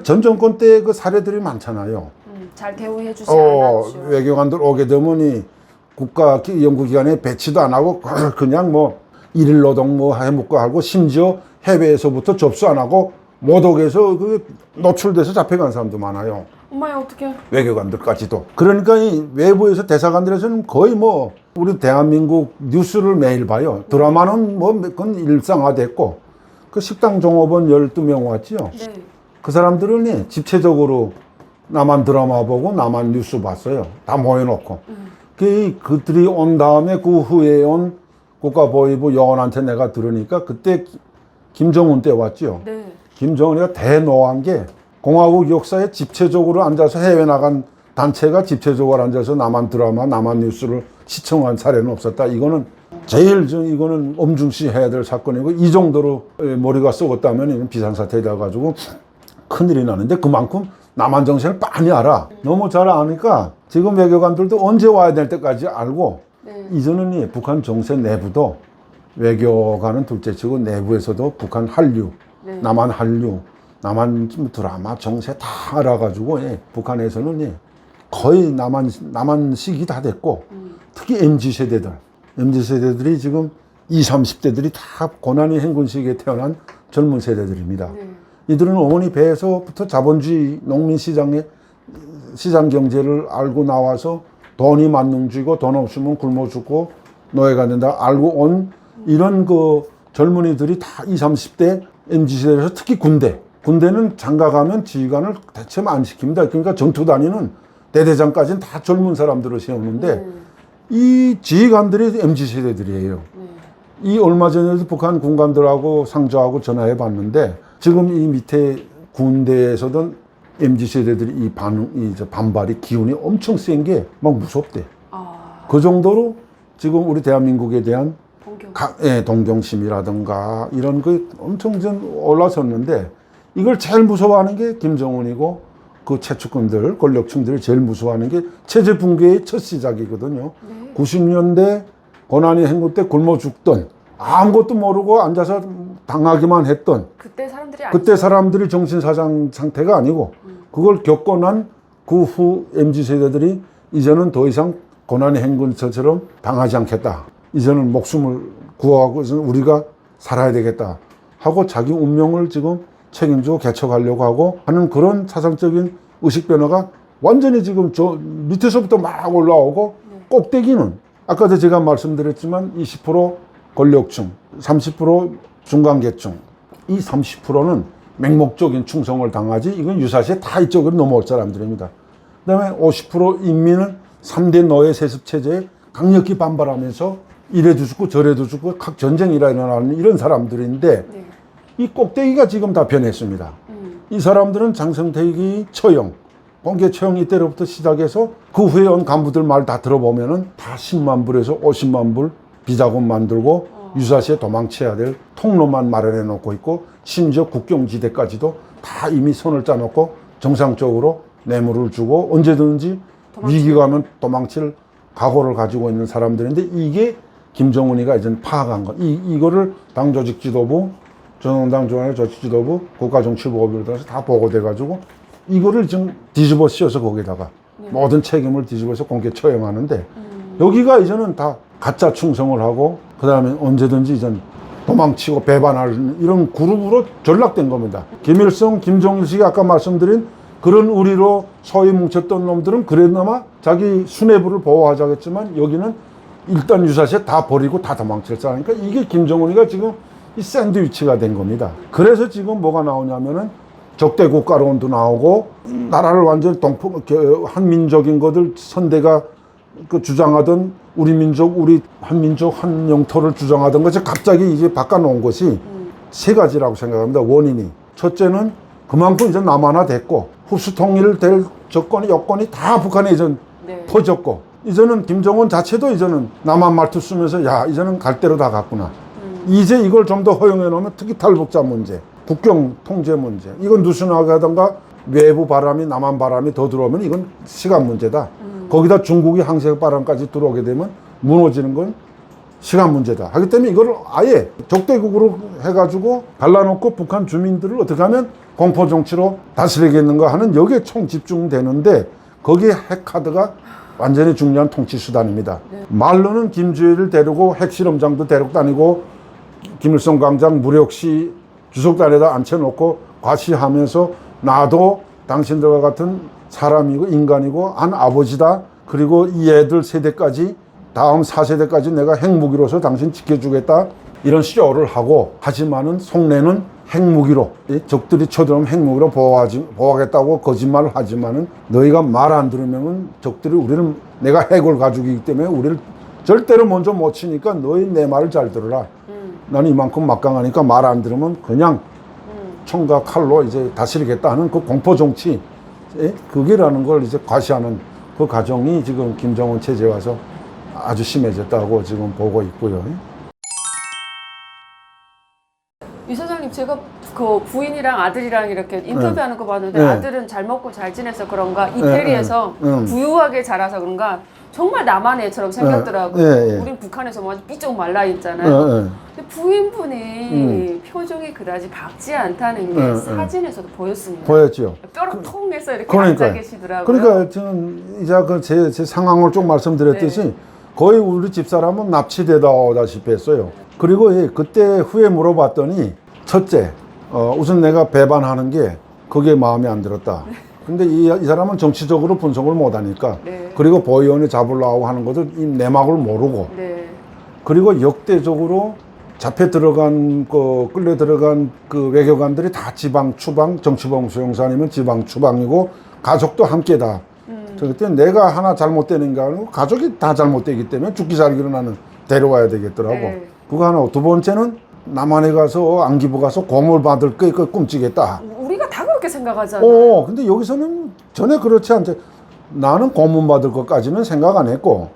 전 정권 때 그 사례들이 많잖아요. 잘 대우해주지 않았죠. 외교관들 오게 되면 이 국가 연구기관에 배치도 안 하고 그냥 뭐 일일 노동 뭐 해먹고 하고 심지어 해외에서부터 접수 안 하고 모독해서 그 노출돼서 잡혀간 사람도 많아요. 엄마야 어떡해. 외교관들까지도. 그러니까 이 외부에서 대사관들에서는 거의 뭐 우리 대한민국 뉴스를 매일 봐요. 드라마는 뭐 그건 일상화됐고 그 식당 종업원 12명 왔지요. 네. 그 사람들은 집체적으로 남한 드라마 보고 남한 뉴스 봤어요. 다 모여놓고. 그들이 온 다음에 그 후에 온 국가보위부 요원한테 내가 들으니까 그때 김정은 때 왔죠. 네. 김정은이가 대노한 게 공화국 역사에 집체적으로 앉아서 해외 나간 단체가 집체적으로 앉아서 남한 드라마, 남한 뉴스를 시청한 사례는 없었다. 이거는 이거는 엄중시해야 될 사건이고 이 정도로 머리가 썩었다면 이건 비상사태에 돼가지고 큰일이 나는데 그만큼 남한 정신을 빤히 알아. 너무 잘 아니까 지금 외교관들도 언제 와야 될 때까지 알고 이제는 이 북한 정세 내부도 외교관은 둘째치고 내부에서도 북한 한류, 남한 한류, 남한 드라마 정세 다 알아가지고 북한에서는 거의 남한식이 다 됐고 특히 MZ세대들이 지금 20, 30대들이 다 고난이 행군식에 태어난 젊은 세대들입니다. 이들은 어머니 배에서부터 자본주의 농민시장 경제를 알고 나와서 돈이 만능주의고 돈 없으면 굶어 죽고 노예가 된다 알고 온 이런 그 젊은이들이 다 20, 30대 MZ세대에서 특히 군대는 장가가면 지휘관을 대체 안 시킵니다. 그러니까 전투 다니는 대대장까지는 다 젊은 사람들을 세우는데 이 지휘관들이 MZ세대들이에요. 이 얼마 전에도 북한 군관들하고 상조하고 전화해 봤는데 지금 이 밑에 군대에서도 MZ세대들이 이 반발이 기운이 엄청 센 게 막 무섭대. 그 정도로 지금 우리 대한민국에 대한 동경심이라든가 이런 거 엄청 좀 올라섰는데 이걸 제일 무서워하는 게 김정은이고 그 최측근들, 권력층들이 제일 무서워하는 게 체제 붕괴의 첫 시작이거든요. 90년대 고난이 행군 때 굶어 죽던 아무것도 모르고 앉아서 당하기만 했던 그때 사람들이 정신사장 상태가 아니고 그걸 겪고 난 그 후 MZ세대들이 이제는 더 이상 고난의 행군처럼 당하지 않겠다. 이제는 목숨을 구하고 우리가 살아야 되겠다 하고 자기 운명을 지금 책임지고 개척하려고 하고 하는 그런 사상적인 의식 변화가 완전히 지금 저 밑에서부터 막 올라오고 꼭대기는 아까도 제가 말씀드렸지만 20% 권력층, 30% 중간계층 이 30%는 맹목적인 충성을 당하지 이건 유사시에 다 이쪽으로 넘어올 사람들입니다. 그 다음에 50% 인민은 3대 노예 세습체제에 강력히 반발하면서 이래도 죽고 저래도 죽고 각 전쟁이라 일어나는 이런 사람들인데 이 꼭대기가 지금 다 변했습니다. 이 사람들은 장성택이 처형, 공개 처형 이때로부터 시작해서 그 후에 온 간부들 말 다 들어보면은 다 10만 불에서 50만 불 비자금 만들고 유사시에 도망쳐야 될 통로만 마련해 놓고 있고 심지어 국경지대까지도 다 이미 손을 짜놓고 정상적으로 뇌물을 주고 언제든지 위기가 오면 도망칠 각오를 가지고 있는 사람들인데 이게 김정은이가 이제 파악한 거. 이거를 당조직 지도부, 전원당 중앙의 조직 지도부, 국가정치보고비로 따라서 다 보고돼가지고 이거를 지금 뒤집어 씌워서 거기다가 모든 책임을 뒤집어서 공개 처형하는데 여기가 이제는 다 가짜 충성을 하고 그 다음에 언제든지 이젠 도망치고 배반할 이런 그룹으로 전락된 겁니다. 김일성, 김정일식이 아까 말씀드린 그런 우리로 소위 뭉쳤던 놈들은 그래나마 자기 수뇌부를 보호하자겠지만 여기는 일단 유사시에 다 버리고 다 도망칠 사람이니까 이게 김정은이가 지금 이 샌드위치가 된 겁니다. 그래서 지금 뭐가 나오냐면은 적대 국가론도 나오고 나라를 완전히 한민족인 것들 선대가 그 주장하던 우리 민족, 우리 한민족, 한 영토를 주장하던 것이 갑자기 이제 바꿔놓은 것이 세 가지라고 생각합니다. 원인이. 첫째는 그만큼 이제 남한화됐고 흡수 통일될 여건이 다 북한에 이제 퍼졌고 이제는 김정은 자체도 이제는 남한 말투 쓰면서 야 이제는 갈 대로 다 갔구나. 이제 이걸 좀 더 허용해 놓으면 특히 탈북자 문제, 국경 통제 문제 이건 누수나게 하던가 외부 바람이 남한 바람이 더 들어오면 이건 시간 문제다. 거기다 중국이 항색 바람까지 들어오게 되면 무너지는 건 시간 문제다 하기 때문에 이걸 아예 적대국으로 해가지고 갈라놓고 북한 주민들을 어떻게 하면 공포정치로 다스리겠는가 하는 여기에 총 집중되는데 거기에 핵카드가 완전히 중요한 통치수단입니다. 네. 말로는 김주희를 데리고 핵실험장도 데리고 다니고 김일성 광장 무력시 주석단에다 앉혀놓고 과시하면서 나도 당신들과 같은 사람이고 인간이고 한 아버지다. 그리고 이 애들 세대까지 다음 4세대까지 내가 핵무기로서 당신 지켜주겠다. 이런 쇼를 하고 하지만은 속내는 핵무기로 적들이 쳐들어오면 핵무기로 보호하겠다고 거짓말을 하지만은 너희가 말 안 들으면은 적들이 우리를 내가 핵을 가지고 있기 때문에 우리를 절대로 먼저 못 치니까 너희 내 말을 잘 들어라. 나는 이만큼 막강하니까 말 안 들으면 그냥 총과 칼로 이제 다스리겠다 하는 그 공포 정치 그게라는 걸 이제 과시하는 그 과정이 지금 김정은 체제에 와서 아주 심해졌다고 지금 보고 있고요. 이 사장님, 제가 그 부인이랑 아들이랑 이렇게 인터뷰하는 거 봤는데 아들은 잘 먹고 잘 지내서 그런가 이태리에서 부유하게 자라서 그런가 정말 남한 애처럼 생겼더라고요. 우린 북한에서 뭐 아주 삐쩍 말라 있잖아요. 근데 부인분이 표정이 그다지 밝지 않다는 게 사진에서도 보였습니다. 보였죠. 뾰로통해서 이렇게 앉아 계시더라고요. 그러니까 저는 이제 제 상황을 좀 말씀드렸듯이 거의 우리 집사람은 납치되다 오다시피 했어요. 그리고 그때 후에 물어봤더니 첫째, 우선 내가 배반하는 게 그게 마음에 안 들었다. 근데 이 사람은 정치적으로 분석을 못하니까 그리고 보위원회 잡으려고 하는 것도 이 내막을 모르고 그리고 역대적으로 잡혀 들어간 끌려 들어간 그 외교관들이 다 지방 추방 정치범 수용소 아니면 지방 추방이고 가족도 함께다. 그때 내가 하나 잘못되는 게 아니고 가족이 다 잘못되기 때문에 죽기 살기로 나는 데려와야 되겠더라고. 그거 하나. 두 번째는 남한에 가서 안기부 가서 고물 받을 거 꿈치겠다. 우리가 다 그렇게 생각하잖아요. 근데 여기서는 전혀 그렇지 않대. 나는 고문 받을 것까지는 생각 안 했고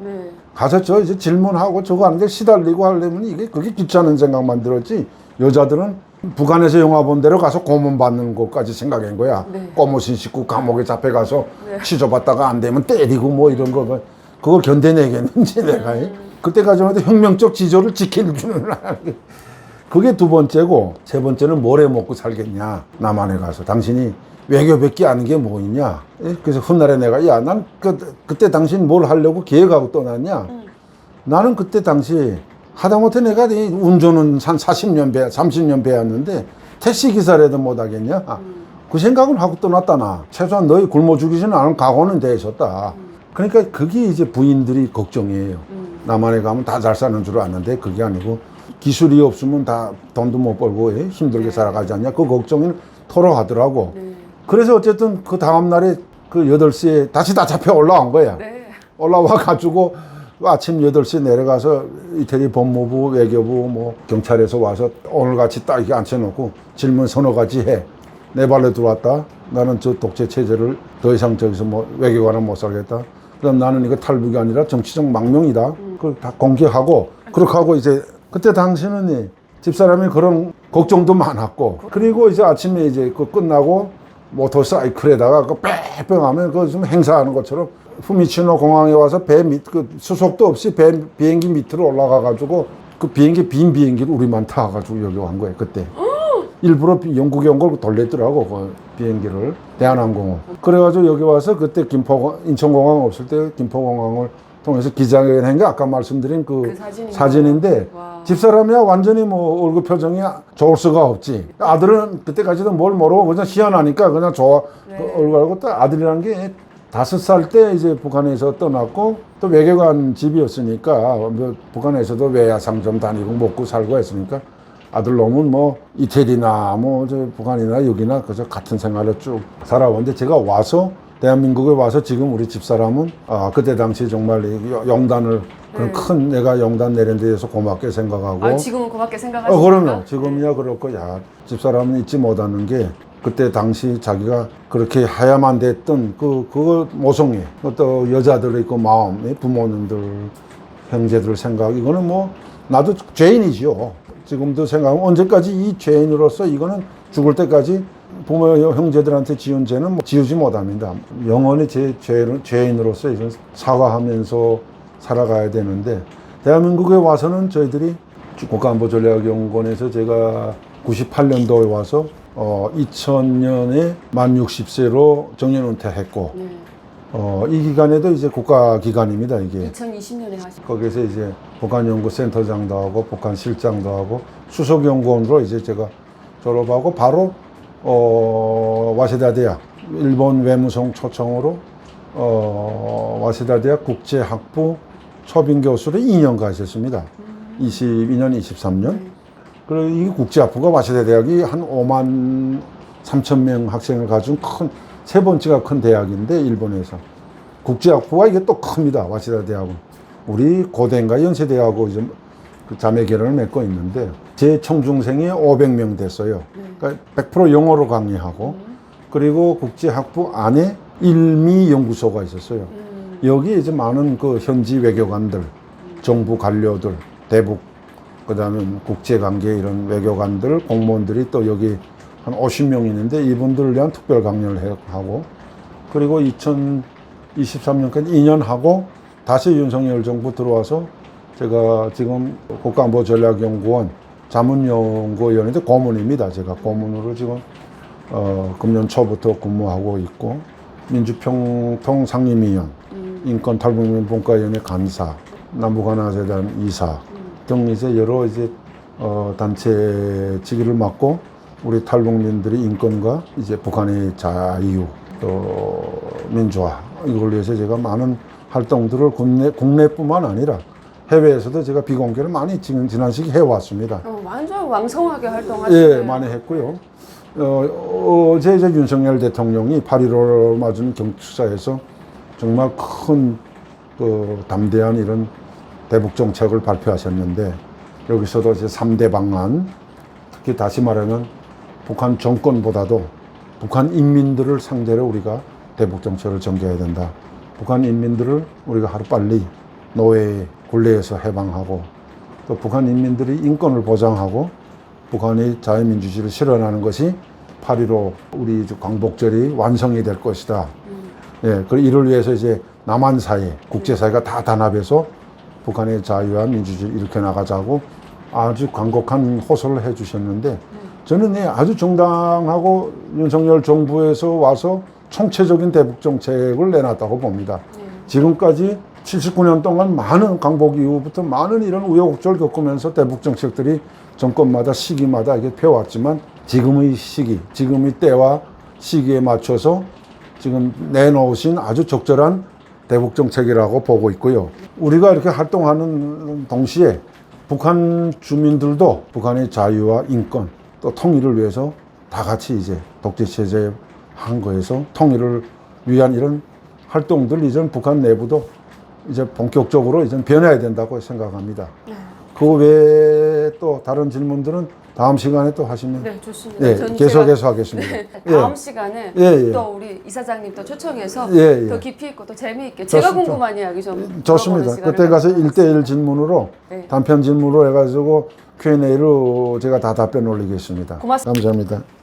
가서 저 이제 질문하고 저거 하는데 시달리고 하려면 그게 귀찮은 생각만 들었지. 여자들은 북한에서 영화 본 대로 가서 고문 받는 것까지 생각한 거야. 꼬무신 식구 감옥에 잡혀가서 취조받다가 안 되면 때리고 뭐 이런 거 그걸 견뎌내겠는지 내가. 그때까지만 해도 혁명적 지조를 지키는 그게 두 번째고 세 번째는 뭘 해 먹고 살겠냐. 남한에 가서 당신이 외교밖에 아는 게 뭐 있냐. 그래서 훗날에 내가 야, 난 그때 당신 뭘 하려고 계획하고 떠났냐. 나는 그때 당시 하다못해 내가 운전은 한 40년 30년 배웠는데 택시기사라도 못하겠냐. 그 생각은 하고 떠났다. 나 최소한 너희 굶어 죽이지는 않은 각오는 돼 있었다. 그러니까 그게 이제 부인들이 걱정이에요. 남한에 가면 다 잘 사는 줄 아는데 그게 아니고 기술이 없으면 다 돈도 못 벌고 힘들게 살아가지 않냐. 그 걱정을 토로하더라고. 그래서 어쨌든 그 다음날에 그 8시에 다시 다 잡혀 올라온 거야. 올라와 가지고 아침 8시에 내려가서 이태리 법무부, 외교부, 뭐 경찰에서 와서 오늘같이 딱 이렇게 앉혀놓고 질문 서너 가지 해. 내 발로 들어왔다. 나는 저 독재 체제를 더 이상 저기서 뭐 외교관은 못 살겠다. 그럼 나는 이거 탈북이 아니라 정치적 망명이다. 그걸 다 공개하고 그렇게 하고 이제 그때 당시는 집사람이 그런 걱정도 많았고 그리고 이제 아침에 이제 그 끝나고 모터사이클에다가 그 뺑뺑 하면 그 좀 행사하는 것처럼 후미치노 공항에 와서 배 밑 그 수속도 없이 비행기 밑으로 올라가 가지고 그 빈 비행기를 우리만 타 가지고 여기 온 거예요. 그때. 일부러 영국에 온 걸 돌렸더라고, 그 비행기를. 대한항공을. 그래가지고 여기 와서 그때 인천공항 없을 때 김포공항을 통해서 기자회견 한 게 아까 말씀드린 그 사진인데 집사람이야 완전히 뭐 얼굴 표정이 좋을 수가 없지. 아들은 그때까지도 뭘 모르고 그냥 희한하니까 그냥 좋아. 그 얼굴하고 또 아들이라는 게 5살 때 이제 북한에서 떠났고 또 외교관 집이었으니까 뭐 북한에서도 외야상 좀 다니고 먹고 살고 했으니까 아들 놈은 뭐 이태리나 뭐 저 북한이나 여기나 그저 같은 생활을 쭉 살아왔는데 제가 와서 대한민국에 와서 지금 우리 집사람은 그때 당시 정말 영단을 그런 큰 내가 영단 내린 데 대해서 고맙게 생각하고 지금은 고맙게 생각하십니까? 그럼요. 지금이야 그렇고 야 집사람은 잊지 못하는 게 그때 당시 자기가 그렇게 해야만 됐던 그거 모성애 또 여자들 있고 마음 부모님들 형제들 생각 이거는 뭐 나도 죄인이지요. 지금도 생각하면 언제까지 이 죄인으로서 이거는 죽을 때까지 부모 형제들한테 지은 죄는 지우지 못합니다. 영원히 제 죄인으로서 이건 사과하면서 살아가야 되는데 대한민국에 와서는 저희들이 국가안보전략연구원에서 제가 98년도에 와서 2000년에 만 60세로 정년 은퇴했고 네. 이 기간에도 이제 국가기관입니다, 이게. 2020년에 하신. 거기서 이제 북한연구센터장도 하고 북한실장도 하고 수석연구원으로 이제 제가 졸업하고 바로 와세다 대학 일본 외무성 초청으로 와세다 대학 국제학부 초빙교수로 2년간 있었습니다. 22년, 23년. 그리고 이 국제학부가 와세다 대학이 한 5만 3천 명 학생을 가진 세 번째가 큰 대학인데 일본에서 국제학부가 이게 또 큽니다. 와세다 대학은 우리 고대인가 연세대하고 이제 그 자매 결연을 맺고 있는데 제 청중생이 500명 됐어요. 그러니까 100% 영어로 강의하고 그리고 국제학부 안에 일미 연구소가 있었어요. 여기 이제 많은 그 현지 외교관들, 정부 관료들, 대북, 그다음에 국제관계 이런 외교관들, 공무원들이 또 여기 한 50명 있는데 이분들을 위한 특별 강연을 하고 그리고 2023년까지 2년 하고 다시 윤석열 정부 들어와서 제가 지금 국가안보전략연구원 자문연구위원회인데 고문입니다. 제가 고문으로 지금 금년 초부터 근무하고 있고 민주평통 상임위원, 인권탈북민분과위원회 간사, 남북한화재단 이사 등 이제 여러 이제 단체 직위를 맡고 우리 탈북민들의 인권과 이제 북한의 자유 또 민주화 이걸 위해서 제가 많은 활동들을 국내뿐만 아니라 해외에서도 제가 비공개를 많이 지난 시기 해왔습니다. 완전 왕성하게 활동하시네요. 예, 많이 했고요. 어제 이제 윤석열 대통령이 8.15를 맞은 경축사에서 정말 큰 담대한 이런 대북 정책을 발표하셨는데 여기서도 이제 3대 방안, 특히 다시 말하면 북한 정권보다도 북한 인민들을 상대로 우리가 대북 정책을 전개해야 된다. 북한 인민들을 우리가 하루빨리 노예 굴레에서 해방하고 또 북한 인민들이 인권을 보장하고 북한의 자유민주주의를 실현하는 것이 8.15 우리 광복절이 완성이 될 것이다. 예, 이를 위해서 이제 남한 사회, 국제사회가 다 단합해서 북한의 자유와 민주주의를 일으켜 나가자고 아주 간곡한 호소를 해 주셨는데 저는 아주 정당하고 윤석열 정부에서 와서 총체적인 대북 정책을 내놨다고 봅니다. 지금까지 79년 동안 많은 광복 이후부터 많은 이런 우여곡절을 겪으면서 대북 정책들이 정권마다 시기마다 이게 펴왔지만 지금의 시기, 지금의 때와 시기에 맞춰서 지금 내놓으신 아주 적절한 대북 정책이라고 보고 있고요. 우리가 이렇게 활동하는 동시에 북한 주민들도 북한의 자유와 인권 또 통일을 위해서 다 같이 이제 독재 체제에 한 거에서 통일을 위한 이런 활동들 이제 북한 내부도 이제 본격적으로 이제 변해야 된다고 생각합니다. 그 외에 또 다른 질문들은 다음 시간에 또 하시면 네, 좋습니다. 네, 계속해서 하겠습니다. 네, 다음 시간에 또 우리 이사장님 또 초청해서 더 깊이 있고 또 재미있게 제가 궁금한 이야기 좀 좋습니다. 그때 가서 1대1 질문으로 단편 질문으로 해가지고 Q&A로 제가 다 답변 올리겠습니다. 고맙습니다. 감사합니다.